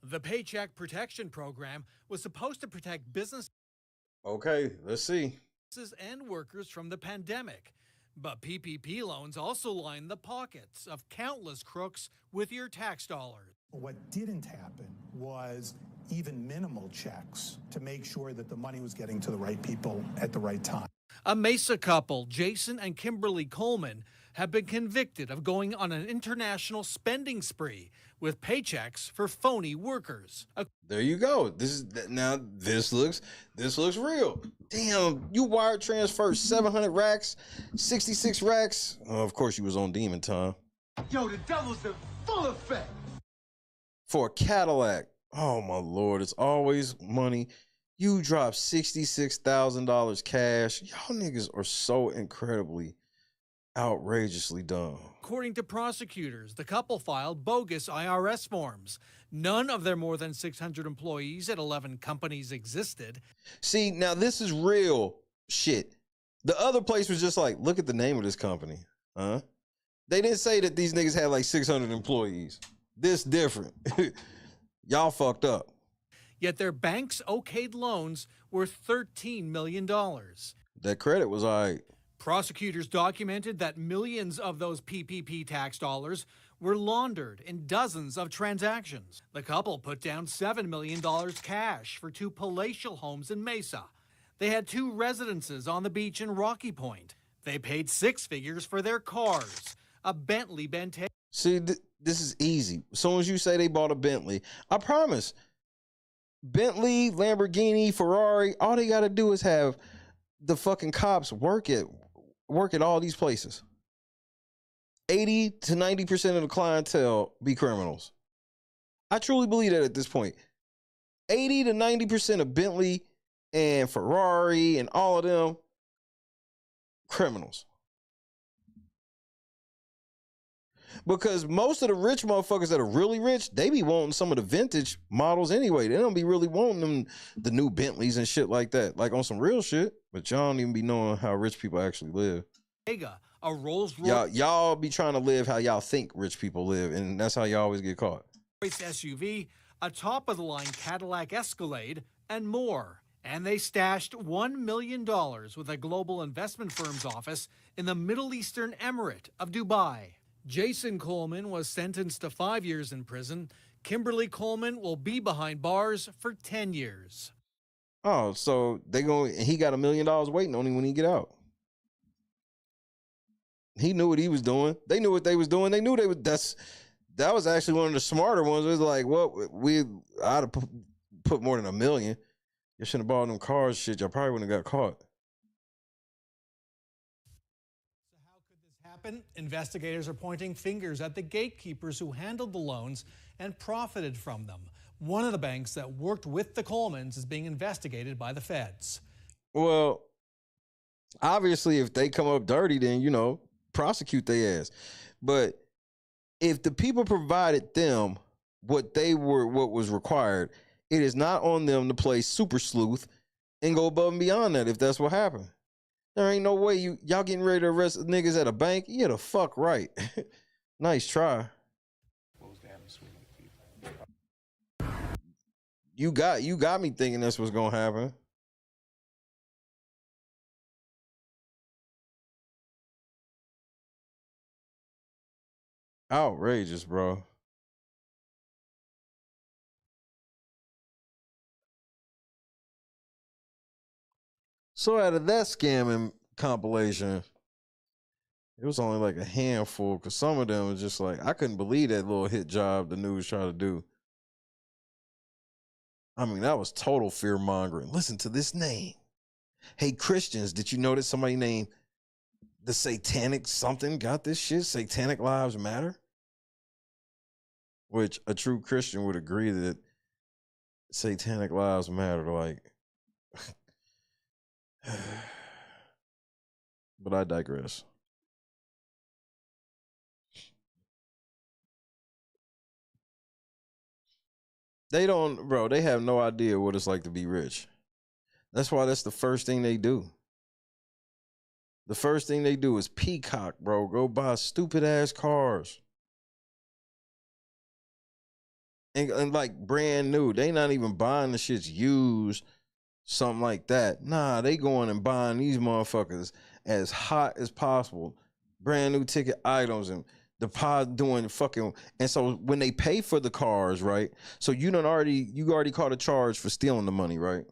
The Paycheck Protection Program was supposed to protect businesses Okay, let's see. and workers from the pandemic. But PPP loans also line the pockets of countless crooks with your tax dollars. What didn't happen was even minimal checks to make sure that the money was getting to the right people at the right time. A Mesa couple, Jason and Kimberly Coleman, have been convicted of going on an international spending spree with paychecks for phony workers. There you go. This looks real. Damn, you wire transferred 700 racks, 66 racks. Oh, of course you was on demon time. Yo, the devil's in full effect. For a Cadillac. Oh my Lord, it's always money. You dropped $66,000 cash. Y'all niggas are so incredibly, outrageously dumb. According to prosecutors, the couple filed bogus IRS forms. None of their more than 600 employees at 11 companies existed. See, now this is real. shit. The other place was just like, look at the name of this company. Huh? They didn't say that these niggas had like 600 employees. This different. Y'all fucked up. Yet their banks okayed loans worth $13 million. That credit was all right. Prosecutors documented that millions of those PPP tax dollars were laundered in dozens of transactions. The couple put down $7 million cash for 2 palatial homes in Mesa. They had 2 residences on the beach in Rocky Point. They paid 6 figures for their cars, a Bentley Bentayga. See, this is easy. As soon as you say they bought a Bentley, I promise, Bentley, Lamborghini, Ferrari, all they got to do is have the fucking cops work at all these places. 80 to 90% of the clientele be criminals. I truly believe that at this point. 80 to 90% of Bentley and Ferrari and all of them, criminals. Because most of the rich motherfuckers that are really rich, they be wanting some of the vintage models anyway. They don't be really wanting them, the new Bentleys and shit like that. Like on some real shit. But y'all don't even be knowing how rich people actually live. A Rolls Royce. Y'all be trying to live how y'all think rich people live, and that's how y'all always get caught. SUV, a top-of-the-line Cadillac Escalade, and more. And they stashed $1 million with a global investment firm's office in the Middle Eastern Emirate of Dubai. Jason Coleman was sentenced to 5 years in prison. Kimberly Coleman will be behind bars for 10 years. Oh, so he got $1 million waiting on him when he get out. He knew what he was doing. They knew what they was doing. They knew that was actually one of the smarter ones. It was like, well, I'd have put more than $1 million. You shouldn't have bought them cars, shit. Y'all probably wouldn't have got caught. So how could this happen? Investigators are pointing fingers at the gatekeepers who handled the loans and profited from them. One of the banks that worked with the Colemans is being investigated by the feds. Well, obviously, if they come up dirty, then, prosecute their ass. But if the people provided them what was required, it is not on them to play super sleuth and go above and beyond that if that's what happened. There ain't no way y'all getting ready to arrest niggas at a bank. Yeah, the fuck right. Nice try. You got me thinking that's what's gonna happen. Outrageous, bro. So out of that scamming compilation, it was only like a handful, because some of them was just like, I couldn't believe that little hit job the news tried to do. I mean, that was total fear mongering. Listen to this name. Hey, Christians, did you notice somebody named the Satanic something got this shit? Satanic Lives Matter? Which a true Christian would agree that Satanic Lives Matter, like. But I digress. They have no idea what it's like to be rich. That's why that's the first thing they do. The first thing they do is peacock, bro. Go buy stupid ass cars. And like brand new. They not even buying the shits used, something like that. Nah, they going and buying these motherfuckers as hot as possible. Brand new ticket items and deposit doing fucking. And so when they pay for the cars, right? So you already caught a charge for stealing the money, right?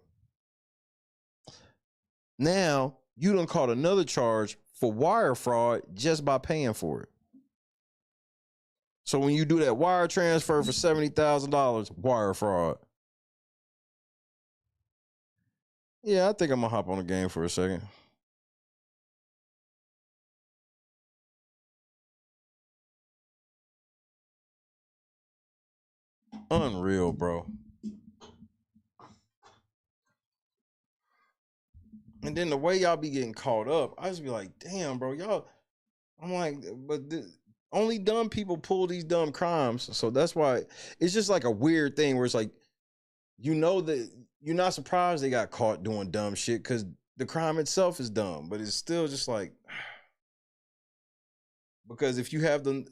Now you done caught another charge for wire fraud just by paying for it. So when you do that wire transfer for $70,000, wire fraud. Yeah, I think I'm gonna hop on the game for a second. Unreal, bro. And then the way y'all be getting caught up, I just be like, damn, bro, y'all. I'm like, but only dumb people pull these dumb crimes. So that's why it's just like a weird thing where it's like, that you're not surprised they got caught doing dumb shit because the crime itself is dumb, but it's still just like, because if you have the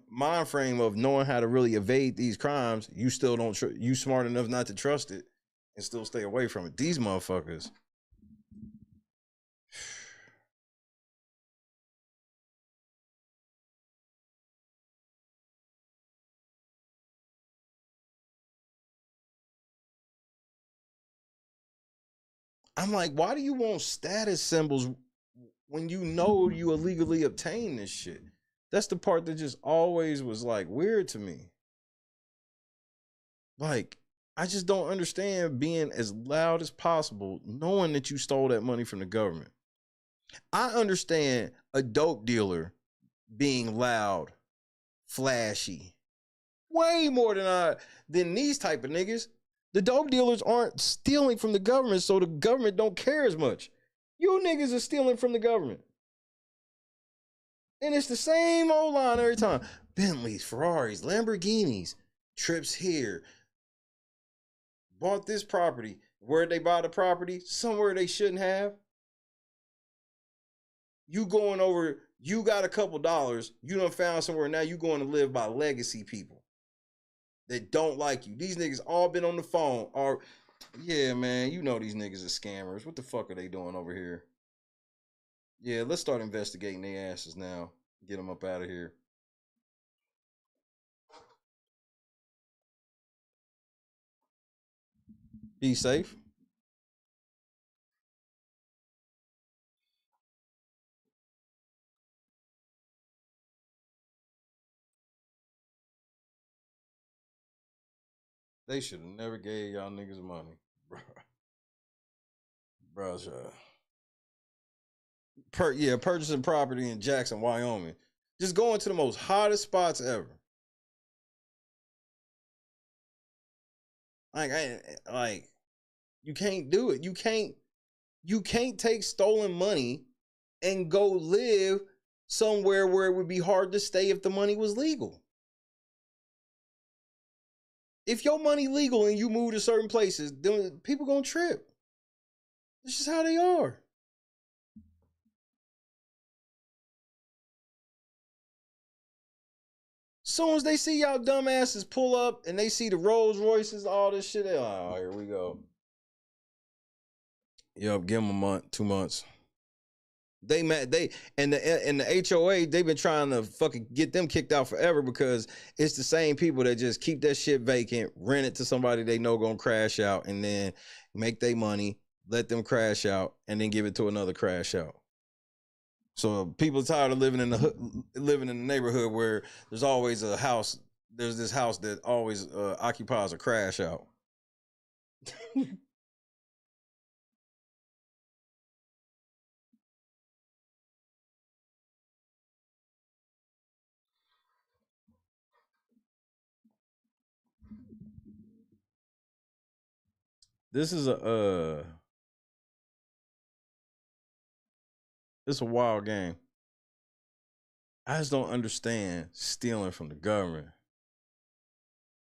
mind frame of knowing how to really evade these crimes, you still don't, you smart enough not to trust it and still stay away from it. These motherfuckers. I'm like, why do you want status symbols when you know you illegally obtain this shit? That's the part that just always was like weird to me. Like, I just don't understand being as loud as possible, knowing that you stole that money from the government. I understand a dope dealer being loud, flashy, way more than these type of niggas. The dope dealers aren't stealing from the government, so the government don't care as much. You niggas are stealing from the government. And it's the same old line every time. Bentleys, Ferraris, Lamborghinis, trips here. Bought this property. Where'd they buy the property? Somewhere they shouldn't have. You going over, you got a couple dollars, you done found somewhere, now you going to live by legacy people that don't like you. These niggas all been on the phone. Or, yeah, man, you know these niggas are scammers. What the fuck are they doing over here? Yeah, let's start investigating their asses now. Get them up out of here. Be safe. They should have never gave y'all niggas money. Bro. Purchasing property in Jackson, Wyoming. Just going to the most hottest spots ever. Like, you can't do it. You can't take stolen money and go live somewhere where it would be hard to stay if the money was legal. If your money legal and you move to certain places, then people gonna trip. This is how they are. Soon as they see y'all dumbasses pull up and they see the Rolls Royces, all this shit, they're like, oh, here we go. Yep, give them a month, 2 months. And the HOA, they've been trying to fucking get them kicked out forever because it's the same people that just keep that shit vacant, rent it to somebody they know gonna crash out, and then make their money, let them crash out, and then give it to another crash out. So people are tired of living in the neighborhood where there's always a house. There's this house that always occupies a crash out. This is it's a wild game. I just don't understand stealing from the government.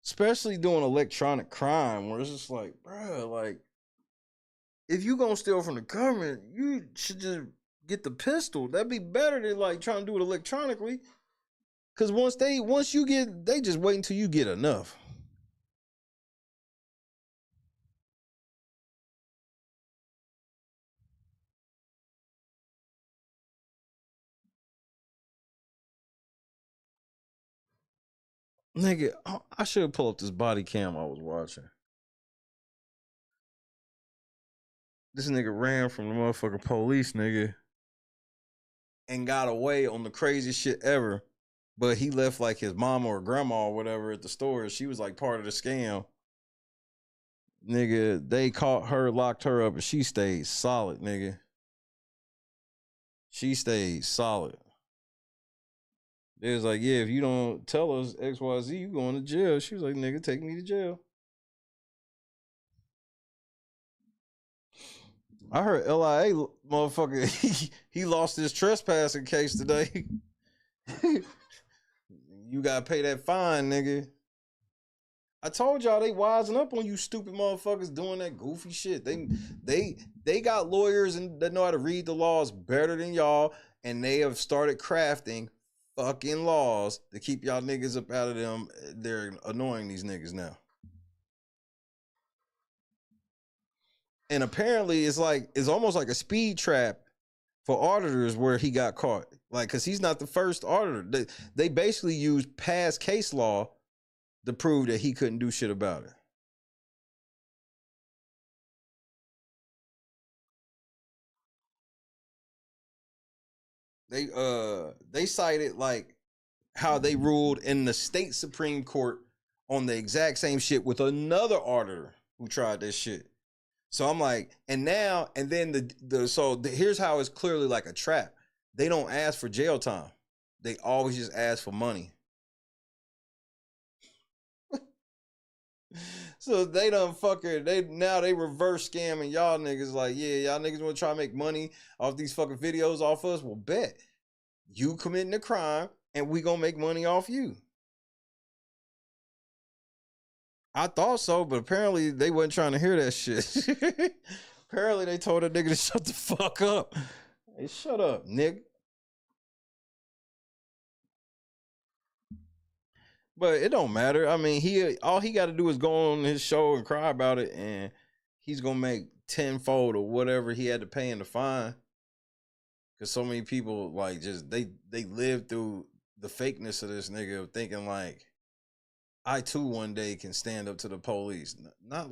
Especially doing electronic crime where it's just like, bruh, like, if you gonna steal from the government, you should just get the pistol. That'd be better than like trying to do it electronically. Cause once you get, they just wait until you get enough. Nigga, I should pull up this body cam I was watching. This nigga ran from the motherfucking police, nigga, and got away on the craziest shit ever. But he left like his mama or grandma or whatever at the store. She was like part of the scam. Nigga, they caught her, locked her up, and she stayed solid, nigga. She stayed solid. They was like, yeah, if you don't tell us XYZ, you going to jail. She was like, nigga, take me to jail. I heard LIA motherfucker, he lost his trespassing case today. You gotta pay that fine, nigga. I told y'all they wising up on you stupid motherfuckers doing that goofy shit. They got lawyers and that know how to read the laws better than y'all, and they have started crafting fucking laws to keep y'all niggas up out of them. They're annoying these niggas now. And apparently it's almost like a speed trap for auditors where he got caught. Like, cause he's not the first auditor. They basically used past case law to prove that he couldn't do shit about it. They cited like how they ruled in the state Supreme Court on the exact same shit with another auditor who tried this shit. So I'm like, and then here's how it's clearly like a trap. They don't ask for jail time. They always just ask for money. So they done they reverse scamming y'all niggas like, yeah, y'all niggas want to try to make money off these fucking videos off us? Well, bet. You committing a crime and we gonna make money off you. I thought so, but apparently they wasn't trying to hear that shit. Apparently they told that nigga to shut the fuck up. Hey, shut up, nigga. But it don't matter. I mean, all he got to do is go on his show and cry about it, and he's gonna make tenfold or whatever he had to pay in the fine. Because so many people like just they live through the fakeness of this nigga, thinking like, I too one day can stand up to the police. Not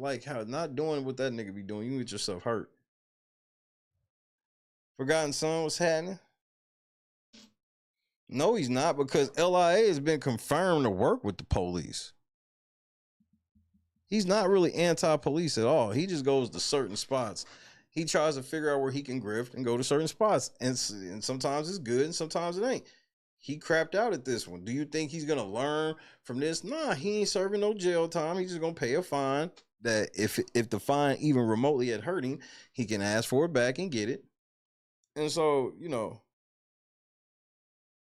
doing what that nigga be doing. You get yourself hurt. Forgotten Son, what's happening? No, he's not, because LIA has been confirmed to work with the police. He's not really anti-police at all. He just goes to certain spots. He tries to figure out where he can grift and go to certain spots. And sometimes it's good and sometimes it ain't. He crapped out at this one. Do you think he's going to learn from this? Nah, he ain't serving no jail time. He's just going to pay a fine that if the fine even remotely had hurt him, he can ask for it back and get it. And so,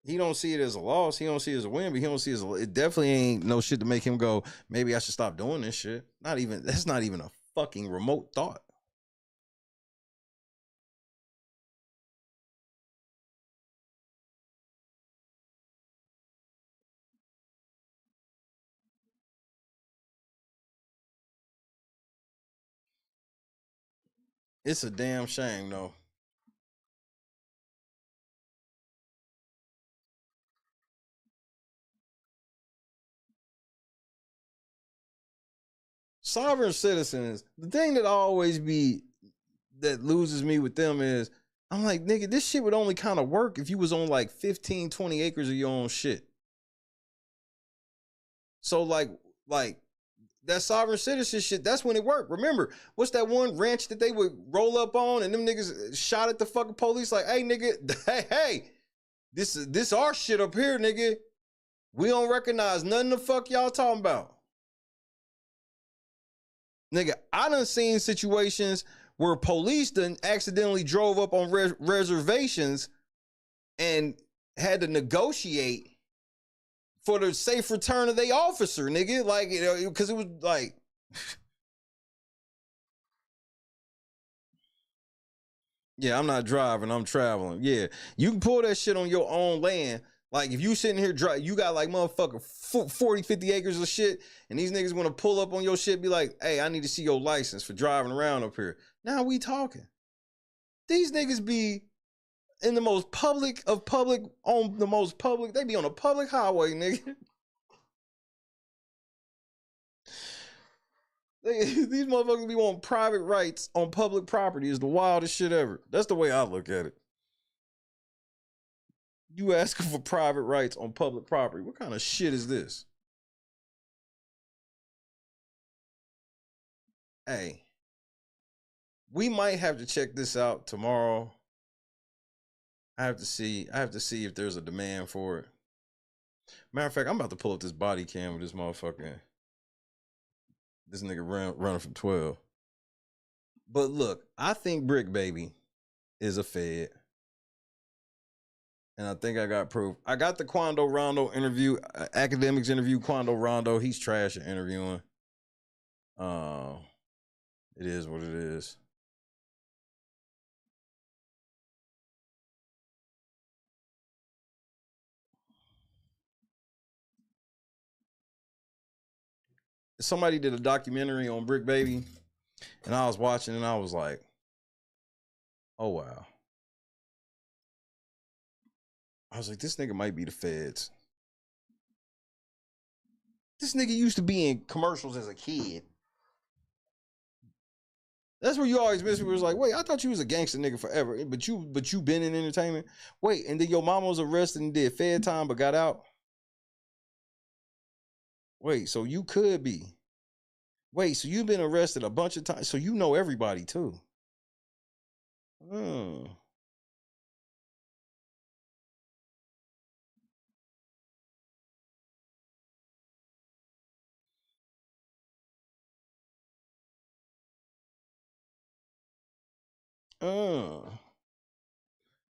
he don't see it as a loss. He don't see it as a win, but he don't see it as it definitely ain't no shit to make him go, maybe I should stop doing this shit. That's not even a fucking remote thought. It's a damn shame, though. Sovereign citizens, the thing that that loses me with them is, I'm like, nigga, this shit would only kind of work if you was on like 15, 20 acres of your own shit. So like that sovereign citizen shit, that's when it worked. Remember, what's that one ranch that they would roll up on and them niggas shot at the fucking police like, hey, nigga, hey, this our shit up here, nigga. We don't recognize nothing the fuck y'all talking about. Nigga, I done seen situations where police done accidentally drove up on reservations and had to negotiate for the safe return of their officer, nigga. Like, because it was like, yeah, I'm not driving, I'm traveling. Yeah, you can pull that shit on your own land. Like, if you sitting here, you got like motherfucker 40, 50 acres of shit, and these niggas want to pull up on your shit, be like, hey, I need to see your license for driving around up here. Now we talking. These niggas be in the most public of public, on the most public, they be on a public highway, nigga. These motherfuckers be wanting private rights on public property is the wildest shit ever. That's the way I look at it. You asking for private rights on public property. What kind of shit is this? Hey, we might have to check this out tomorrow. I have to see if there's a demand for it. Matter of fact, I'm about to pull up this body cam with this motherfucker. This nigga running from 12. But look, I think Brick Baby is a fed. And I think I got proof. I got the Quando Rondo interview, academics interview Quando Rondo. He's trash at interviewing. It is what it is. Somebody did a documentary on Brick Baby, and I was watching, and I was like, oh, wow. I was like, this nigga might be the feds. This nigga used to be in commercials as a kid. That's where you always miss me. It was like, wait, I thought you was a gangster nigga forever, but you been in entertainment. Wait, and then your mama was arrested and did fed time but got out. Wait, so you could be. Wait, so you've been arrested a bunch of times, so you know everybody too.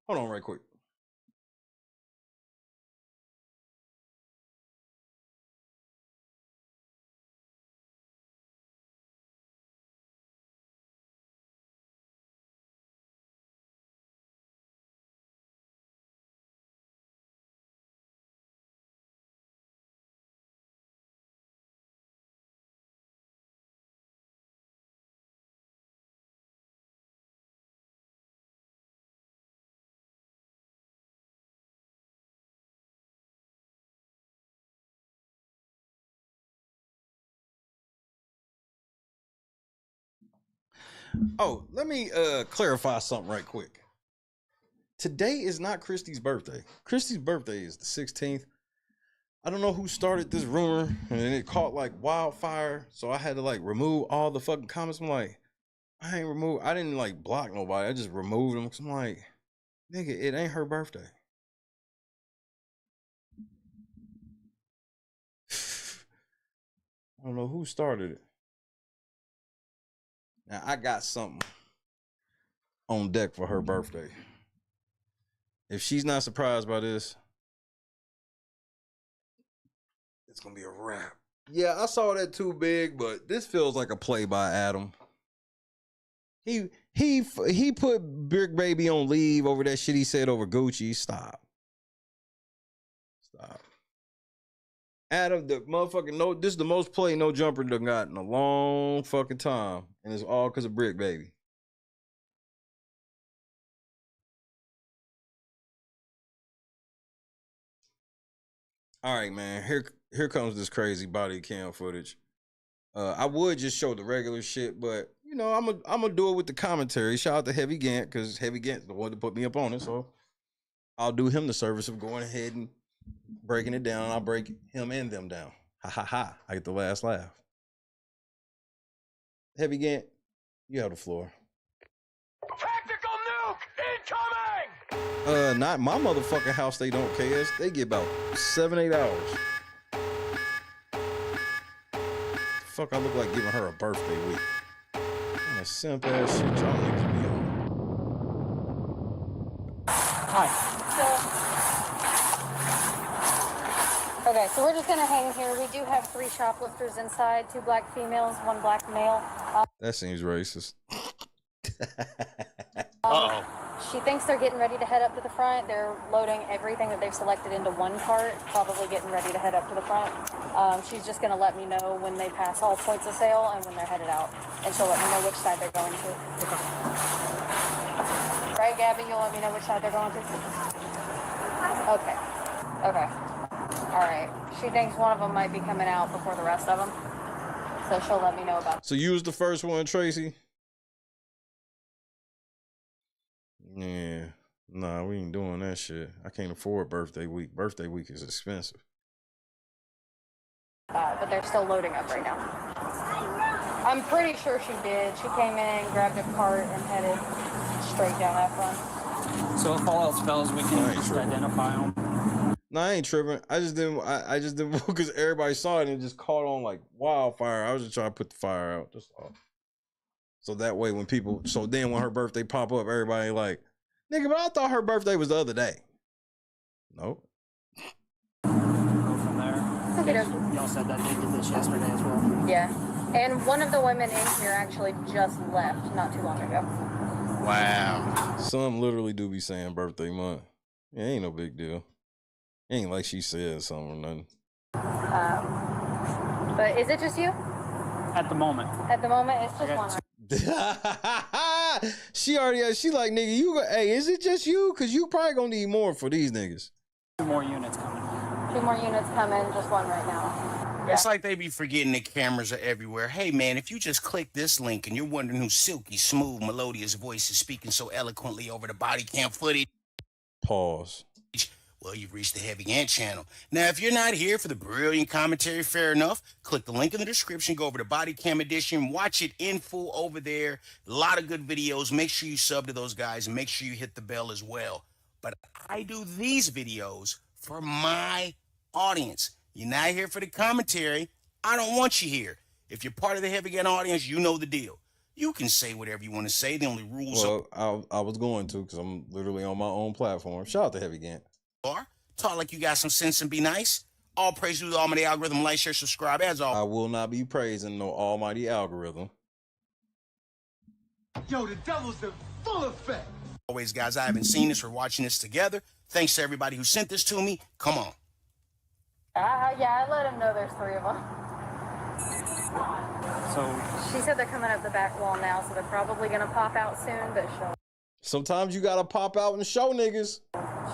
Hold on right quick. Oh, let me clarify something right quick. Today is not Christy's birthday. Christy's birthday is the 16th. I don't know who started this rumor, and it caught like wildfire, so I had to like remove all the fucking comments. I'm like, I didn't like block nobody. I just removed them because I'm like, nigga, it ain't her birthday. I don't know who started it. Now, I got something on deck for her birthday. If she's not surprised by this, it's going to be a wrap. Yeah, I saw that too big, but this feels like a play by Adam. He put Brick Baby on leave over that shit he said over Gucci. Stop. Adam, the motherfucking this is the most play no jumper done got in a long fucking time. And it's all because of Brick Baby. All right, man. Here comes this crazy body cam footage. I would just show the regular shit, but you know, I'm gonna do it with the commentary. Shout out to Heavy Gant, because Heavy Gant's the one to put me up on it. So I'll do him the service of going ahead and breaking it down. I'll break him and them down. Ha ha ha. I get the last laugh. Heavy Gant, you have the floor. Tactical nuke incoming! Not my motherfucking house. They don't care. They get about 7-8 hours. Fuck, I look like giving her a birthday week. What a simp ass shit y'all niggas be on. Hi. Okay, so we're just gonna hang here. We do have 3 shoplifters inside, 2 black females, 1 black male. That seems racist. She thinks they're getting ready to head up to the front. They're loading everything that they've selected into 1 cart, probably getting ready to head up to the front. She's just gonna let me know when they pass all points of sale and when they're headed out. And she'll let me know which side they're going to. Right, Gabby? You'll let me know which side they're going to? Okay. All right. She thinks one of them might be coming out before the rest of them. So she'll let me know about it. So you was the first one, Tracy? Yeah. Nah, we ain't doing that shit. I can't afford birthday week. Birthday week is expensive. But they're still loading up right now. I'm pretty sure she did. She came in, grabbed a cart, and headed straight down that front. So if all else fails, we can just identify them. No, I ain't tripping. I just didn't because everybody saw it and it just caught on like wildfire. I was just trying to put the fire out. Just all. So that way when people, so then when her birthday pop up, everybody like, nigga, but I thought her birthday was the other day. Nope. Go from there. Okay. Y'all said that they did this yesterday as well. Yeah. And one of the women in here actually just left not too long ago. Wow. Some literally do be saying birthday month. Yeah, ain't no big deal. Ain't like she said something or nothing. But is it just you? At the moment. At the moment, it's just one. She like, nigga, hey, is it just you? Cause you probably gonna need more for these niggas. 2 more units coming. 2 more units coming, just one right now. It's like they be forgetting the cameras are everywhere. Hey, man, if you just click this link and you're wondering whose silky, smooth, melodious voice is speaking so eloquently over the body cam footage. Pause. Well, you've reached the Heavy Ant channel. Now, if you're not here for the brilliant commentary, fair enough. Click the link in the description, go over to Body Cam Edition, watch it in full over there. A lot of good videos. Make sure you sub to those guys and make sure you hit the bell as well. But I do these videos for my audience. You're not here for the commentary. I don't want you here. If you're part of the Heavy Ant audience, you know the deal. You can say whatever you want to say. The only rules I was going to because I'm literally on my own platform. Shout out to Heavy Ant. Talk like you got some sense and be nice. All praise to the almighty algorithm. Like, share, subscribe. As always, I will not be praising no almighty algorithm. Yo, the devil's in full effect. Always, guys, I haven't seen this. We're watching this together. Thanks to everybody who sent this to me. Come on. Yeah, I let him know there's 3 of them. So She said they're coming up the back wall now, so they're probably gonna pop out soon, but Sometimes you gotta pop out and show niggas.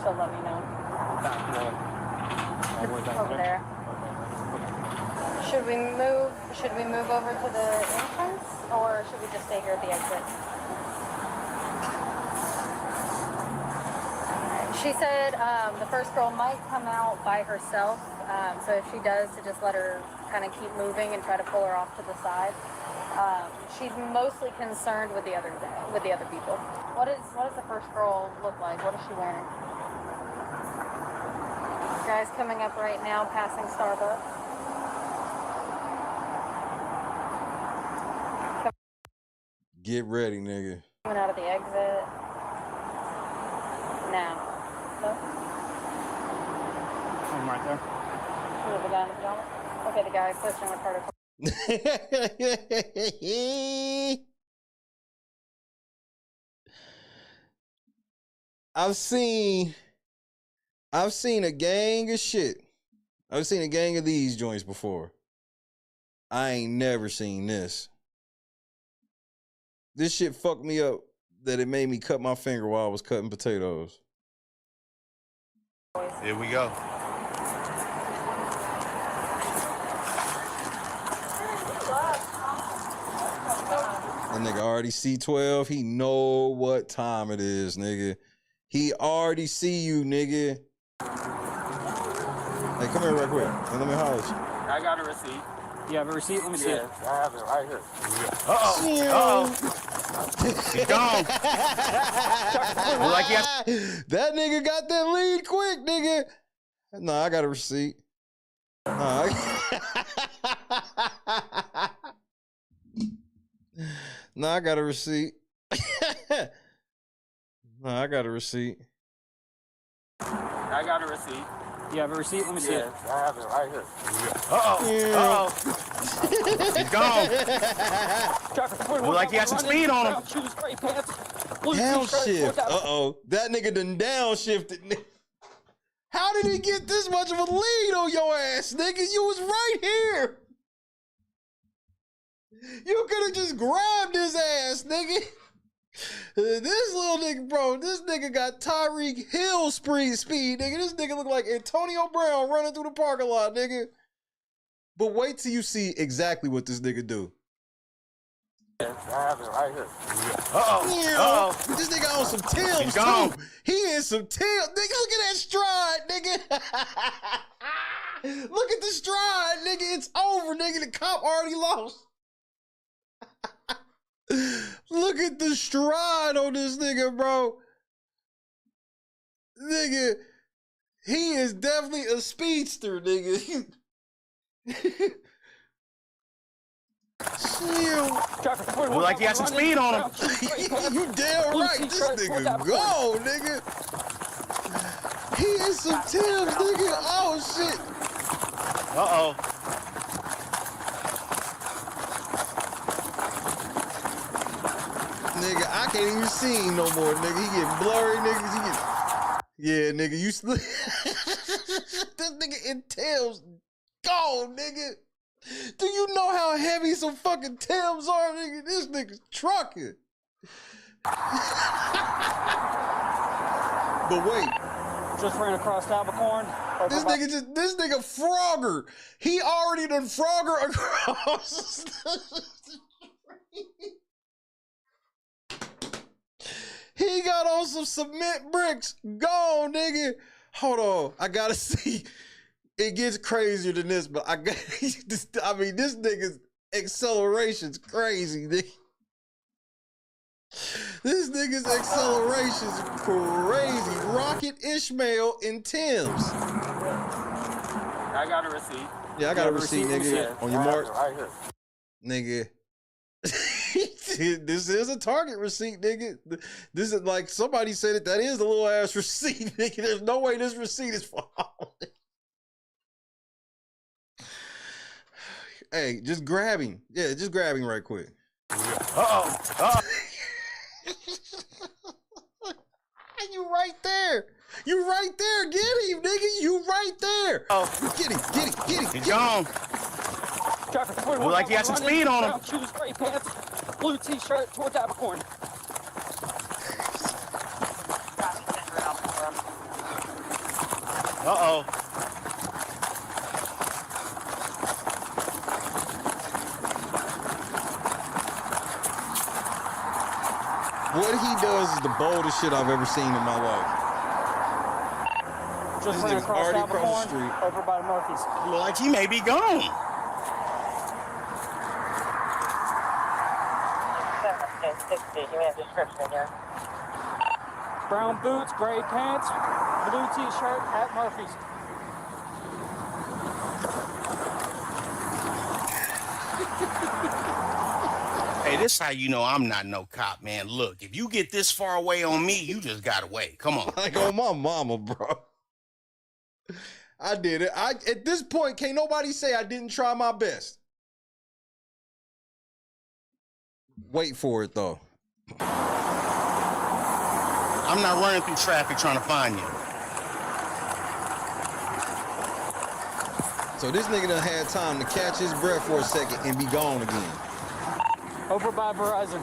she'll let me know. back wall. All the way back Over there. Should we move over to the entrance, or should we just stay here at the exit? She said the first girl might come out by herself, so if she does, to just let her kind of keep moving and try to pull her off to the side. She's mostly concerned with the other people. What does the first girl look like? What is she wearing? Guys coming up right now, passing Starbucks. Get ready, nigga. Coming out of the exit. Now. I'm right there. Who, the guy in the pajamas? Okay, the guy pushing with Carter. I've seen a gang of shit. I've seen a gang of these joints before. I ain't never seen this. This shit fucked me up that it made me cut my finger while I was cutting potatoes. Here we go. That nigga already C12. He know what time it is, nigga. He already see you, nigga. Hey, come here real quick. And let me holler at you. I got a receipt. You have a receipt? Let me see it. I have it right here. He's gone. That nigga got that lead quick, nigga. No, I got a receipt. No, I got a receipt. No, I got a receipt. I got a receipt. You have a receipt? Let me see it. I have it right here. He's gone. Look like he had some speed on him. Downshift. That nigga done downshifted. How did he get this much of a lead on your ass, nigga? You was right here. You could have just grabbed his ass, nigga. This little nigga, bro, this nigga got Tyreek Hill speed, nigga. This nigga look like Antonio Brown running through the parking lot, nigga. But wait till you see exactly what this nigga do. I have it right here. This nigga on some Tim's too. He in some Tim's. Nigga, look at that stride, nigga. Look at the stride, nigga. It's over, nigga. The cop already lost. Look at the stride on this nigga, bro. Nigga, he is definitely a speedster, nigga. Look like he had some speed on him. You damn right. This nigga go, nigga. He is some Tim's, nigga. Oh, shit. can't even see him no more, nigga. He getting blurry, niggas. Yeah, nigga, you this nigga in Tim's gone, nigga. Do you know how heavy some fucking Timbs are, nigga? This nigga's trucking. But wait. Just ran across Abercorn. This nigga Frogger. He already done Frogger across. He got on some cement bricks. Go, nigga. Hold on. I gotta see. It gets crazier than this, but I mean, this nigga's acceleration's crazy, nigga. This nigga's acceleration's crazy. Rocket Ishmael in Tim's. I got a receipt. Yeah, I got a receipt, nigga. On your mark. Right here. Nigga. This is a Target receipt, nigga. This is like somebody said it. That is a little ass receipt, nigga. There's no way this receipt is for all. Hey, just grab him. Yeah, just grab him right quick. You right there. You right there. Get him, nigga. You right there. Get him. He's gone. Look like he had some speed on him. Shoes, gray pants, blue t-shirt towards Abercorn. Uh-oh. What he does is the boldest shit I've ever seen in my life. Just ran across Abercorn, over by Murphy's. Look like he may be gone. Brown boots, gray pants, blue t-shirt at Murphy's. Hey, this how you know I'm not no cop, man. Look, if you get this far away on me, you just got away. Come on. Like on my mama, bro. I did it. At this point, can't nobody say I didn't try my best. Wait for it, though. I'm not running through traffic trying to find you. So this nigga done had time to catch his breath for a second and be gone again. Over by Verizon.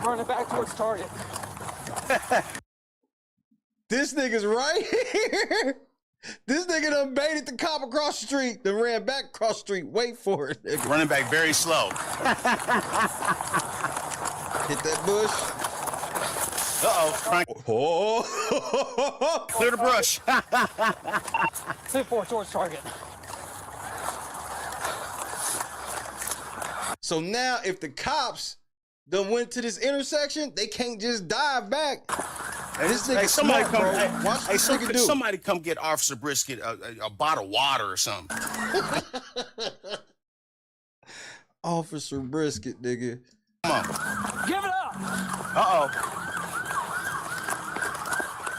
Running back towards Target. This nigga's right here. This nigga done baited the cop across the street, then ran back across the street. Wait for it, nigga. Running back very slow. Hit that bush. Uh-oh. Oh. Clear the brush. 2-4 towards Target. So now if the cops done went to this intersection, they can't just dive back. This nigga somebody smart, come. bro. Watch this nigga do. Somebody come get Officer Brisket a bottle of water or something. Officer Brisket, nigga. Come on. Give it up. Uh-oh.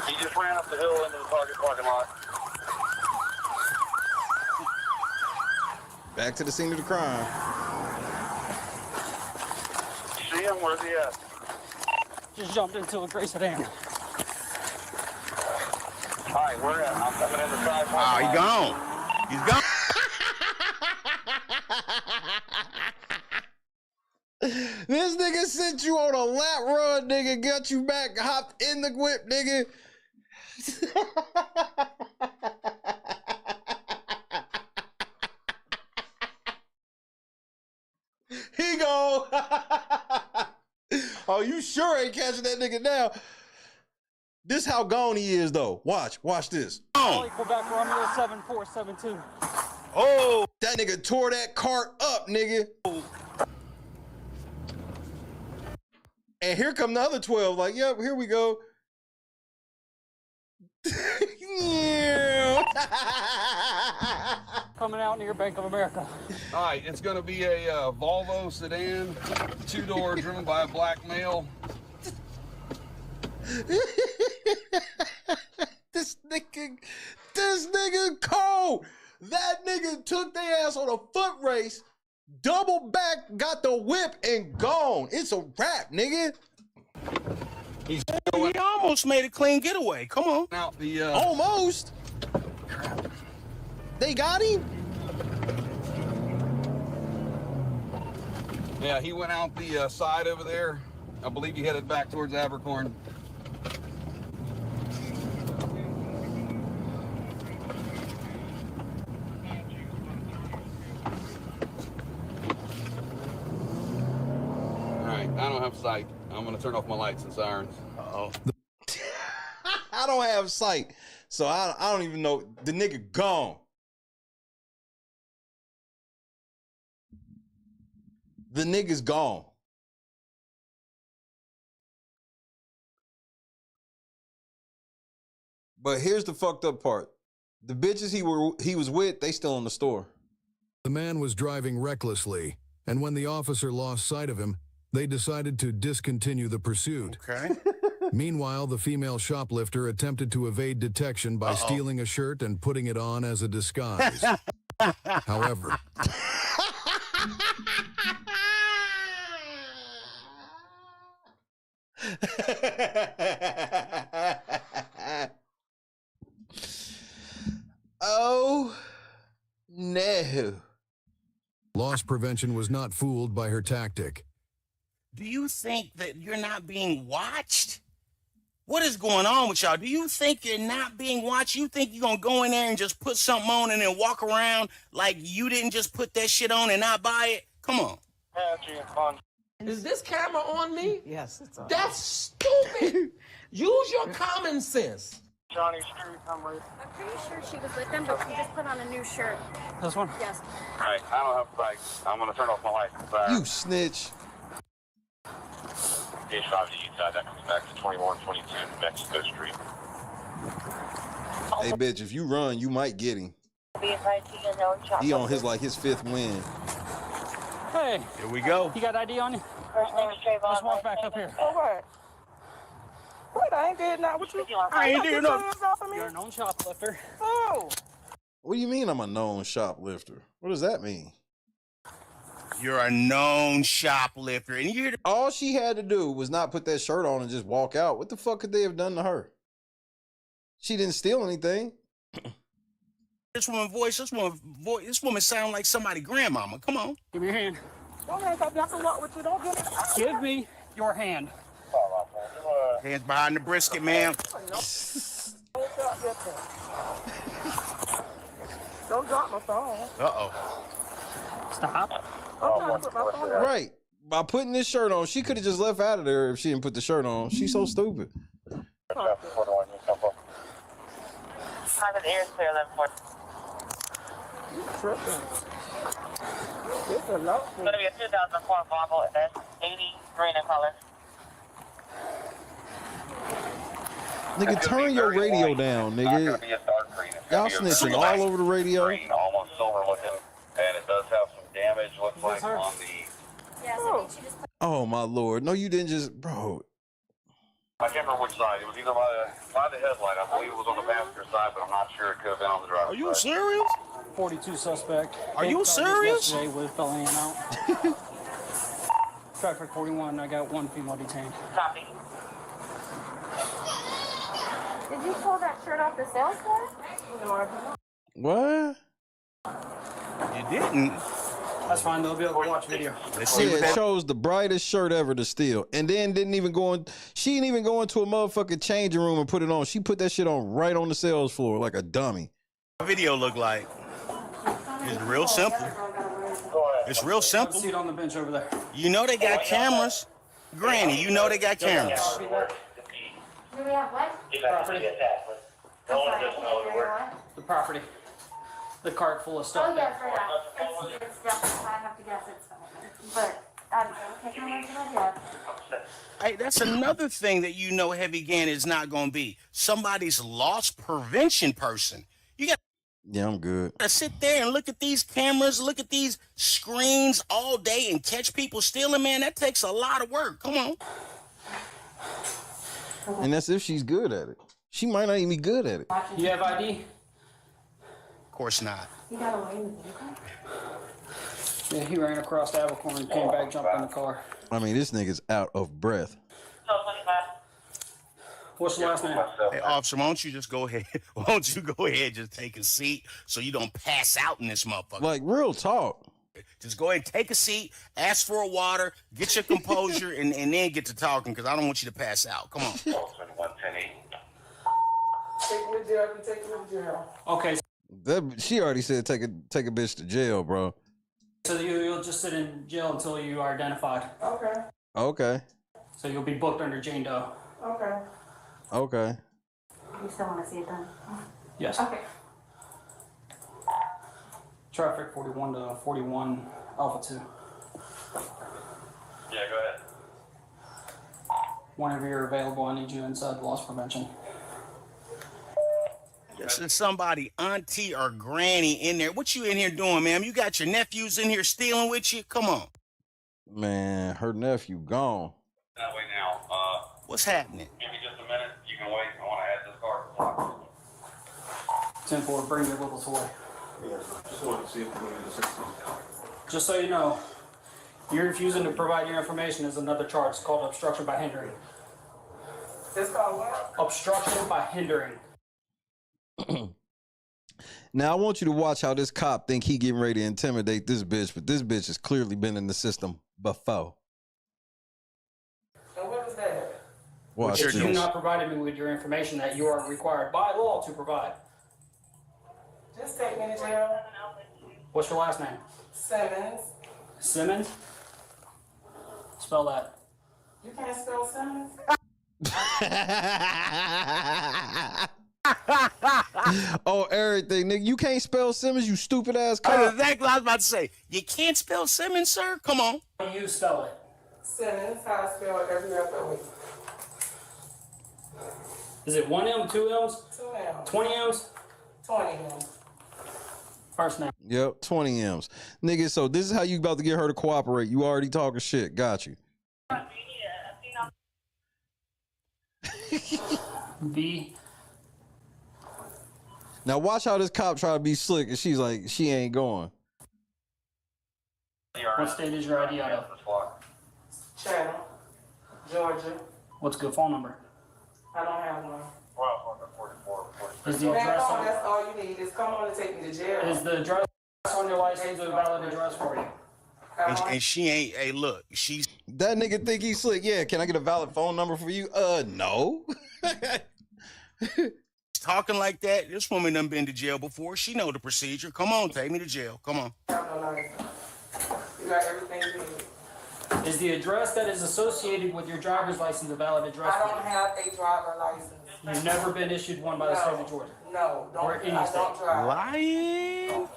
He just ran up the hill into the Target parking lot. Back to the scene of the crime. See him? Where's he at? Just jumped into a gray sedan. All right, where at? I'm coming in the side. Oh, he's gone. He's gone. This nigga sent you on a lap run, nigga. Got you back, hopped in the whip, nigga. He go. Oh, you sure ain't catching that nigga now. This how gone he is, though. Watch this. Quebec Romeo 7472. Oh, that nigga tore that cart up, nigga. And here come the other 12. Like, yep, here we go. Coming out near Bank of America. All right, it's going to be a Volvo sedan, 2-door, driven by a black male. This nigga cold. That nigga took their ass on a foot race, double back, got the whip, and gone. It's a wrap, nigga. He almost made a clean getaway. Come on. Out the almost. They got him. Yeah, he went out the side over there. I believe he headed back towards Abercorn. All right, I don't have sight. I'm gonna turn off my lights and sirens. Uh-oh. I don't have sight, so I don't even know. The nigga gone. The nigga's gone. But here's the fucked up part. The bitches he was with, they still in the store. The man was driving recklessly, and when the officer lost sight of him, they decided to discontinue the pursuit. Okay. Meanwhile, the female shoplifter attempted to evade detection by stealing a shirt and putting it on as a disguise. However, oh no. Loss prevention was not fooled by her tactic. Do you think that you're not being watched? What is going on with y'all? Do you think you're not being watched? You think you're going to go in there and just put something on and then walk around like you didn't just put that shit on and not buy it? Come on. Is this camera on me? Yes, it's on. That's stupid. Use your common sense. Johnny Street, I'm pretty sure she was with them, but she just put on a new shirt. This one? Yes. All right, I don't have sight. I'm gonna turn off my lights and sirens. You snitch. Page 5 to Utah, that comes back to 2122 Mexico Street. Hey, bitch, if you run, you might get him. He on his fifth win. Hey. Here we go. You got ID on you? First name is Trayvon. Let's walk back up here. All right. Wait, I ain't did nothing. What you? I ain't did nothing. You're a known shoplifter. Oh. What do you mean I'm a known shoplifter? What does that mean? You're a known shoplifter. And you're all she had to do was not put that shirt on and just walk out. What the fuck could they have done to her? She didn't steal anything. This woman sound like somebody's grandmama. Come on. Give me your hand. Don't hand up. That's a lot with you. Don't give me. Give me your hand. Hands behind the brisket, man. Don't drop my phone. Uh-oh. Stop. Right. By putting this shirt on, she could have just left out of there if she didn't put the shirt on. She's so stupid. Private air clear 11-4. You tripping. It's a lot. It's going to be a 2004 Volvo S80 green in color. Nigga, turn your radio down, nigga. Y'all snitching all over the radio. Green, almost silver looking, and it does have some damage. Looks like on the. Yes, I think she just. Oh my lord! No, you didn't just, bro. I can't remember which side. It was either by the headlight. I believe it was on the passenger side, but I'm not sure. It could have been on the driver's side. Are you serious? 42 suspect. Are you serious? Yesterday with felony out. Traffic 41. I got one female detained. Copy. Did you pull that shirt off the sales floor? What? You didn't. That's fine. They'll be able to watch video. Let's see. Yeah, it chose the brightest shirt ever to steal, and then didn't even go in. She didn't even go into a motherfucking changing room and put it on. She put that shit on right on the sales floor like a dummy. What video look like? It's real simple. It's real simple. Seat on the bench over there. You know they got cameras. Granny, you know they got cameras. Do we have what? Property. The property. The cart full of stuff. Oh, yes, right. It's definitely, I have to guess it's but I'm taking away from idea. Hey, that's another thing that you know Heavy Gann is not going to be. Somebody's loss prevention person. You got Yeah, I'm good. to sit there and look at these cameras, look at these screens all day and catch people stealing, man. That takes a lot of work. Come on. And that's if she's good at it. She might not even be good at it. You have ID? Of course not. You got away with it. Yeah, he ran across the Abercorn and came back, jumped in the car. I mean, this nigga's out of breath. What's the last name? Hey, officer, why don't you just go ahead? Why don't you go ahead and just take a seat so you don't pass out in this motherfucker? Like, real talk. Just go ahead, take a seat, ask for a water, get your composure, and then get to talking, because I don't want you to pass out. Come on. Okay. She already said take a bitch to jail, bro. So you'll just sit in jail until you are identified. Okay. Okay. So you'll be booked under Jane Doe. Okay. Okay. You still want to see it done? Yes. Okay. Traffic 41 to 41 Alpha 2. Yeah, go ahead. Whenever you're available, I need you inside loss prevention. This is somebody, auntie or granny in there. What you in here doing, ma'am? You got your nephews in here stealing with you? Come on. Man, her nephew gone. That way now. What's happening? Give me just a minute. You can wait. I want to add this car to the 10-4, bring your little toy. Just wanted to see if we needed assistance. Just so you know, you're refusing to provide your information is another charge. It's called obstruction by hindering. It's called what? Obstruction by hindering. Now I want you to watch how this cop think he getting ready to intimidate this bitch, but this bitch has clearly been in the system before. And what was that? Watch If this. you not provided me with your information that you are required by law to provide. Just take me to jail. What's your last name? Simmons. Simmons? Spell that. You can't spell Simmons? Oh, everything, nigga. You can't spell Simmons, you stupid ass That's cop. exactly what I was about to say. You can't spell Simmons, sir? Come on. How do you spell it? Simmons, how I spell it every other week. Is it 1 M, 2 M's? 2 M's. 20 M's? 20 M's. First name. Yep, 20 M's. Nigga, so this is how you about to get her to cooperate. You already talking shit. Got you. B. Now watch how this cop try to be slick and she's like, she ain't going. What state is your ID out of? Chatham, Georgia. What's a good phone number? I don't have one. Is the Man, address come on, on, that's all you need. Just come on and take me to jail. is the address on your license a valid address for you? And she ain't, hey, look, she's... That nigga think he's slick. Yeah, can I get a valid phone number for you? No. Talking like that. This woman done been to jail before. She know the procedure. Come on, take me to jail. Come on. You got everything you need. Is the address that is associated with your driver's license a valid address I for don't you? have a driver license. You've never been issued one by the state of Georgia? No, Or any I state? don't drive. Lying.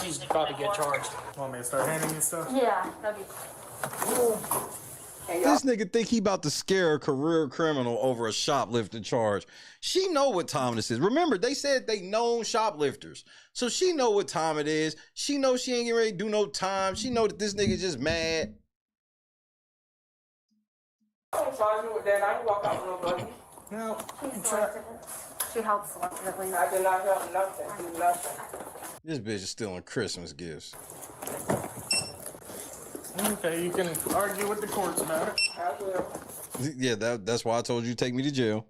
She's about to get charged. Want me to start handing you stuff? Yeah, that'd be This nigga think he about to scare a career criminal over a shoplifting charge. She know what time this is. Remember, they said they known shoplifters. So she know what time it is. She know she ain't getting ready to do no time. She know that this nigga just mad. I don't charge you with that. I ain't walk out with nobody. No. She helps selectively. I did not help nothing. Do nothing. This bitch is stealing Christmas gifts. Okay, you can argue with the courts about it. I will. Yeah, that's why I told you to take me to jail.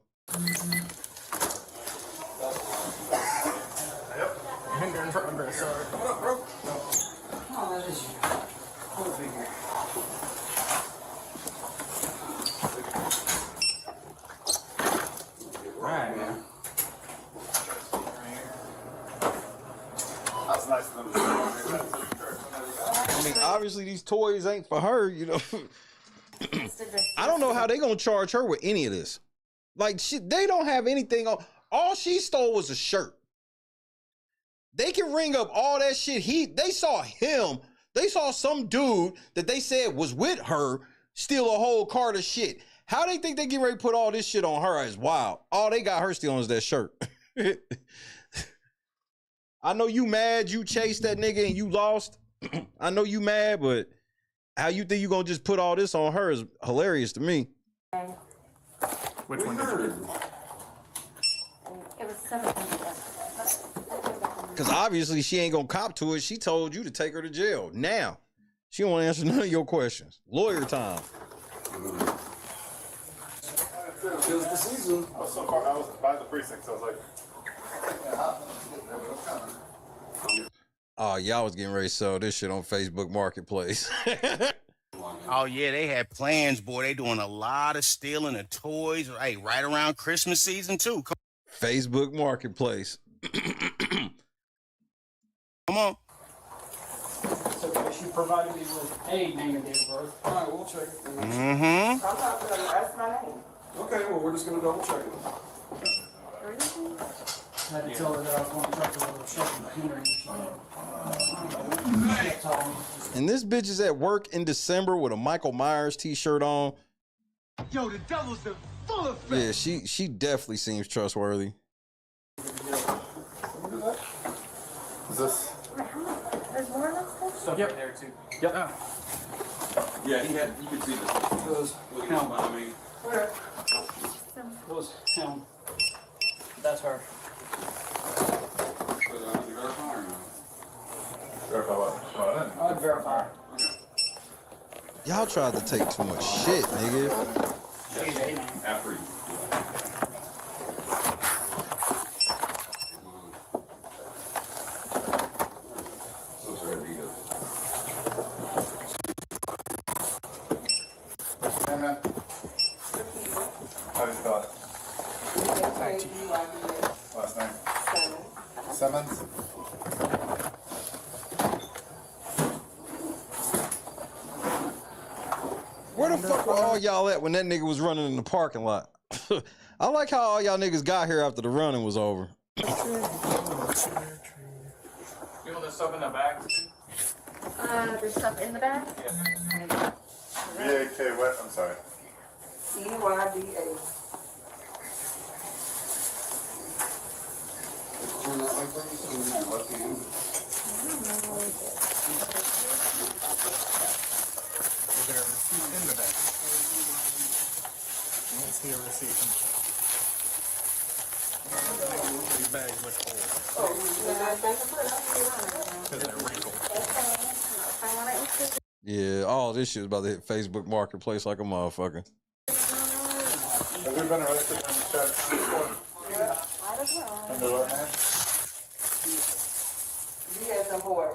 Yep. Hinder in progress. Sorry. What up, bro? Oh, that is you. Go figure. Right, man. That's nice of them to I mean, obviously these toys ain't for her, you know. I don't know how they gonna charge her with any of this. Like, they don't have anything on. All she stole was a shirt. They can ring up all that shit. They saw him. They saw some dude that they said was with her steal a whole cart of shit. How they think they get ready to put all this shit on her is wild. All they got her stealing is that shirt. I know you mad you chased that nigga and you lost. I know you mad, but how you think you gonna just put all this on her is hilarious to me. Which one did you do? It was Because obviously she ain't gonna cop to it. She told you to take her to jail. Now, she don't want to answer none of your questions. Lawyer time. It was the season. I was so far. I was by the precinct. So I was like, Oh, y'all was getting ready to sell this shit on Facebook Marketplace. Oh yeah, they had plans, boy. They doing a lot of stealing of toys. Hey, right around Christmas season too. Facebook Marketplace. Come on. So she provided me with a name and date of birth. all right, we'll check it. Mm-hmm. Sometimes that's my name. Okay, well, we're just gonna double check it. I had to tell her that I was going to talk to her obstruction by hindering. And this bitch is at work in December with a Michael Myers t-shirt on. Yo, the devil's in full effect. Yeah, she definitely seems trustworthy. Is this? There's more of those? Stuff right there too. Yep. Yeah, he had. You could see the. Those him. I mean, Those him. That's her. verify what? I'd verify her. Y'all tried to take too much shit, nigga. After you. How do you spell it? Last name? Simmons. Where the fuck were all y'all at when that nigga was running in the parking lot? I like how all y'all niggas got here after the running was over. You know there's stuff in the bag? There's stuff in the bag? V-A-K, what? I'm sorry. E-Y-D-A. Is there a receipt in the bag? I don't see a receipt. These bags look old. Because they're wrinkled. Yeah, all this shit was about to hit Facebook Marketplace like a motherfucker. Have we been a relationship in the chat before? I don't know. Under what name? He has some boy.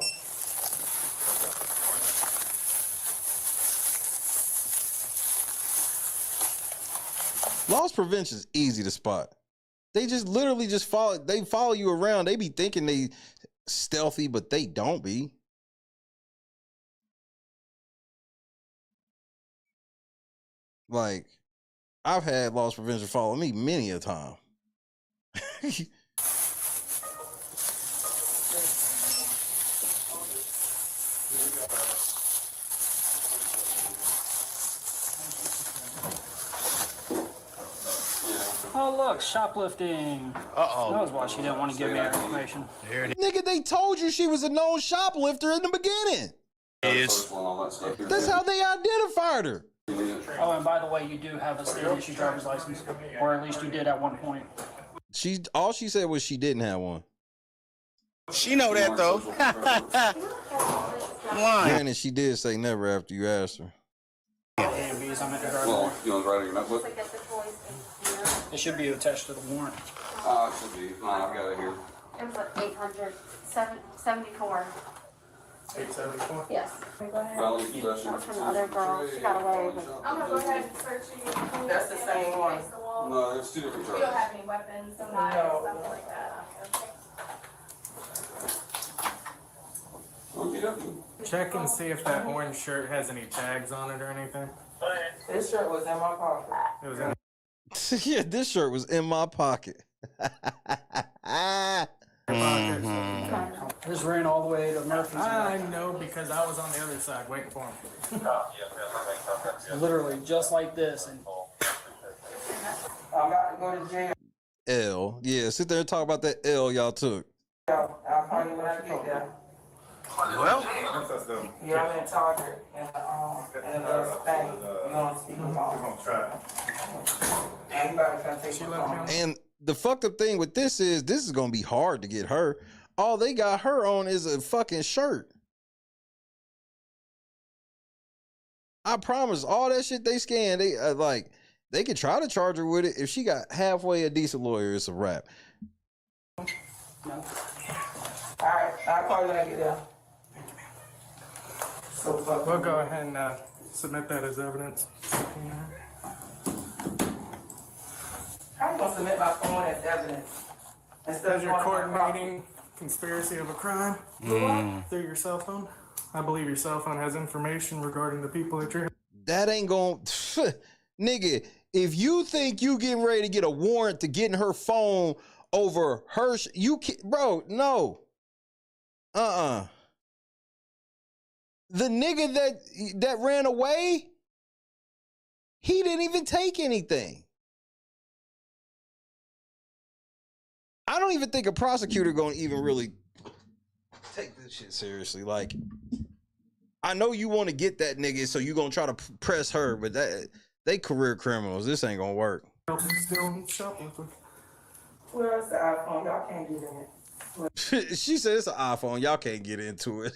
Loss prevention is easy to spot. They just literally just follow you around. They be thinking they stealthy, but they don't be. Like, I've had loss prevention follow me many a time. Oh look, shoplifting. Uh-oh. That was why she didn't want to give me her information. There it Nigga, they told you she was a known shoplifter in the beginning. is. That's how they identified her. Oh, and by the way, you do have a state-issued driver's license, or at least you did at one point. All she said was she didn't have one. She know that though. Lying. Granted, she did say never after you asked her. A&B's, I'm at the driver. Well, you want to write your notebook? It should be attached to the warrant. It should be. Fine, I've got it here. It was like 874. 874? Yes. Felony possession. From the other girl, she got away with it. I'm gonna go ahead and search you. That's the same one. No, it's two different You don't charges. have any weapons, no knives, nothing like that. Check and see if that orange shirt has any tags on it or anything. This shirt was in my pocket. It was in. Yeah, this shirt was in my pocket. I just ran all the way to Murphy's. I know because I was on the other side waiting for him. Literally just like this. And I'm about to go to jail. L. Yeah, sit there and talk about that L y'all took. I'll call you when I get there. Well, Yeah, I'm in Target and the thing. You don't speak about. We're gonna try. Anybody can take my phone. And the fucked up thing with this is gonna be hard to get her. All they got her on is a fucking shirt. I promise, all that shit they scan, they they could try to charge her with it. If she got halfway a decent lawyer, it's a wrap. No. All right, I'll call you when I get there. We'll go ahead and submit that as evidence. I'm gonna submit my phone as evidence. Because you're coordinating conspiracy of a crime through your cell phone. I believe your cell phone has information regarding the people that you're... That ain't gon' nigga, if you think you getting ready to get a warrant to getting her phone over her, you can't, bro, no. The nigga that ran away, he didn't even take anything. I don't even think a prosecutor gonna even really take this shit seriously. Like, I know you want to get that nigga, so you gonna try to press her, but they career criminals. This ain't gonna work. Still shoplifting. Well, it's the iPhone. Y'all can't get in it. She said it's an iPhone. Y'all can't get into it.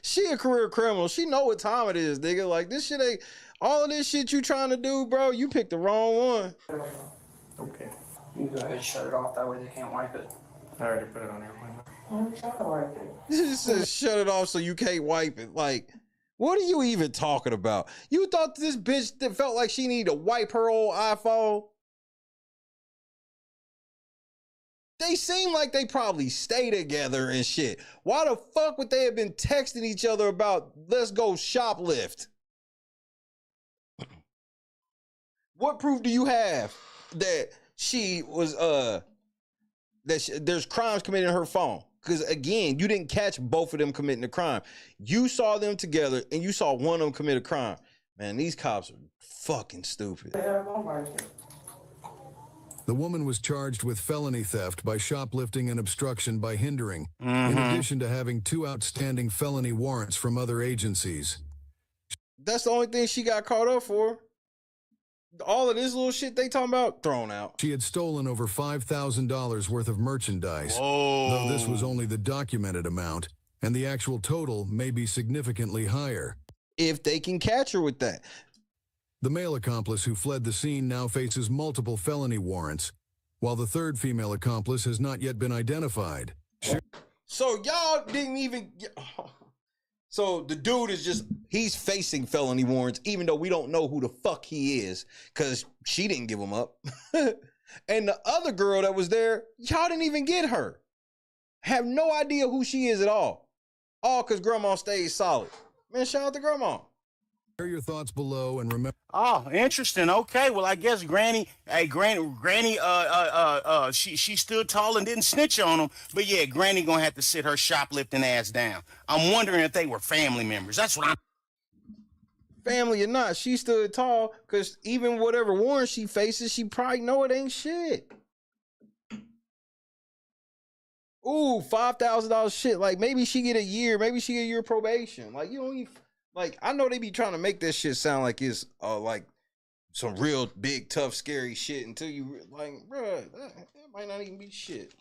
She a career criminal. She know what time it is, nigga. Like, this shit ain't... All of this shit you trying to do, bro, you picked the wrong one. Okay. You go ahead and shut it off. That way they can't wipe it. I already put it on airplane. She says shut it off so you can't wipe it. Like, what are you even talking about? You thought this bitch that felt like she needed to wipe her old iPhone? They seem like they probably stay together and shit. Why the fuck would they have been texting each other about let's go shoplift? What proof do you have that she was there's crimes committed in her phone? Because again, you didn't catch both of them committing a crime. You saw them together and you saw one of them commit a crime. Man, these cops are fucking stupid. The woman was charged with felony theft by shoplifting and obstruction by hindering, in addition to having 2 outstanding felony warrants from other agencies. That's the only thing she got caught up for. All of this little shit they talking about, thrown out. She had stolen over $5,000 worth of merchandise, though this was only the documented amount, and the actual total may be significantly higher. If they can catch her with that. The male accomplice who fled the scene now faces multiple felony warrants, while the third female accomplice has not yet been identified. So y'all didn't even... So the dude is just, he's facing felony warrants, even though we don't know who the fuck he is, because she didn't give him up. And the other girl that was there, y'all didn't even get her. Have no idea who she is at all. All because grandma stays solid. Man, shout out to grandma. Share your thoughts below and remember. Oh, interesting. Okay, well, I guess Granny, she stood tall and didn't snitch on him. But yeah, Granny gonna have to sit her shoplifting ass down. I'm wondering if they were family members. That's what I'm... Family or not, she stood tall because even whatever warrant she faces, she probably know it ain't shit. Ooh, $5,000 shit. Like, maybe she get a year, maybe she get a year probation. Like, you don't even... Like, I know they be trying to make this shit sound like it's like some real big, tough, scary shit until you like, bruh, that might not even be shit.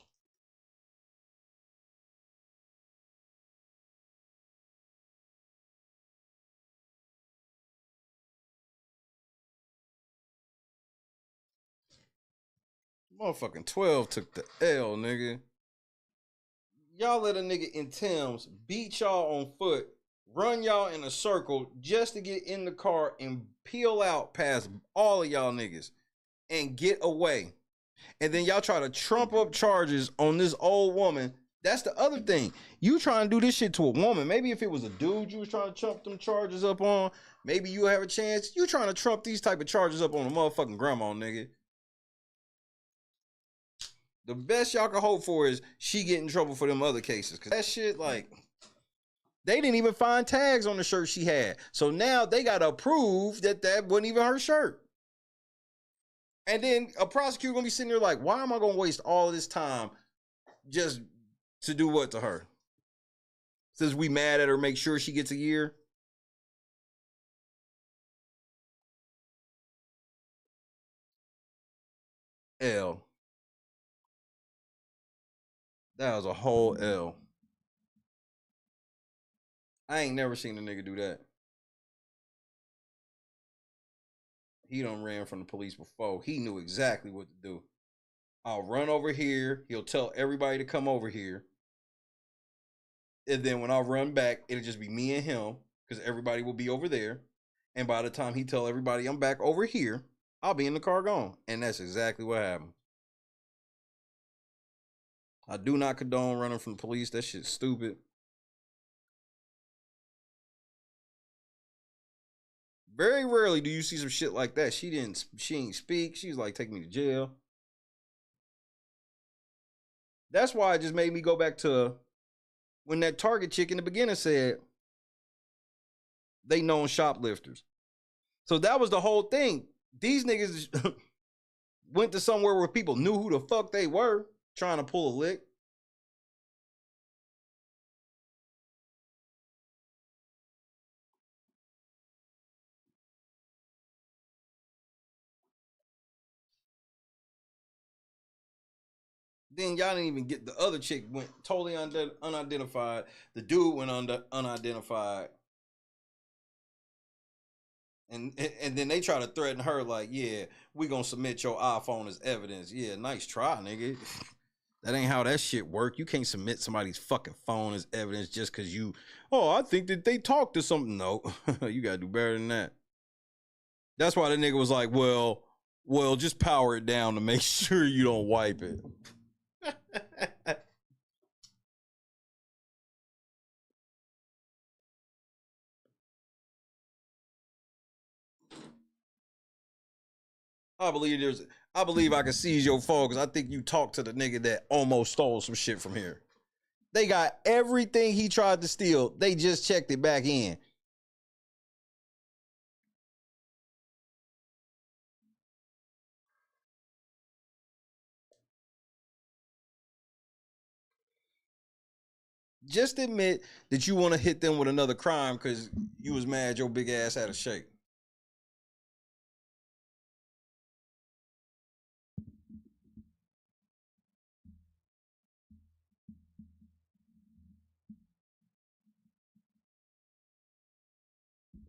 Motherfucking 12 took the L, nigga. Y'all let a nigga in Tim's beat y'all on foot, run y'all in a circle just to get in the car and peel out past all of y'all niggas and get away. And then y'all try to trump up charges on this old woman. That's the other thing. You trying to do this shit to a woman. Maybe if it was a dude you was trying to trump them charges up on, maybe you have a chance. You trying to trump these type of charges up on a motherfucking grandma, nigga. The best y'all can hope for is she get in trouble for them other cases. Cause that shit, like... They didn't even find tags on the shirt she had. So now they got to prove that that wasn't even her shirt. And then a prosecutor going to be sitting there like, why am I going to waste all this time just to do what to her? Since we mad at her, make sure she gets a year. L. That was a whole L. I ain't never seen a nigga do that. He done ran from the police before. He knew exactly what to do. I'll run over here. He'll tell everybody to come over here. And then when I run back, it'll just be me and him because everybody will be over there. And by the time he tell everybody I'm back over here, I'll be in the car gone. And that's exactly what happened. I do not condone running from the police. That shit's stupid. Very rarely do you see some shit like that. She ain't speak. She's like, take me to jail. That's why it just made me go back to when that Target chick in the beginning said they known shoplifters. So that was the whole thing. These niggas went to somewhere where people knew who the fuck they were, trying to pull a lick. Then y'all didn't even get the other chick went totally unidentified. The dude went unidentified. And then they try to threaten her like, yeah, we gonna submit your iPhone as evidence. Yeah, nice try, nigga. That ain't how that shit work. You can't submit somebody's fucking phone as evidence just because I think that they talked to something. No, you gotta do better than that. That's why the nigga was like, well, just power it down to make sure you don't wipe it. I believe I can seize your phone because I think you talked to the nigga that almost stole some shit from here. They got everything he tried to steal. They just checked it back in. Just admit that you want to hit them with another crime because you was mad your big ass had a shake.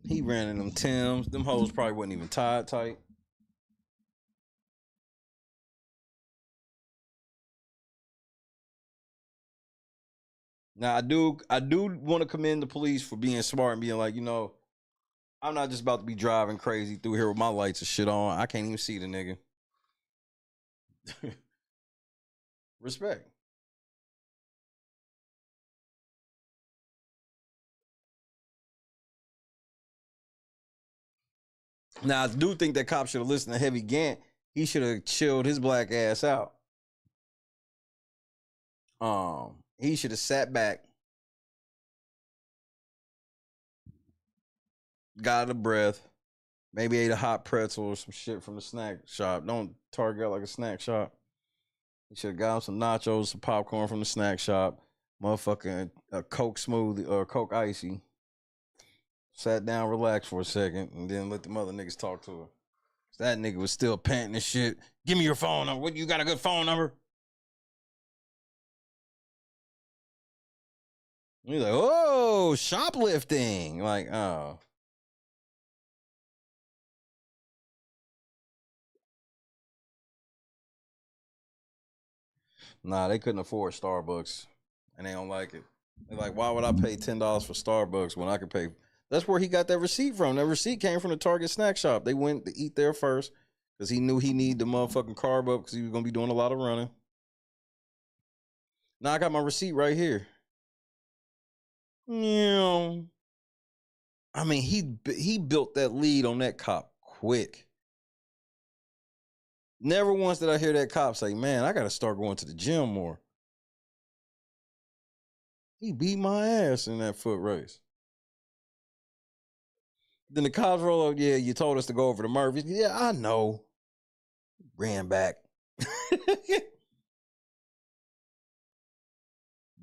He ran in them Timbs. Them hoes probably wasn't even tied tight. Now I do want to commend the police for being smart and being like, I'm not just about to be driving crazy through here with my lights and shit on. I can't even see the nigga. Respect. Now I do think that cop should have listened to Heavy Gant. He should have chilled his black ass out. He should have sat back, got a breath, maybe ate a hot pretzel or some shit from the snack shop. Don't target out like a snack shop. He should have got him some nachos, some popcorn from the snack shop, motherfucking a Coke smoothie or Coke icy. Sat down, relaxed for a second, and then let the mother niggas talk to her. That nigga was still panting and shit. Give me your phone number. What, you got a good phone number? He's like, oh, shoplifting. Like, oh. Nah, they couldn't afford Starbucks, and they don't like it. They're like, why would I pay $10 for Starbucks when I could pay? That's where he got that receipt from. That receipt came from the Target snack shop. They went to eat there first because he knew he needed the motherfucking carb up because he was going to be doing a lot of running. Now I got my receipt right here. Yeah. I mean, he built that lead on that cop quick. Never once did I hear that cop say, man, I got to start going to the gym more. He beat my ass in that foot race. Then the cops roll up, yeah, you told us to go over to Murphy's. Yeah, I know. Ran back.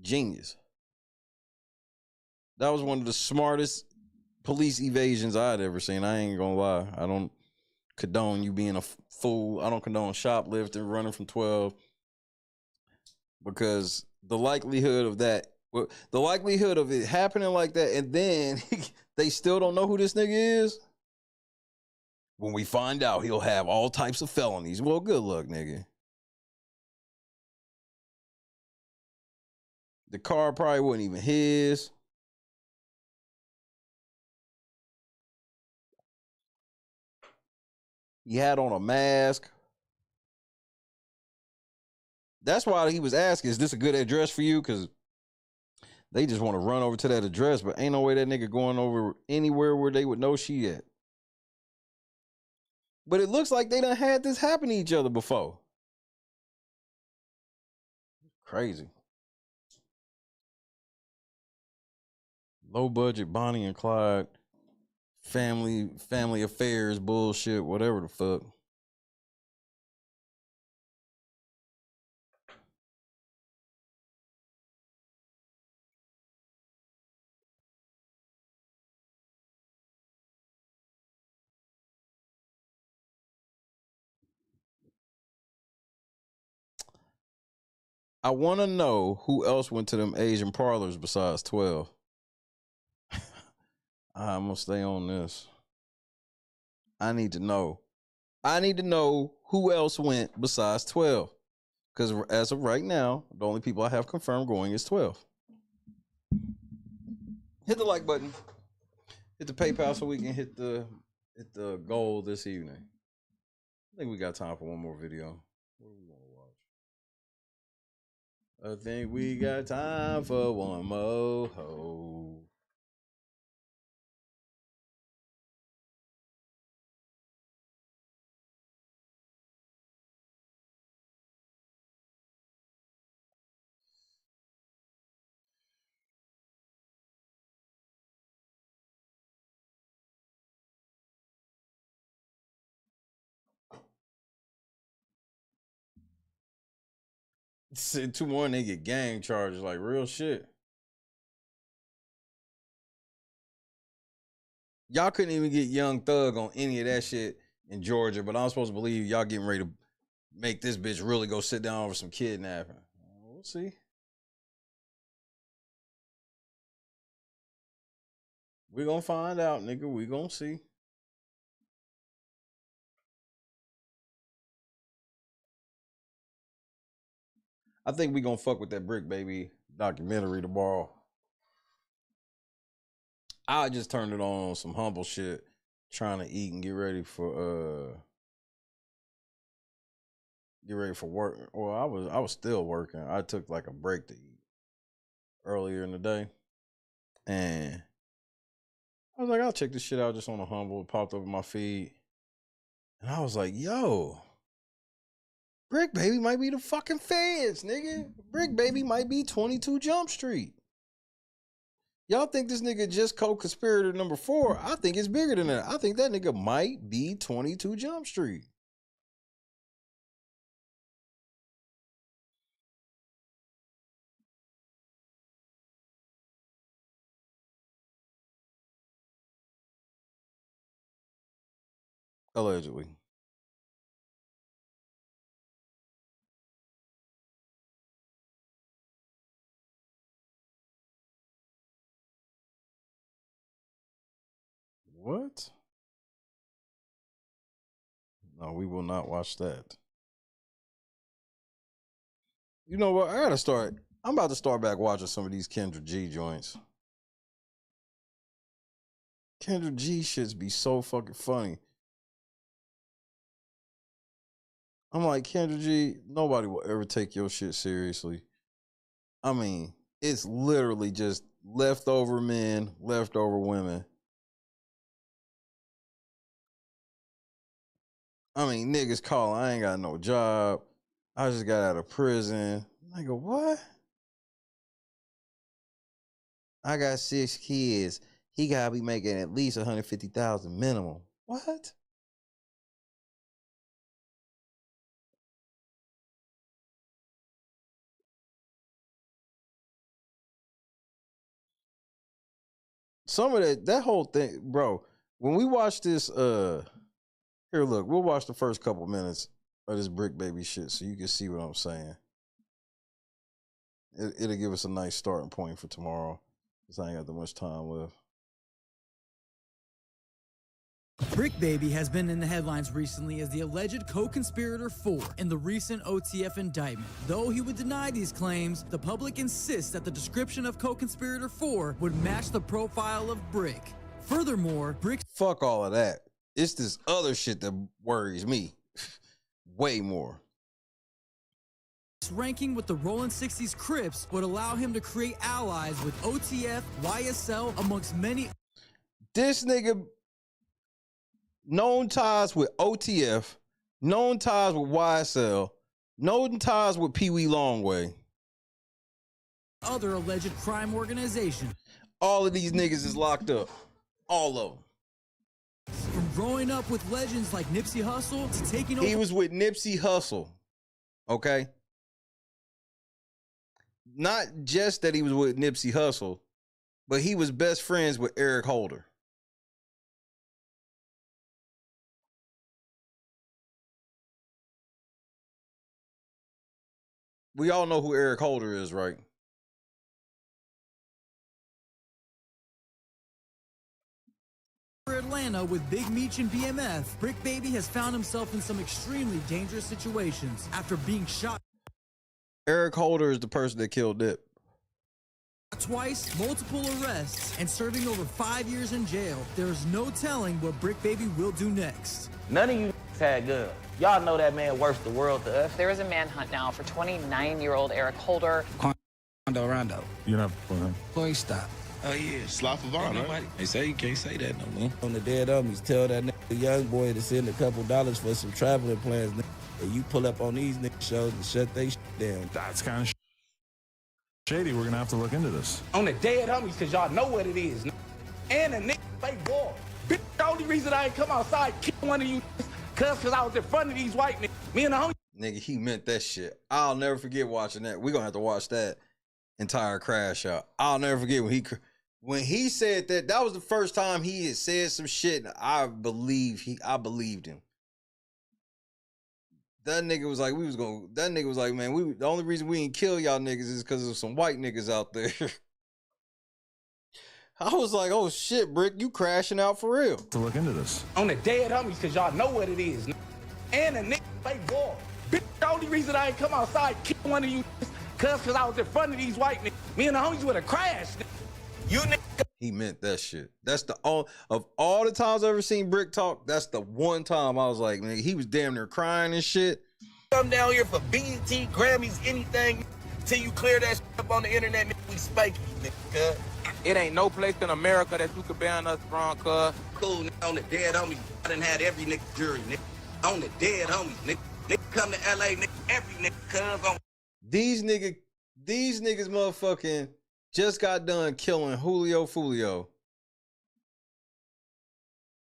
Genius. That was one of the smartest police evasions I'd ever seen. I ain't gonna lie. I don't condone you being a fool. I don't condone shoplifting, running from 12. because the likelihood of it happening like that, and then they still don't know who this nigga is. When we find out, he'll have all types of felonies. Well, good luck, nigga. The car probably wasn't even his. He had on a mask. That's why he was asking, is this a good address for you? Because they just want to run over to that address, but ain't no way that nigga going over anywhere where they would know she at. But it looks like they done had this happen to each other before. Crazy. Low budget Bonnie and Clyde, family affairs bullshit, whatever the fuck. I want to know who else went to them Asian parlors besides 12. I'm going to stay on this. I need to know. I need to know who else went besides 12. Because as of right now, the only people I have confirmed going is 12. Hit the like button. Hit the PayPal so we can hit the goal this evening. I think we got time for one more video. What do we want to watch? I think we got time for one more ho. Two more and they get gang charges, like real shit. Y'all couldn't even get Young Thug on any of that shit in Georgia, but I'm supposed to believe y'all getting ready to make this bitch really go sit down over some kidnapping. We'll see. We're gonna find out, nigga. We gonna see. I think we gonna fuck with that Brick Baby documentary tomorrow. I just turned it on some humble shit, trying to eat and get ready for work. Well, I was still working. I took like a break to eat earlier in the day, and I was like, I'll check this shit out just on a humble. It popped up in my feed, and I was like, yo, Brick Baby might be the fucking feds, nigga. Brick Baby might be 22 Jump Street. Y'all think this nigga just co-conspirator number 4? I think it's bigger than that. I think that nigga might be 22 Jump Street. Allegedly. What? No, we will not watch that. You know what? I'm about to start back watching some of these Kendra G joints. Kendra G shits be so fucking funny. I'm like, Kendra G, nobody will ever take your shit seriously. I mean, it's literally just leftover men, leftover women. I mean, niggas calling, I ain't got no job. I just got out of prison. I go, what? I got 6 kids. He gotta be making at least $150,000 minimum. What? Some of that whole thing, bro. When we watch this, here, look, we'll watch the first couple minutes of this Brick Baby shit so you can see what I'm saying. It'll give us a nice starting point for tomorrow, because I ain't got that much time left. Brick Baby has been in the headlines recently as the alleged co-conspirator 4 in the recent OTF indictment. Though he would deny these claims, the public insists that the description of co-conspirator 4 would match the profile of Brick. Furthermore, Brick... Fuck all of that. It's this other shit that worries me. Way more. ranking with the Rollin' 60s Crips would allow him to create allies with OTF, YSL, amongst many... This nigga... known ties with OTF, known ties with YSL, known ties with Pee Wee Longway. Other alleged crime organization. All of these niggas is locked up. All of them. From growing up with legends like Nipsey Hussle to taking over... He was with Nipsey Hussle. Okay? Not just that he was with Nipsey Hussle, but he was best friends with Eric Holder. We all know who Eric Holder is, right? Atlanta with Big Meech and BMF, Brick Baby has found himself in some extremely dangerous situations after being shot Eric Holder is the person that killed Dip. twice, multiple arrests, and serving over 5 years in jail. There is no telling what Brick Baby will do next. None of you had guns. Y'all know that man worth the world to us. There is a manhunt now for 29-year-old Eric Holder. Rondo. You're not for him. Please stop. Oh, yeah. Sloth of Vaughn, right? They say you can't say that no more. On the dead homies, tell that nigga young boy to send a couple dollars for some traveling plans, nigga. And you pull up on these nigga shows and shut they shit down. That's kind of shady. We're going to have to look into this. On the dead homies, because y'all know what it is. Nigga. And a nigga fake war. Bitch, the only reason I ain't come outside kill one of you because I was in front of these white niggas. Me and the homie. Nigga, he meant that shit. I'll never forget watching that. We're going to have to watch that entire crash out. I'll never forget when he said that. That was the first time he had said some shit. And I believed him. That nigga was like, man, the only reason we didn't kill y'all niggas is because there's some white niggas out there. I was like, oh shit, Brick, you crashing out for real. To look into this. On the dead homies, because y'all know what it is. And a nigga fake war. Bitch, the only reason I ain't come outside kill one of you because I was in front of these white niggas. Me and the homies would have crashed. You nigga. He meant that shit. That's of all the times I've ever seen Brick talk, that's the one time I was like, man, he was damn near crying and shit. Come down here for BET, Grammys, anything, till you clear that shit up on the internet, nigga, we spank you, nigga. It ain't no place in America that you could ban us from, cuz. Cool, nigga, on the dead homies, I done had every nigga jury, nigga. On the dead homies, nigga. Nigga come to LA, nigga, every nigga, cuz. These niggas motherfucking just got done killing Julio Fulio.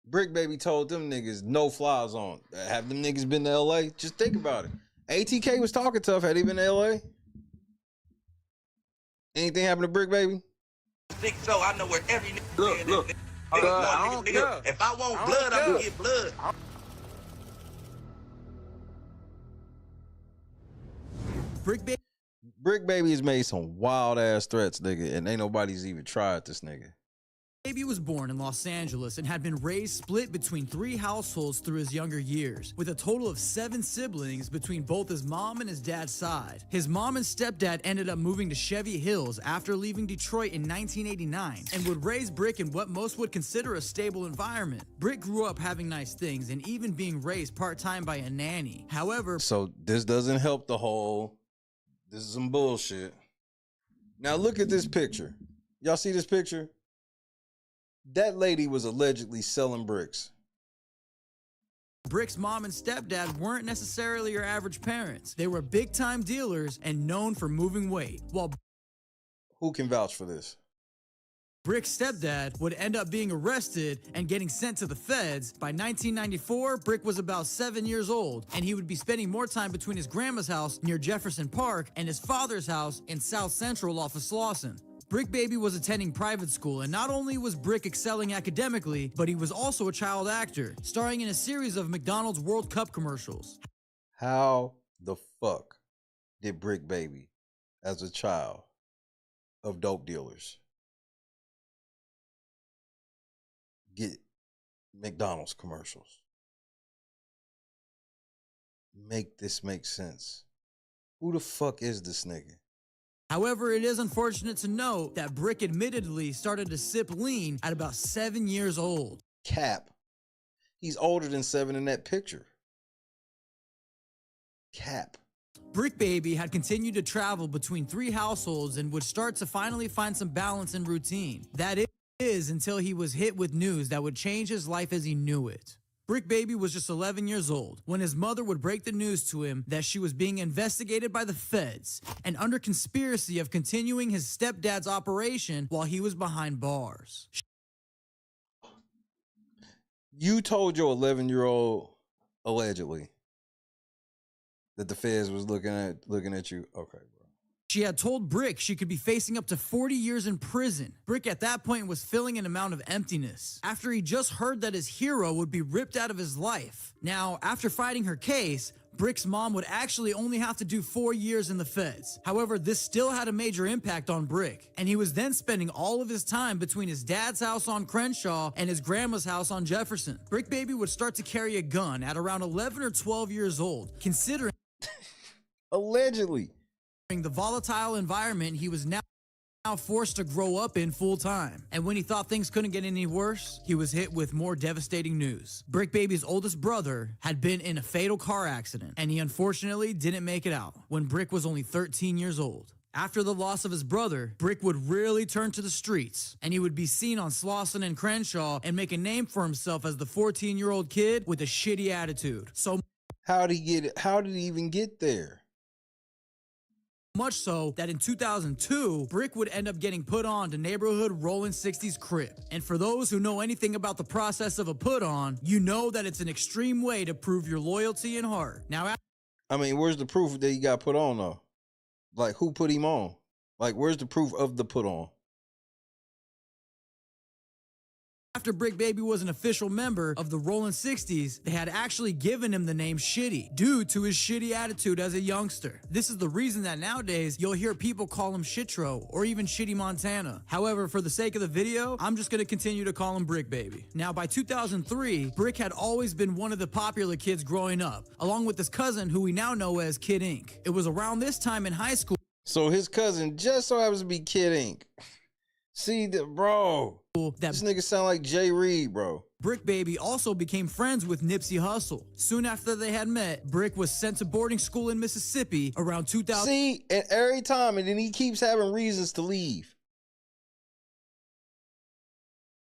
Brick Baby told them niggas no fly zone. Have them niggas been to LA? Just think about it. ATK was talking tough. Had he been to LA? Anything happened to Brick Baby? Think so, I know where every nigga look. I don't care. If I want blood, I'm gonna get blood. Brick Baby has made some wild ass threats, nigga, and ain't nobody's even tried this nigga. Baby was born in Los Angeles and had been raised split between 3 households through his younger years, with a total of 7 siblings between both his mom and his dad's side. His mom and stepdad ended up moving to Chevy Hills after leaving Detroit in 1989 and would raise Brick in what most would consider a stable environment. Brick grew up having nice things and even being raised part-time by a nanny. However, so this doesn't help the whole, this is some bullshit. Now look at this picture. Y'all see this picture? That lady was allegedly selling bricks. Brick's mom and stepdad weren't necessarily your average parents. They were big-time dealers and known for moving weight. While who can vouch for this? Brick's stepdad would end up being arrested and getting sent to the feds. By 1994, Brick was about 7 years old, and he would be spending more time between his grandma's house near Jefferson Park and his father's house in South Central off of Slauson. Brick Baby was attending private school, and not only was Brick excelling academically, but he was also a child actor, starring in a series of McDonald's World Cup commercials. How the fuck did Brick Baby, as a child, of dope dealers. Get McDonald's commercials. Make this make sense. Who the fuck is this nigga? However, it is unfortunate to note that Brick admittedly started to sip lean at about 7 years old. Cap. He's older than 7 in that picture. Cap. Brick Baby had continued to travel between 3 households and would start to finally find some balance and routine. That is until he was hit with news that would change his life as he knew it. Brick Baby was just 11 years old when his mother would break the news to him that she was being investigated by the feds and under conspiracy of continuing his stepdad's operation while he was behind bars. You told your 11-year-old allegedly that the feds was looking at you. Okay, bro. She had told Brick she could be facing up to 40 years in prison. Brick at that point was feeling an amount of emptiness after he just heard that his hero would be ripped out of his life. Now, after fighting her case, Brick's mom would actually only have to do 4 years in the feds. However, this still had a major impact on Brick, and he was then spending all of his time between his dad's house on Crenshaw and his grandma's house on Jefferson. Brick Baby would start to carry a gun at around 11 or 12 years old, considering allegedly the volatile environment he was now forced to grow up in full time. And when he thought things couldn't get any worse, he was hit with more devastating news. Brick Baby's oldest brother had been in a fatal car accident, and he unfortunately didn't make it out when Brick was only 13 years old. After the loss of his brother, Brick would really turn to the streets, and he would be seen on Slauson and Crenshaw and make a name for himself as the 14-year-old kid with a shitty attitude. So how did he even get there? Much so that in 2002, Brick would end up getting put on to neighborhood Rollin' 60s Crip. And for those who know anything about the process of a put on, you know that it's an extreme way to prove your loyalty and heart. Now, I mean, where's the proof that he got put on though? Like, who put him on? Like, where's the proof of the put on? after Brick Baby was an official member of the Rollin' 60s, they had actually given him the name Shitty due to his shitty attitude as a youngster. This is the reason that nowadays you'll hear people call him Shitro or even Shitty Montana. However, for the sake of the video, I'm just going to continue to call him Brick Baby. Now, by 2003, Brick had always been one of the popular kids growing up, along with his cousin who we now know as Kid Ink. It was around this time in high school. So his cousin just so happens to be Kid Ink. See, bro, this nigga sound like Jay Reed, bro. Brick Baby also became friends with Nipsey Hussle. Soon after they had met, Brick was sent to boarding school in Mississippi around 2000. See, and every time, and then he keeps having reasons to leave.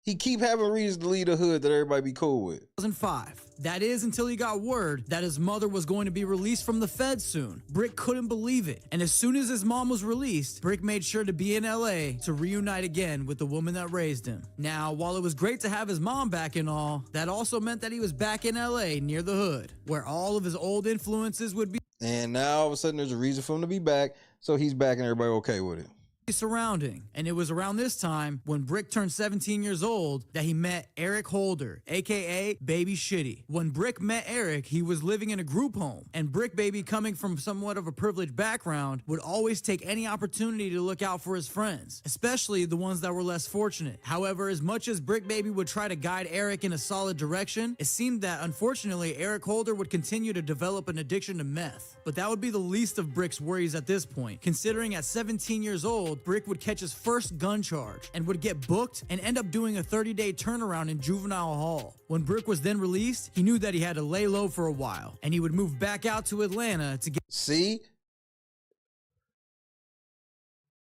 He keep having reasons to leave the hood that everybody be cool with. 2005. That is until he got word that his mother was going to be released from the feds soon. Brick couldn't believe it. And as soon as his mom was released, Brick made sure to be in LA to reunite again with the woman that raised him. Now, while it was great to have his mom back and all, that also meant that he was back in LA near the hood, where all of his old influences would be. And now all of a sudden there's a reason for him to be back, so he's back and everybody okay with it. Surrounding. And it was around this time when Brick turned 17 years old that he met Eric Holder, aka Baby Shitty. When Brick met Eric, he was living in a group home, and Brick Baby, coming from somewhat of a privileged background, would always take any opportunity to look out for his friends, especially the ones that were less fortunate. However, as much as Brick Baby would try to guide Eric in a solid direction, it seemed that unfortunately Eric Holder would continue to develop an addiction to meth. But that would be the least of Brick's worries at this point, considering at 17 years old, Brick would catch his first gun charge and would get booked and end up doing a 30-day turnaround in juvenile hall. When Brick was then released, he knew that he had to lay low for a while, and he would move back out to Atlanta to get. See?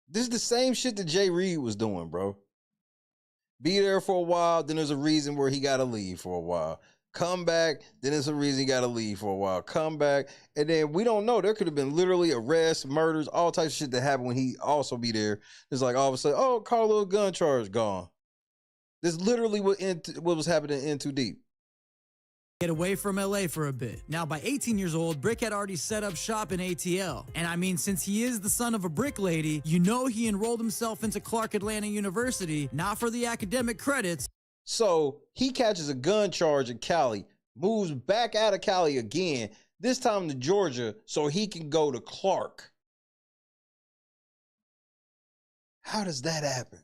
This is the same shit that Jay Reed was doing, bro. Be there for a while, then there's a reason where he gotta leave for a while. Come back, then there's a reason he gotta leave for a while. Come back, and then we don't know. There could have been literally arrests, murders, all types of shit that happened when he also be there. It's like all of a sudden, oh, call a little gun charge, gone. This literally what was happening in Too Deep. Get away from LA for a bit. Now, by 18 years old, Brick had already set up shop in ATL. And I mean, since he is the son of a brick lady, you know he enrolled himself into Clark Atlanta University, not for the academic credits. So he catches a gun charge in Cali, moves back out of Cali again, this time to Georgia, so he can go to Clark. How does that happen?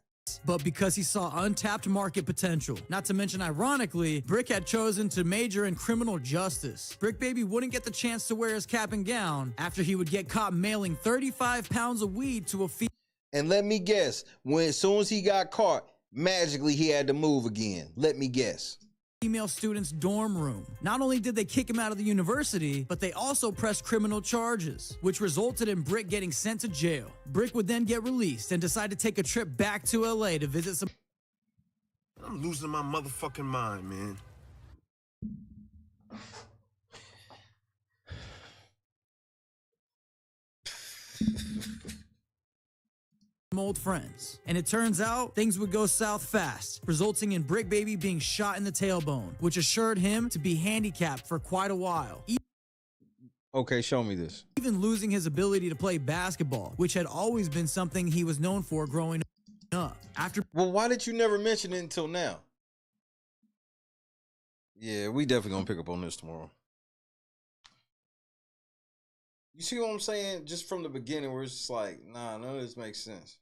But because he saw untapped market potential. Not to mention, ironically, Brick had chosen to major in criminal justice. Brick Baby wouldn't get the chance to wear his cap and gown after he would get caught mailing 35 pounds of weed to a female. And let me guess, as soon as he got caught, magically he had to move again. Let me guess. Female student's dorm room. Not only did they kick him out of the university, but they also pressed criminal charges, which resulted in Brick getting sent to jail. Brick would then get released and decide to take a trip back to LA to visit some. I'm losing my motherfucking mind, man. Old friends. And it turns out things would go south fast, resulting in Brick Baby being shot in the tailbone, which assured him to be handicapped for quite a while. Okay, show me this. Even losing his ability to play basketball, which had always been something he was known for growing up. Well, why did you never mention it until now? Yeah, we definitely gonna pick up on this tomorrow. You see what I'm saying? Just from the beginning, where it's just like, nah, none of this makes sense.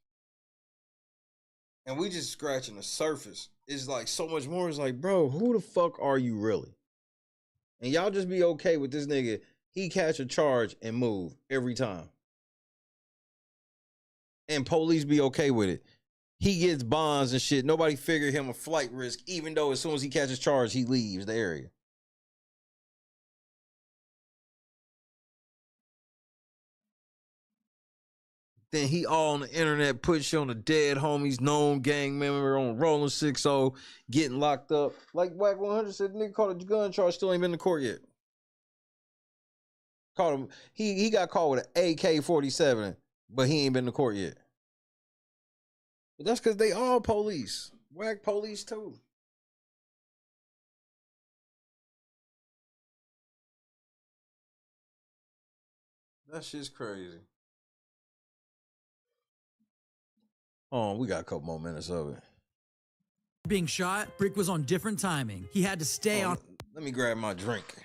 And we just scratching the surface. It's like so much more. It's like, bro, who the fuck are you really? And y'all just be okay with this nigga. He catch a charge and move every time. And police be okay with it. He gets bonds and shit. Nobody figure him a flight risk, even though as soon as he catches charge, he leaves the area. Then he all on the internet, put shit on the dead homies, known gang member on Rolling 6-0, getting locked up. Like Wack 100 said, the nigga caught a gun charge, still ain't been to court yet. Caught him. He got caught with an AK-47, but he ain't been to court yet. But that's because they all police. Wack police too. That shit's crazy. Oh, we got a couple more minutes of it. Being shot, Brick was on different timing. He had to stay on. Let me grab my drink. I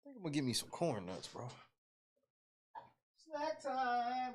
think I'm gonna give me some corn nuts, bro. Snack time.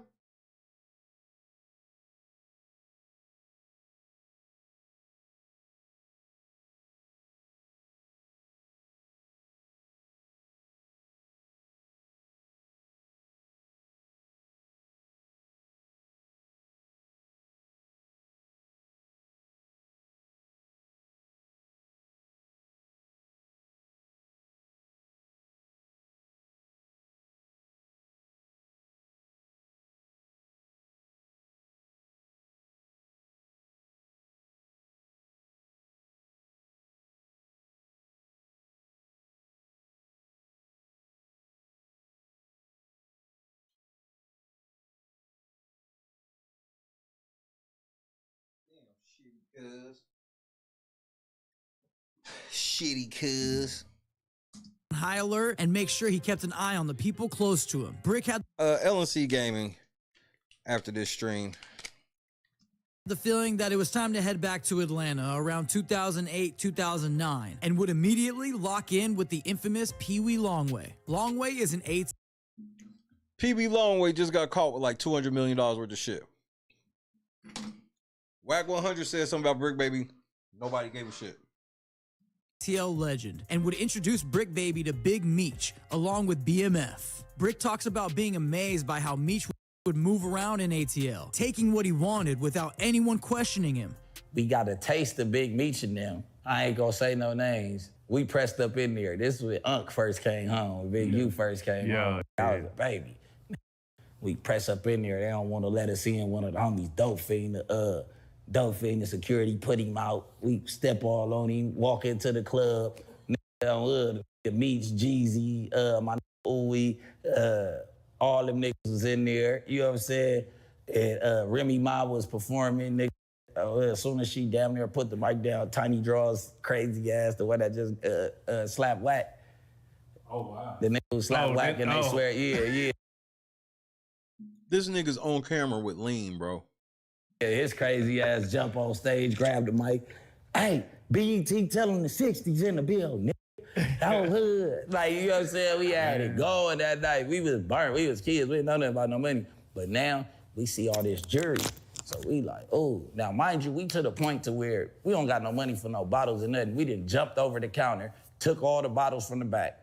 Shitty cuz. High alert and make sure he kept an eye on the people close to him. Brick had LNC Gaming after this stream. The feeling that it was time to head back to Atlanta around 2008, 2009, and would immediately lock in with the infamous Pee Wee Longway. Longway is an Pee Wee Longway just got caught with like $200 million worth of shit. Wack 100 said something about Brick Baby. Nobody gave a shit. ATL legend and would introduce Brick Baby to Big Meech along with BMF. Brick talks about being amazed by how Meech would move around in ATL, taking what he wanted without anyone questioning him. We got a taste of Big Meech in them. I ain't gonna say no names. We pressed up in there. This was when Unc first came home, when Big U first came home. I was a baby. We press up in there. They don't want to let us in. One of the homies dope fiend the security put him out. We step all on him, walk into the club. The Meech, Jeezy, my Ooey, all them niggas was in there. You know what I'm saying? And Remy Ma was performing. Nigga, as soon as she damn near put the mic down, Tiny Draws, crazy ass, the one that just slapped Wack. Oh, wow. The nigga who slapped Wack and they swear, yeah. This nigga's on camera with lean, bro. Yeah, his crazy ass jump on stage, grab the mic. Hey, BET telling the 60s in the building. That was hood. Like, you know what I'm saying? We had it going that night. We was burnt. We was kids. We didn't know nothing about no money. But now, We see all this jury. So we like, oh, now mind you, we to the point to where we don't got no money for no bottles or nothing. We done jumped over the counter, took all the bottles from the back.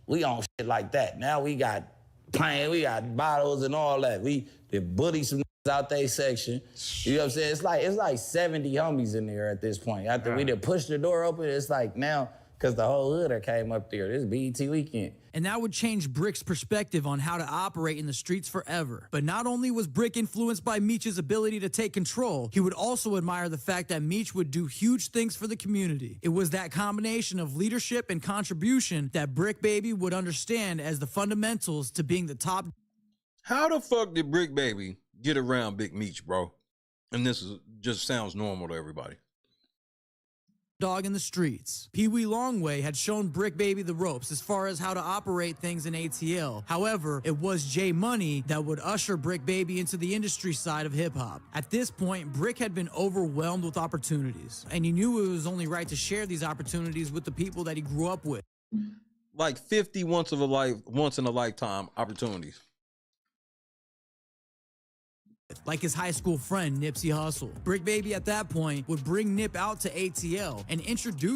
We on shit like that. Now we got we got bottles and all that. We did bully some out there section. You know what I'm saying? It's like 70 homies in there at this point. After we done pushed the door open, it's like now, because the whole hood came up there. This BET weekend. And that would change Brick's perspective on how to operate in the streets forever. But not only was Brick influenced by Meech's ability to take control, he would also admire the fact that Meech would do huge things for the community. It was that combination of leadership and contribution that Brick Baby would understand as the fundamentals to being the top. How the fuck did Brick Baby get around Big Meech, bro? And this is just sounds normal to everybody. Dog in the streets. Pee Wee Longway had shown Brick Baby the ropes as far as how to operate things in ATL. However, it was J Money that would usher Brick Baby into the industry side of hip-hop. At this point, Brick had been overwhelmed with opportunities, and he knew it was only right to share these opportunities with the people that he grew up with. Like 50 once in a lifetime opportunities. Like his high school friend, Nipsey Hussle. Brick Baby at that point would bring Nip out to ATL and introduce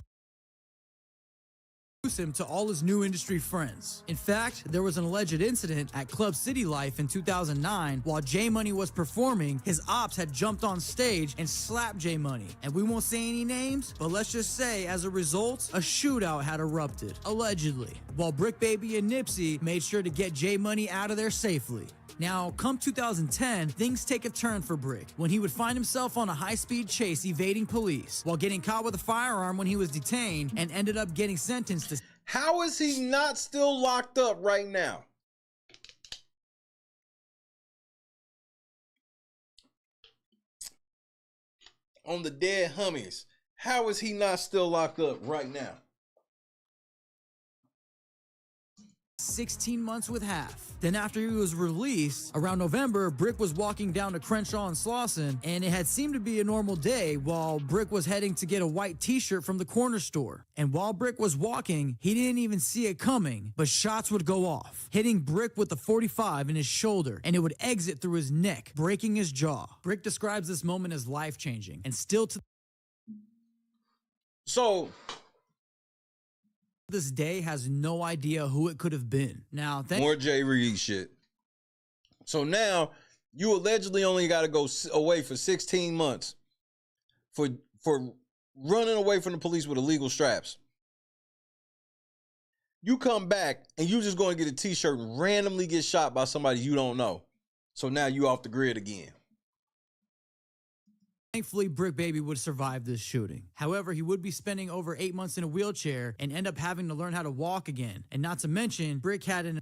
him to all his new industry friends. In fact, there was an alleged incident at Club City Life in 2009 while J Money was performing. His ops had jumped on stage and slapped J Money. And we won't say any names, but let's just say as a result, a shootout had erupted, allegedly, while Brick Baby and Nipsey made sure to get J Money out of there safely. Now, come 2010, things take a turn for Brick when he would find himself on a high-speed chase evading police while getting caught with a firearm when he was detained and ended up getting sentenced to... How is he not still locked up right now? On the dead homies. How is he not still locked up right now? 16 months with half. Then after he was released, around November, Brick was walking down to Crenshaw and Slauson, and it had seemed to be a normal day while Brick was heading to get a white t-shirt from the corner store. And while Brick was walking, he didn't even see it coming, but shots would go off, hitting Brick with the .45 in his shoulder, and it would exit through his neck, breaking his jaw. Brick describes this moment as life-changing, and still to this day has no idea who it could have been. Now, more Jay Reed shit. So now you allegedly only got to go away for 16 months for running away from the police with illegal straps. You come back and you just going to get a t-shirt and randomly get shot by somebody you don't know. So now you off the grid again. Thankfully, Brick Baby would survive this shooting. However, he would be spending over 8 months in a wheelchair and end up having to learn how to walk again. And not to mention, Brick had an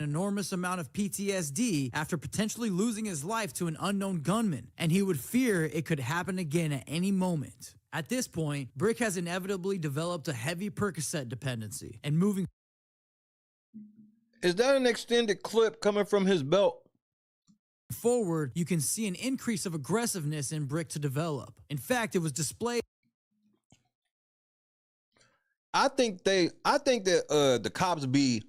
enormous amount of PTSD after potentially losing his life to an unknown gunman, and he would fear it could happen again at any moment. At this point, Brick has inevitably developed a heavy Percocet dependency, and moving Is that an extended clip coming from his belt? Forward, you can see an increase of aggressiveness in Brick to develop. In fact, it was displayed. I think that the cops be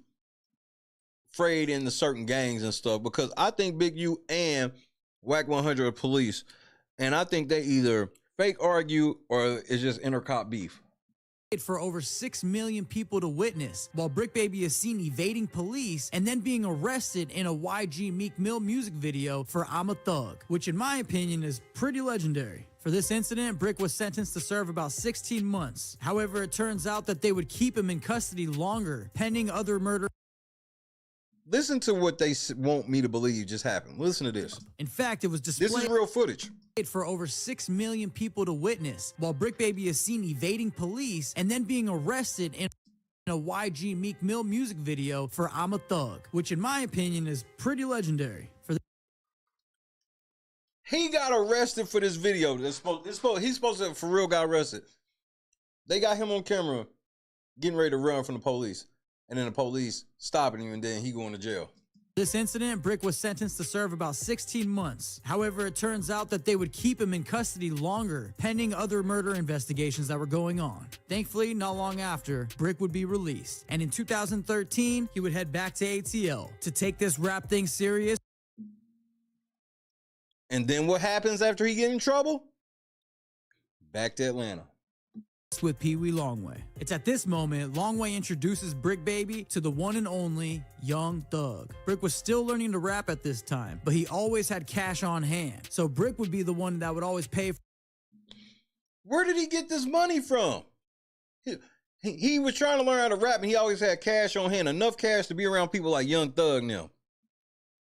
afraid into certain gangs and stuff because I think Big U and Whack 100 are police, and I think they either fake argue or it's just inter-cop beef. For over 6 million people to witness, while Brick Baby is seen evading police and then being arrested in a YG Meek Mill music video for I'm a Thug, which in my opinion is pretty legendary. For this incident, Brick was sentenced to serve about 16 months. However, it turns out that they would keep him in custody longer, pending other murder. Listen to what they want me to believe just happened. Listen to this. In fact, it was displayed. This is real footage. For over 6 million people to witness, while Brick Baby is seen evading police and then being arrested in a YG Meek Mill music video for I'm a Thug, which in my opinion is pretty legendary. He got arrested for this video. He's supposed to have for real got arrested. They got him on camera getting ready to run from the police, and then the police stopping him, and then he going to jail. This incident, Brick was sentenced to serve about 16 months. However, it turns out that they would keep him in custody longer, pending other murder investigations that were going on. Thankfully, not long after, Brick would be released. And in 2013, he would head back to ATL to take this rap thing serious. And then what happens after he get in trouble? Back to Atlanta. With Pee Wee Longway. It's at this moment Longway introduces Brick Baby to the one and only Young Thug. Brick was still learning to rap at this time, but he always had cash on hand. So Brick would be the one that would always pay for. Where did he get this money from? He was trying to learn how to rap and he always had cash on hand, enough cash to be around people like Young Thug now.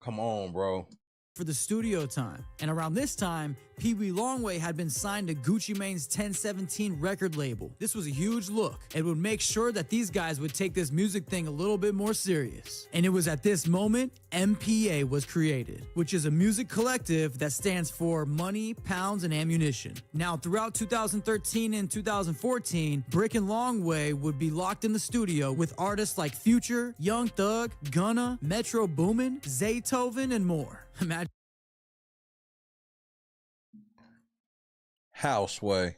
Come on, bro. For the studio time. And around this time, Pee Wee Longway had been signed to Gucci Mane's 1017 record label. This was a huge look. It would make sure that these guys would take this music thing a little bit more serious. And it was at this moment, MPA was created, which is a music collective that stands for Money, Pounds, and Ammunition. Now, throughout 2013 and 2014, Brick and Longway would be locked in the studio with artists like Future, Young Thug, Gunna, Metro Boomin, Zaytoven, and more. Imagine Houseway.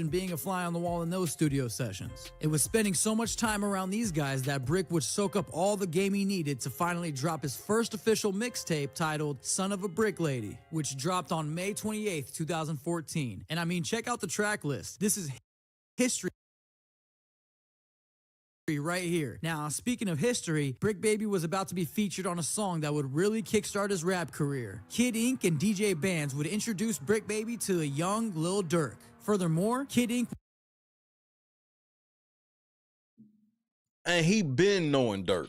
being a fly on the wall in those studio sessions. It was spending so much time around these guys that Brick would soak up all the game he needed to finally drop his first official mixtape titled Son of a Brick Lady, which dropped on May 28th, 2014. And I mean, check out the track list. This is history right here. Now, speaking of history, Brick Baby was about to be featured on a song that would really kickstart his rap career. Kid Ink and DJ Bands would introduce Brick Baby to a young Lil Durk. Furthermore, Kid Ink and he been knowing Durk.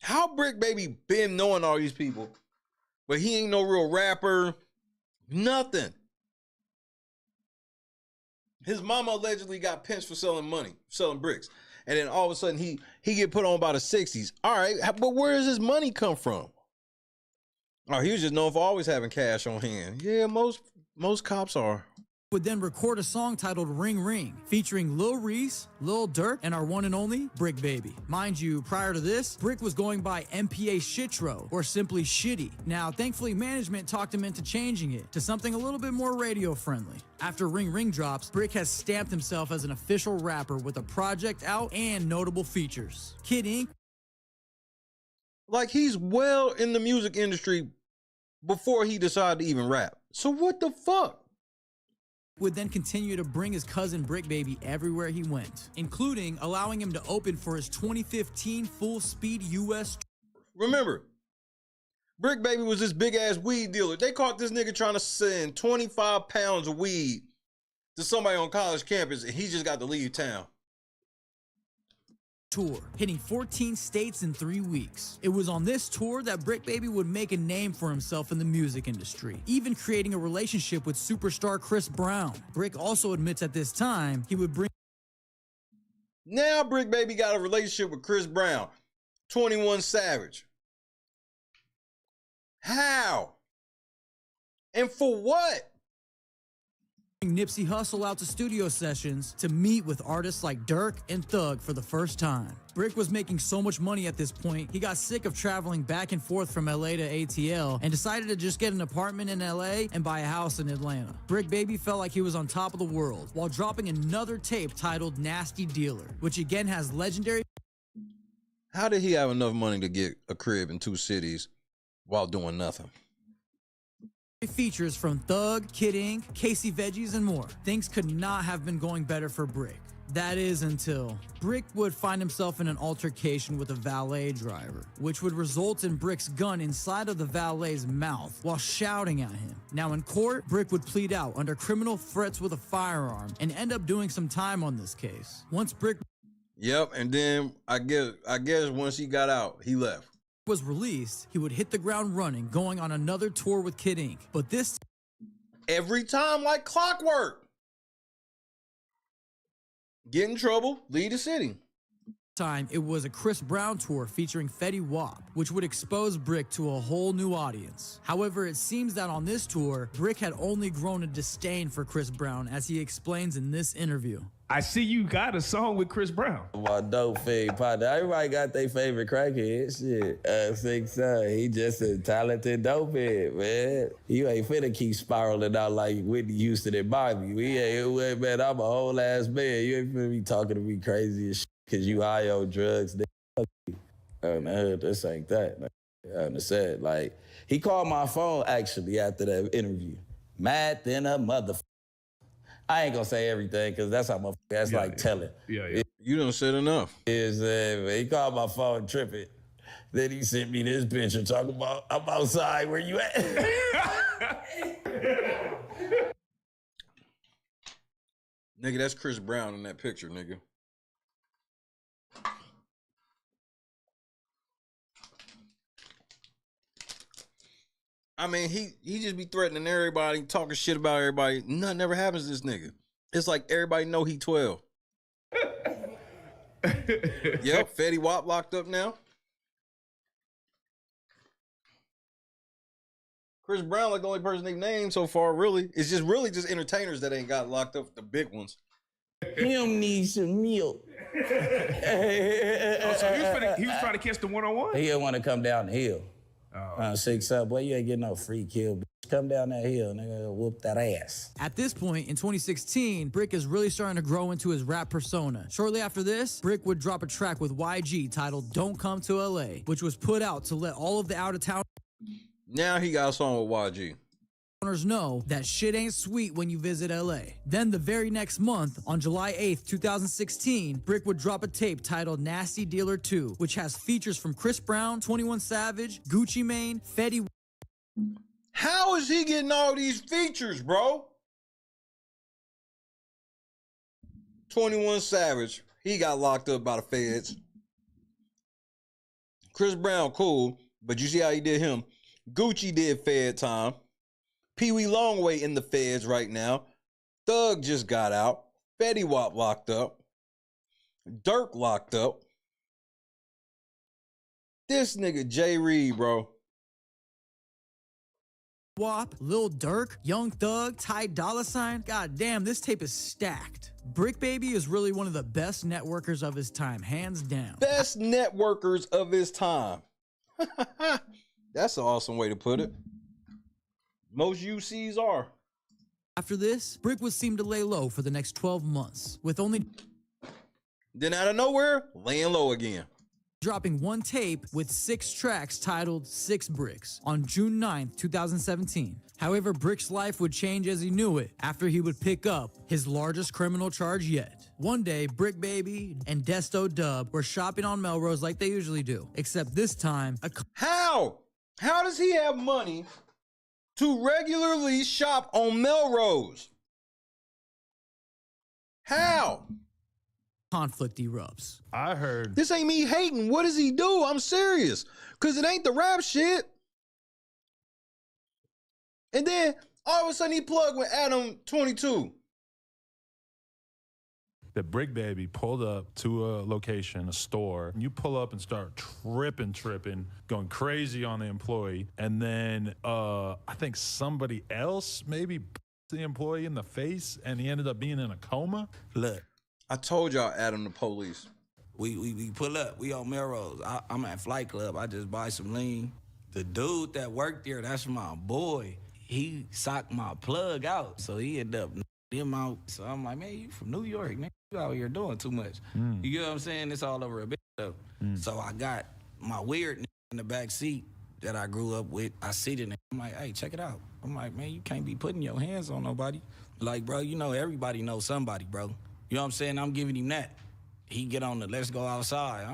How Brick Baby been knowing all these people, but he ain't no real rapper, nothing. His mama allegedly got pinched for selling bricks. And then all of a sudden he get put on by the 60s. All right, but where does his money come from? Oh, he was just known for always having cash on hand. Yeah, most cops are. Would then record a song titled Ring Ring, featuring Lil Reese, Lil Durk, and our one and only Brick Baby. Mind you, prior to this, Brick was going by MPA Shitro, or simply Shitty. Now, thankfully, management talked him into changing it to something a little bit more radio-friendly. After Ring Ring drops, Brick has stamped himself as an official rapper with a project out and notable features. Kid Ink. Like, he's well in the music industry before he decided to even rap. So what the fuck? Would then continue to bring his cousin Brick Baby everywhere he went, including allowing him to open for his 2015 full-speed U.S. Remember, Brick Baby was this big-ass weed dealer. They caught this nigga trying to send 25 pounds of weed to somebody on college campus, and he just got to leave town. Tour, hitting 14 states in 3 weeks. It was on this tour that Brick Baby would make a name for himself in the music industry, even creating a relationship with superstar Chris Brown. Brick also admits at this time he would bring. Now Brick Baby got a relationship with Chris Brown, 21 Savage. How? And for what? Nipsey Hussle out to studio sessions to meet with artists like Durk and Thug for the first time. Brick was making so much money at this point, he got sick of traveling back and forth from LA to ATL and decided to just get an apartment in LA and buy a house in Atlanta. Brick Baby felt like he was on top of the world while dropping another tape titled Nasty Dealer, which again has legendary. How did he have enough money to get a crib in 2 cities while doing nothing? Features from Thug, Kid Ink, Casey Veggies, and more. Things could not have been going better for Brick. That is until Brick would find himself in an altercation with a valet driver, which would result in Brick's gun inside of the valet's mouth while shouting at him. Now in court, Brick would plead out under criminal threats with a firearm and end up doing some time on this case. Once Brick and then I guess once he got out, he left. Was released, he would hit the ground running, going on another tour with Kid Ink. But this every time like clockwork. Get in trouble, leave the city. Time it was a Chris Brown tour featuring Fetty Wap, which would expose Brick to a whole new audience. However, it seems that on this tour, Brick had only grown a disdain for Chris Brown, as he explains in this interview. I see you got a song with Chris Brown. My dope fiend partner. Everybody got their favorite crackhead. Shit. 6 he just a talented dope head, man. You ain't finna keep spiraling out like Whitney Houston and Bobby. Man, I'm a whole ass man. You ain't finna be talking to me crazy as shit because you high on drugs. On the hood, this ain't that. I said, like, he called my phone actually after that interview. Mad than a motherfucker. I ain't gonna say everything because that's how that's like telling. Yeah. You done said enough. He called my phone tripping. Then he sent me this picture talking about, I'm outside, where you at? Nigga, that's Chris Brown in that picture, nigga. I mean, he just be threatening everybody, talking shit about everybody. Nothing ever happens to this nigga. It's like everybody know he 12. Yep, Fetty Wap locked up now. Chris Brown like the only person they named so far, really. It's just really just entertainers that ain't got locked up, the big ones. Him need some milk. So he was trying to catch the one-on-one? He didn't want to come down the hill. 6 up, boy, you ain't getting no free kill. Bitch. Come down that hill, nigga, whoop that ass. At this point, in 2016, Brick is really starting to grow into his rap persona. Shortly after this, Brick would drop a track with YG titled Don't Come to LA, which was put out to let all of the out-of-town Now he got a song with YG. know that shit ain't sweet when you visit LA. Then the very next month, on July 8th, 2016, Brick would drop a tape titled Nasty Dealer 2, which has features from Chris Brown, 21 Savage, Gucci Mane, Fetty. How is he getting all these features, bro? 21 Savage, he got locked up by the feds. Chris Brown, cool, but you see how he did him. Gucci did fed time. Pee Wee Longway in the feds right now. Thug just got out. Fetty Wap locked up. Durk locked up. This nigga Jay Reed, bro. Wap, Lil Durk, Young Thug, Ty Dolla $ign. God damn, this tape is stacked. Brick Baby is really one of the best networkers of his time, hands down. Best networkers of his time. That's an awesome way to put it. Most UCs are. After this, Brick would seem to lay low for the next 12 months, with only then out of nowhere, laying low again. Dropping one tape with 6 tracks titled 6 Bricks on June 9th, 2017. However, Brick's life would change as he knew it after he would pick up his largest criminal charge yet. One day, Brick Baby and Desto Dub were shopping on Melrose like they usually do, except this time, How? How does he have money to regularly shop on Melrose? How? Conflict erupts. I heard this ain't me hating. What does he do? I'm serious. Because it ain't the rap shit. And then all of a sudden he plugged with Adam 22. The Brick Baby pulled up to a location, a store. You pull up and start tripping, going crazy on the employee. And then I think somebody else maybe the employee in the face and he ended up being in a coma. Look. I told y'all Adam the police. We pull up. We on Melrose. I'm at Flight Club. I just buy some lean. The dude that worked there, that's my boy. He socked my plug out, so he ended up him out. So I'm like, man, you from New York, man. You out here doing too much. You get what I'm saying? It's all over a bit though. So I got my weird in the back seat that I grew up with. I seated him. I'm like, hey, check it out. I'm like, man, you can't be putting your hands on nobody. Like, bro, you know everybody knows somebody, bro. You know what I'm saying? I'm giving him that. He get on the let's go outside.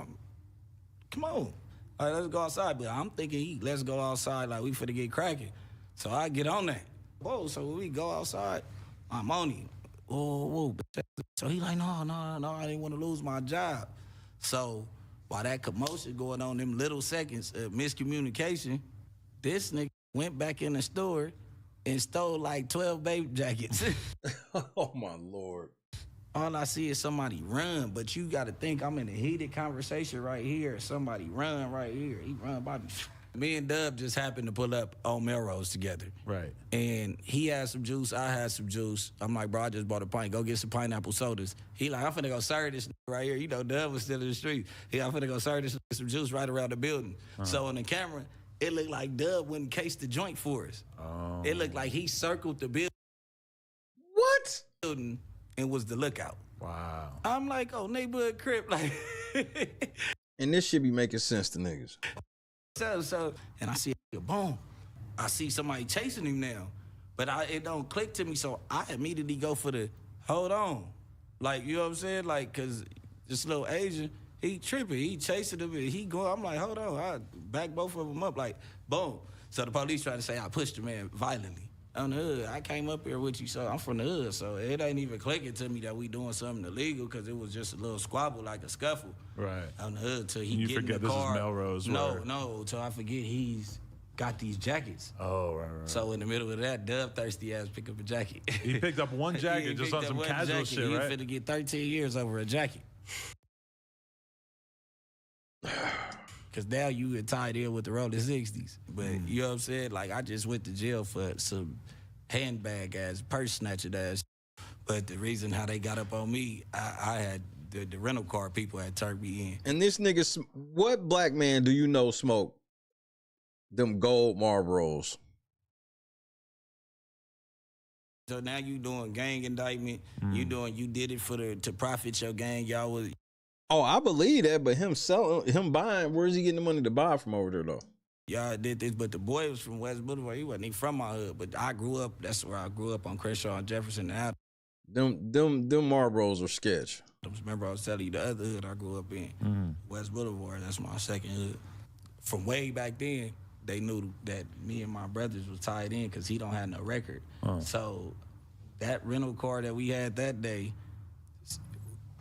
Come on. All right, let's go outside. But I'm thinking let's go outside like we finna get cracking. So I get on that. Whoa, so when we go outside, I'm on him. Whoa. So he like, no, I didn't want to lose my job. So while that commotion going on, them little seconds of miscommunication, this nigga went back in the store and stole like 12 baby jackets. Oh my Lord. All I see is somebody run, but you got to think I'm in a heated conversation right here. Somebody run right here. He run by me. Me and Dub just happened to pull up on Melrose together. Right. And he had some juice. I had some juice. I'm like, bro, I just bought a pint. Go get some pineapple sodas. He like, I'm finna go serve this right here. You know, Dub was still in the street. I'm finna go serve this some juice right around the building. So on the camera, it looked like Dub wouldn't case the joint for us. Oh. It looked like he circled the building. What? And was the lookout. Wow. I'm like, oh, neighborhood crip. Like, and this should be making sense to niggas. So, and I see a boom. I see somebody chasing him now, but it don't click to me, so I immediately go for the hold on. Like, you know what I'm saying? Like, cause this little Asian, he tripping, he chasing him, and he going, I'm like, hold on, I back both of them up, like, boom. So the police trying to say I pushed the man violently. On the hood, I came up here with you, so I'm from the hood, so it ain't even clicking to me that we doing something illegal, because it was just a little squabble, like a scuffle. Right. On the hood, till he You get in forget the this is car. Melrose. No, till I forget he's got these jackets. Oh, right. So in the middle of that, Dub thirsty ass pick up a jacket. He picked up one jacket He just picked on up some one casual jacket. shit, He right? finna get 13 years over a jacket. Cause now you tied in with the rolling 60s. But you know what I'm saying? Like, I just went to jail for some handbag ass, purse snatching ass. But the reason how they got up on me, I had the rental car people had turned me in. And this nigga, what black man do you know smoke them gold Marlboros? So now you doing gang indictment. You did it to profit your gang. Y'all was. Oh, I believe that, but him buying, where's he getting the money to buy from over there though? Y'all did this, but the boy was from West Boulevard. He wasn't even from my hood, but I grew up. That's where I grew up on Crenshaw and Jefferson. And them Marlboros are sketch. Remember I was telling you the other hood I grew up in, West Boulevard. That's my second hood. From way back then, they knew that me and my brothers was tied in because he don't have no record. So that rental car that we had that day,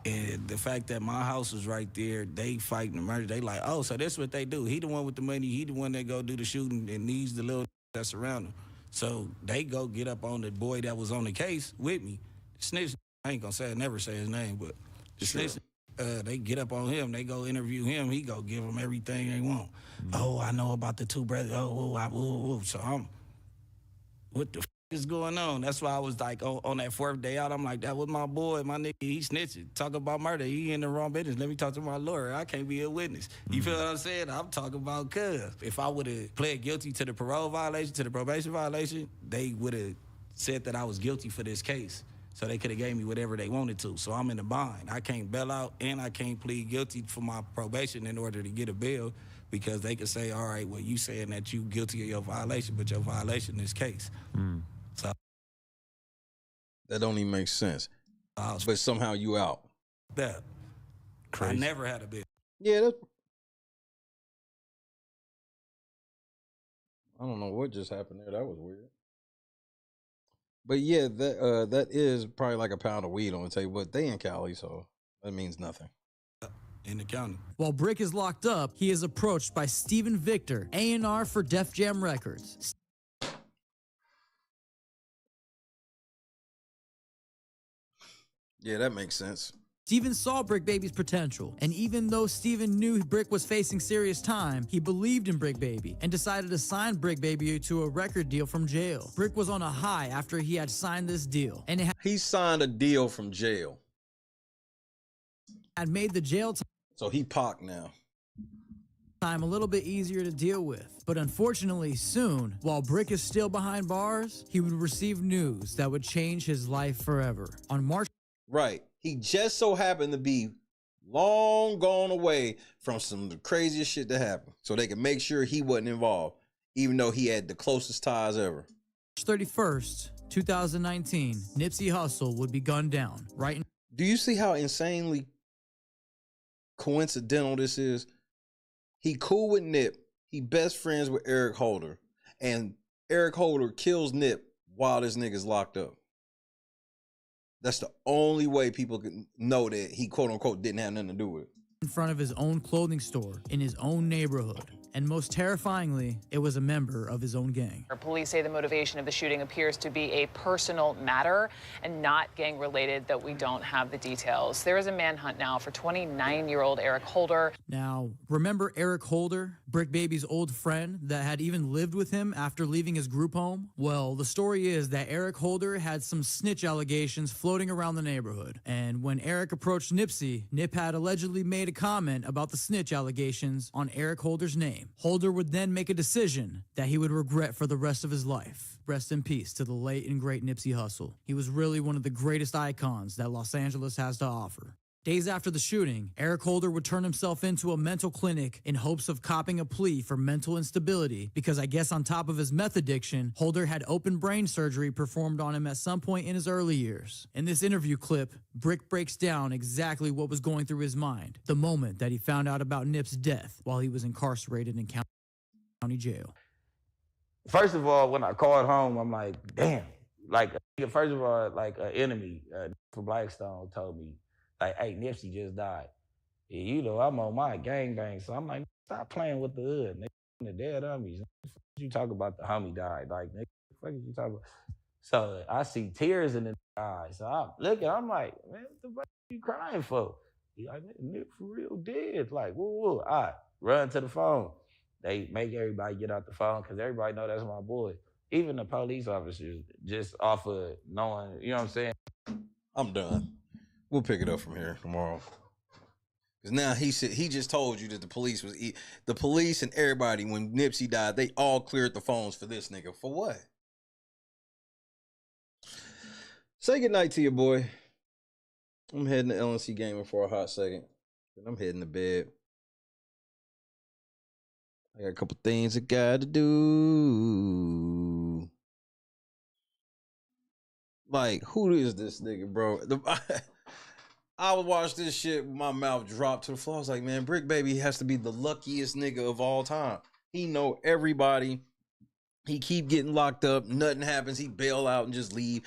and the fact that my house was right there, they fighting the murder. They like, oh, so that's what they do. He the one with the money. He the one that go do the shooting, and these the little that's around him. So they go get up on the boy that was on the case with me. The snitch, I ain't gonna never say his name, but the snitch, they get up on him. They go interview him. He go give them everything they want. Oh, I know about the two brothers. So I'm, what the is going on? That's why I was like, on that fourth day out, I'm like, that was my boy, my nigga, he snitching. Talk about murder, he in the wrong business. Let me talk to my lawyer. I can't be a witness. You feel what I'm saying? I'm talking about cuz. If I would have pled guilty to the parole violation, to the probation violation, they would have said that I was guilty for this case. So they could have gave me whatever they wanted to. So I'm in a bind. I can't bail out and I can't plead guilty for my probation in order to get a bail, because they could say, all right, well, you saying that you guilty of your violation, but your violation is case. So that don't even make sense. But somehow you out. That crazy. I never had a bail. Yeah, I don't know what just happened there. That was weird. But yeah, that is probably like a pound of weed on the table. But they in Cali, so that means nothing. In the county. While Brick is locked up, he is approached by Steven Victor, A&R for Def Jam Records. Yeah, that makes sense. Steven saw Brick Baby's potential, and even though Steven knew Brick was facing serious time, he believed in Brick Baby and decided to sign Brick Baby to a record deal from jail. Brick was on a high after he had signed this deal, and he signed a deal from jail. Had made the jail time. So he Pac now. Time a little bit easier to deal with. But unfortunately soon, while Brick is still behind bars, he would receive news that would change his life forever. On March. Right. He just so happened to be long gone away from some of the craziest shit that happened. So they could make sure he wasn't involved, even though he had the closest ties ever. March 31st, 2019, Nipsey Hussle would be gunned down. Right. Do you see how insanely coincidental this is? He cool with Nip. He best friends with Eric Holder. And Eric Holder kills Nip while this nigga's locked up. That's the only way people can know that he, quote unquote, didn't have nothing to do with it. In front of his own clothing store in his own neighborhood. And most terrifyingly, it was a member of his own gang. Police say the motivation of the shooting appears to be a personal matter and not gang-related, though we don't have the details. There is a manhunt now for 29-year-old Eric Holder. Now, remember Eric Holder, Brick Baby's old friend that had even lived with him after leaving his group home? Well, the story is that Eric Holder had some snitch allegations floating around the neighborhood. And when Eric approached Nipsey, Nip had allegedly made a comment about the snitch allegations on Eric Holder's name. Holder would then make a decision that he would regret for the rest of his life. Rest in peace to the late and great Nipsey Hussle. He was really one of the greatest icons that Los Angeles has to offer. Days after the shooting, Eric Holder would turn himself into a mental clinic in hopes of copping a plea for mental instability because I guess on top of his meth addiction, Holder had open brain surgery performed on him at some point in his early years. In this interview clip, Brick breaks down exactly what was going through his mind the moment that he found out about Nip's death while he was incarcerated in county jail. First of all, when I called home, I'm like, damn. Like, first of all, like an enemy from Blackstone told me, like, hey, Nipsey just died. Yeah, you know, I'm on my gangbang, so I'm like, stop playing with the hood, nigga. The dead homies. You talk about the homie died, like, nigga, what the fuck you talking about? So I see tears in the eyes. So I'm looking, I'm like, man, what the fuck are you crying for? He like, Nip for real dead. Like, woo. All right, run to the phone. They make everybody get out the phone because everybody know that's my boy. Even the police officers, just off of knowing, you know what I'm saying? I'm done. We'll pick it up from here tomorrow. Because now he just told you that the police and everybody, when Nipsey died, they all cleared the phones for this nigga. For what? Say goodnight to your boy. I'm heading to LNC Gaming for a hot second. And I'm heading to bed. I got a couple things I gotta do. Like, who is this nigga, bro? I would watch this shit with my mouth drop to the floor. I was like, man, Brick Baby has to be the luckiest nigga of all time. He know everybody. He keep getting locked up. Nothing happens. He bail out and just leave.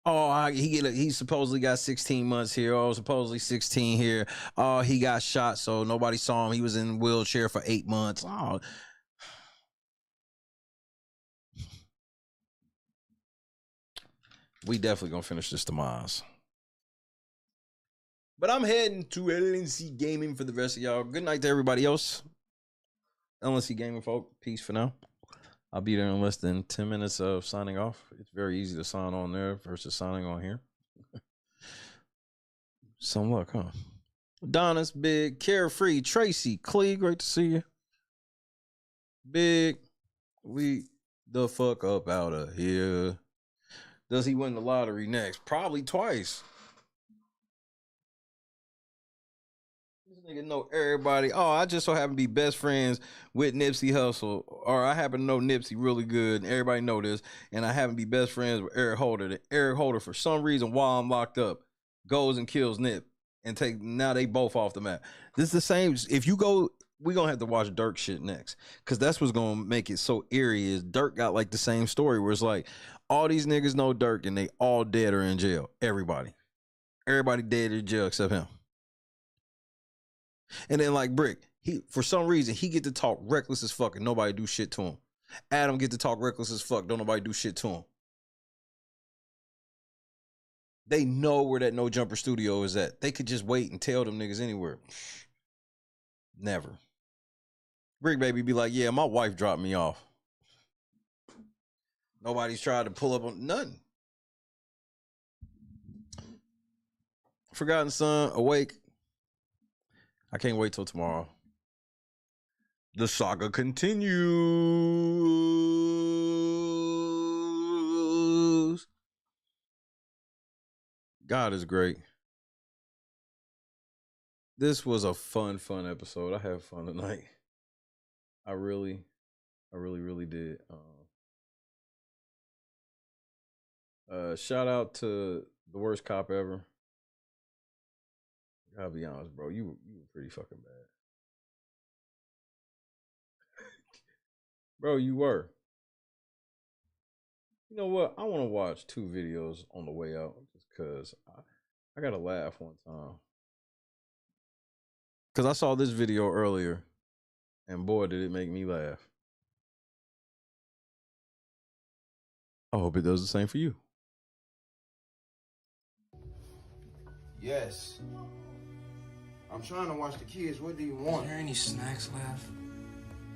He supposedly got 16 months here. Oh, supposedly 16 here. Oh, he got shot, so nobody saw him. He was in a wheelchair for 8 months. Oh. We definitely gonna finish this tomorrow. But I'm heading to LNC Gaming for the rest of y'all. Good night to everybody else. LNC Gaming folk, peace for now. I'll be there in less than 10 minutes of signing off. It's very easy to sign on there versus signing on here. Some luck, huh? Donna's Big, Carefree, Tracy, Clee, great to see you. Big, we the fuck up out of here. Does he win the lottery next? Probably twice. This nigga know everybody. Oh, I just so happen to be best friends with Nipsey Hussle. Or I happen to know Nipsey really good. And everybody know this. And I happen to be best friends with Eric Holder. Eric Holder, for some reason, while I'm locked up, goes and kills Nip. And now they both off the map. This is the same. If you go, we're going to have to watch Durk shit next. Because that's what's going to make it so eerie is Durk got like the same story where it's like, all these niggas know Durk and they all dead or in jail. Everybody dead in jail except him. And then like Brick, he for some reason he get to talk reckless as fuck and nobody do shit to him. Adam get to talk reckless as fuck, don't nobody do shit to him. They know where that No Jumper studio is at. They could just wait and tell them niggas anywhere. Never. Brick Baby be like, yeah, my wife dropped me off. Nobody's tried to pull up on nothing. Forgotten Son, Awake. I can't wait till tomorrow. The saga continues. God is great. This was a fun episode. I had fun tonight. I really did. Shout out to the worst cop ever. I'll be honest, bro. You were pretty fucking bad. Bro, you were. You know what? I want to watch 2 videos on the way out just because I got to laugh one time. Because I saw this video earlier and boy, did it make me laugh. I hope it does the same for you. Yes. I'm trying to watch the kids. What do you want? Is there any snacks left?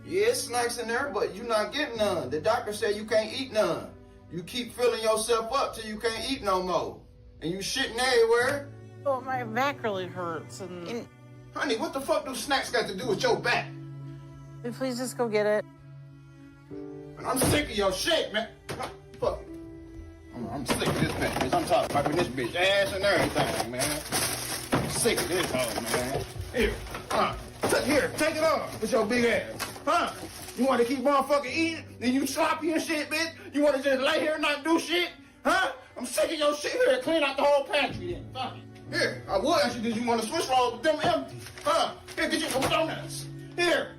Yeah, it's snacks in there, but you're not getting none. The doctor said you can't eat none. You keep filling yourself up till you can't eat no more. And you shitting everywhere. Oh, my back really hurts. And honey, what the fuck do snacks got to do with your back? Please just go get it. I'm sick of your shit, man. Fuck. I'm sick of this bitch. I'm talking about this bitch ass and everything, man. sick of this hoe, man. Here, take it off with your big ass. Huh? You want to keep motherfucking eating? Then you sloppy and shit, bitch? You want to just lay here and not do shit? Huh? I'm sick of your shit. Here, clean out the whole pantry then. Fuck it. Here, I would ask you, did you want to switch rolls with them empty? Huh? Here, get you some donuts. Here.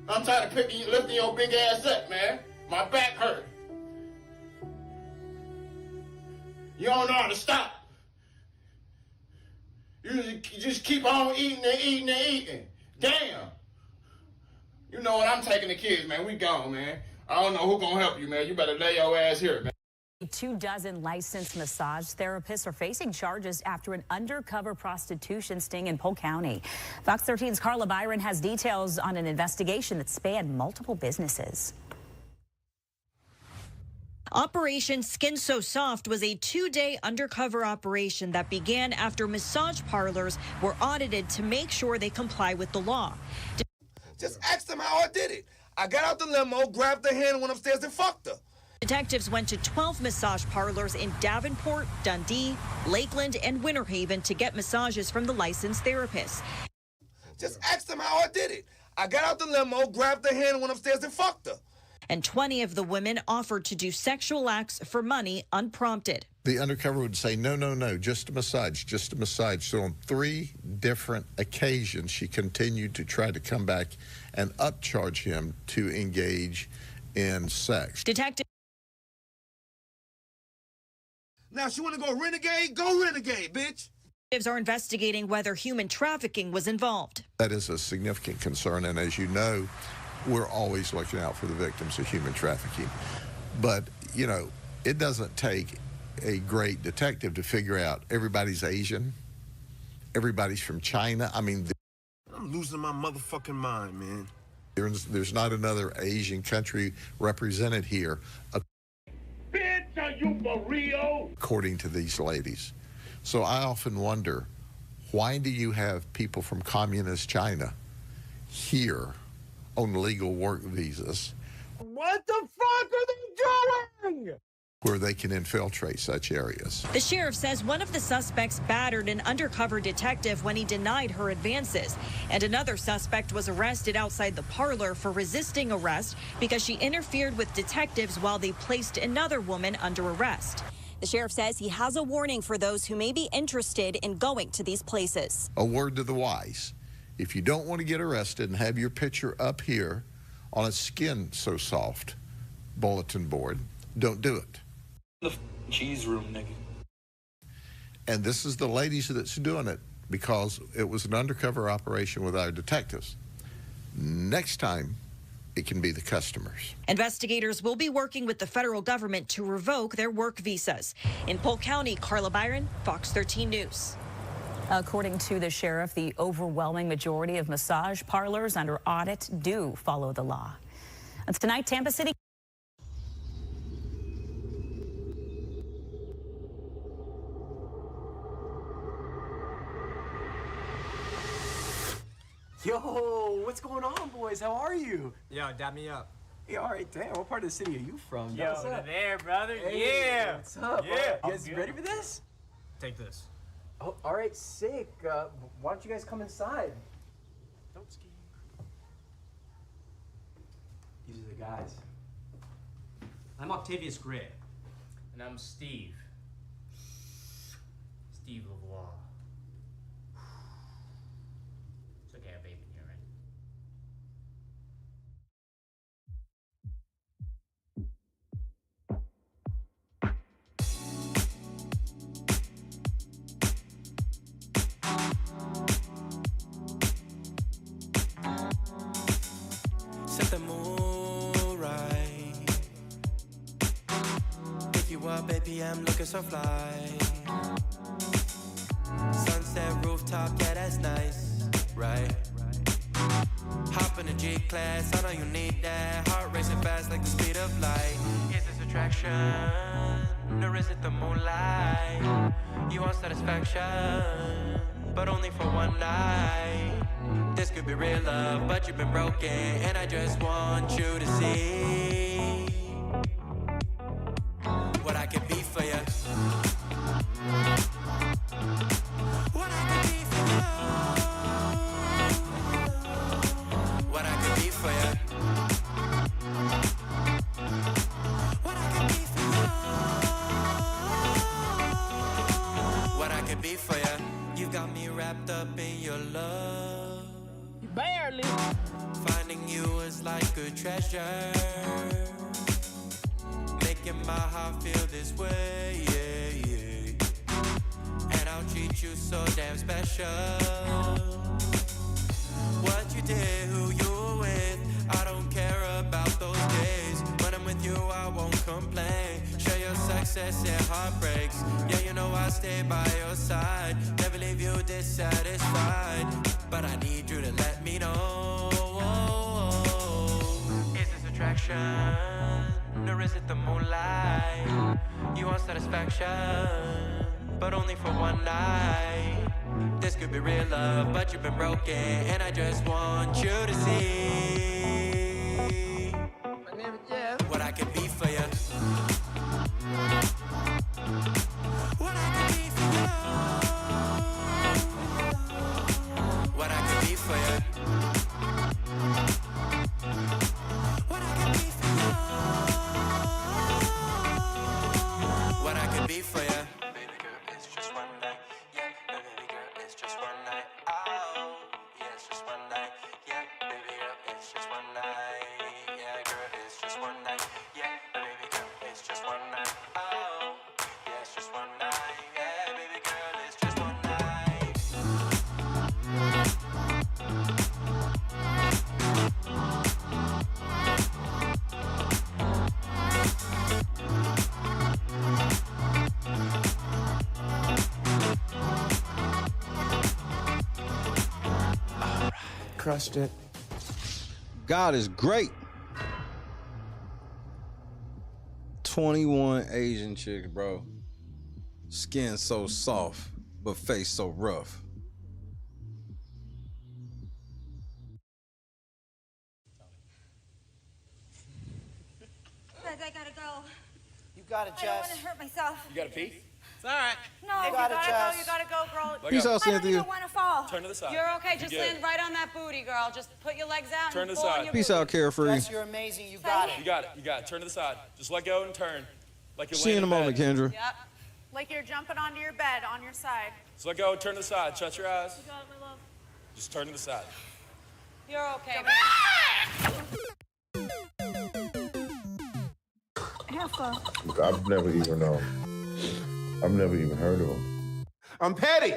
I'm tired of lifting your big ass up, man. My back hurt. You don't know how to stop. You just keep on eating and eating and eating. Damn. You know what? I'm taking the kids, man. We gone, man. I don't know who gonna help you, man. You better lay your ass here, man. 24 licensed massage therapists are facing charges after an undercover prostitution sting in Polk County. Fox 13's Carla Byron has details on an investigation that spanned multiple businesses. Operation Skin So Soft was a 2-day undercover operation that began after massage parlors were audited to make sure they comply with the law. Just ask them how I did it. I got out the limo, grabbed her hand, went upstairs and fucked her. Detectives went to 12 massage parlors in Davenport, Dundee, Lakeland, and Winter Haven to get massages from the licensed therapists. Just ask them how I did it. I got out the limo, grabbed her hand, went upstairs and fucked her. And 20 of the women offered to do sexual acts for money unprompted. The undercover would say, no, no, no, just a massage, just a massage. So on 3 different occasions, she continued to try to come back and upcharge him to engage in sex. Detective. Now, she want to go renegade? Go renegade, bitch. Detectives are investigating whether human trafficking was involved. That is a significant concern, and as you know, we're always looking out for the victims of human trafficking. But, you know, it doesn't take a great detective to figure out everybody's Asian, everybody's from China. I mean, I'm losing my motherfucking mind, man. There's not another Asian country represented here. Bitch, are you for real? According to these ladies. So I often wonder, why do you have people from communist China here on legal work visas? What the fuck are they doing? Where they can infiltrate such areas. The sheriff says one of the suspects battered an undercover detective when he denied her advances. And another suspect was arrested outside the parlor for resisting arrest because she interfered with detectives while they placed another woman under arrest. The sheriff says he has a warning for those who may be interested in going to these places. A word to the wise. If you don't want to get arrested and have your picture up here on a Skin So Soft bulletin board, don't do it. The cheese room, nigga. And this is the ladies that's doing it because it was an undercover operation with our detectives. Next time, it can be the customers. Investigators will be working with the federal government to revoke their work visas. In Polk County, Carla Byron, Fox 13 News. According to the sheriff, the overwhelming majority of massage parlors under audit do follow the law. And tonight, Tampa City. Yo, what's going on, boys? How are you? Yo, dab me up. Hey, all right, damn. What part of the city are you from? Yo, what's up? there, brother. Hey, yeah. What's up? Yeah. You guys ready for this? Take this. Oh, all right, sick. Why don't you guys come inside? Don't ski. These are the guys. I'm Octavius Gray. And I'm Steve. Steve LeVois. It's okay, I have vape in here, right? Set the mood right. Pick you up, baby, I'm looking so fly. Sunset rooftop, yeah, that's nice, right? Hop in the G-Class, I know you need that. Heart racing fast like the speed of light. Is this attraction, or is it the moonlight? You want satisfaction, but only for one night. This could be real love, but you've been broken, and I just want you to see what I can be for you. What I Charlie. Finding you is like a treasure. Making my heart feel this way, yeah, yeah. And I'll treat you so damn special. What you did, who you were with, I don't care about those days. When I'm with you, I won't complain. Share your success and heartbreaks. Yeah, you know I'll stay by your side. Never leave you dissatisfied. But I need you to let me know. Is this attraction? Or is it the moonlight? You want satisfaction, but only for one night. This could be real love, but you've been broken, and I just want you to see what I can be for you. What I can be for you. What I can be for you. What I can be for you. What I can be for you. Baby girl, it's just one night. Yeah, baby girl, it's just one night. Oh, yeah, it's just one night. Yeah, baby girl, it's just one night. Yeah, girl, it's just one night. Yeah, baby girl, it's just one night. Oh, yeah, it's just one night. Yeah, baby girl, it's just one night. Crushed it. God is great. 21 Asian chicks, bro. Skin so soft, but face so rough. Guys, I gotta go. You got it, I don't Jess. want to hurt myself. You got a pee? It's all right. No, You gotta go. You gotta go, girl. Peace out, I don't Cynthia. even want to fall. Turn to the side. You're okay. Just good. land right on that booty, girl. Just put your legs out Turn and to the pull on side. your Peace booty. out, Carefree. Jess, you're amazing. You got it. You got it. You got it. Turn to the side. Just let go and turn. Like you're See you in a laying moment, bed. Kendra. Yep. Like you're jumping onto your bed on your side. Just let go and turn to the side. Shut your eyes. You got it, my love. Just turn to the side. You're okay. Alpha. I've never even heard of him. I'm petty.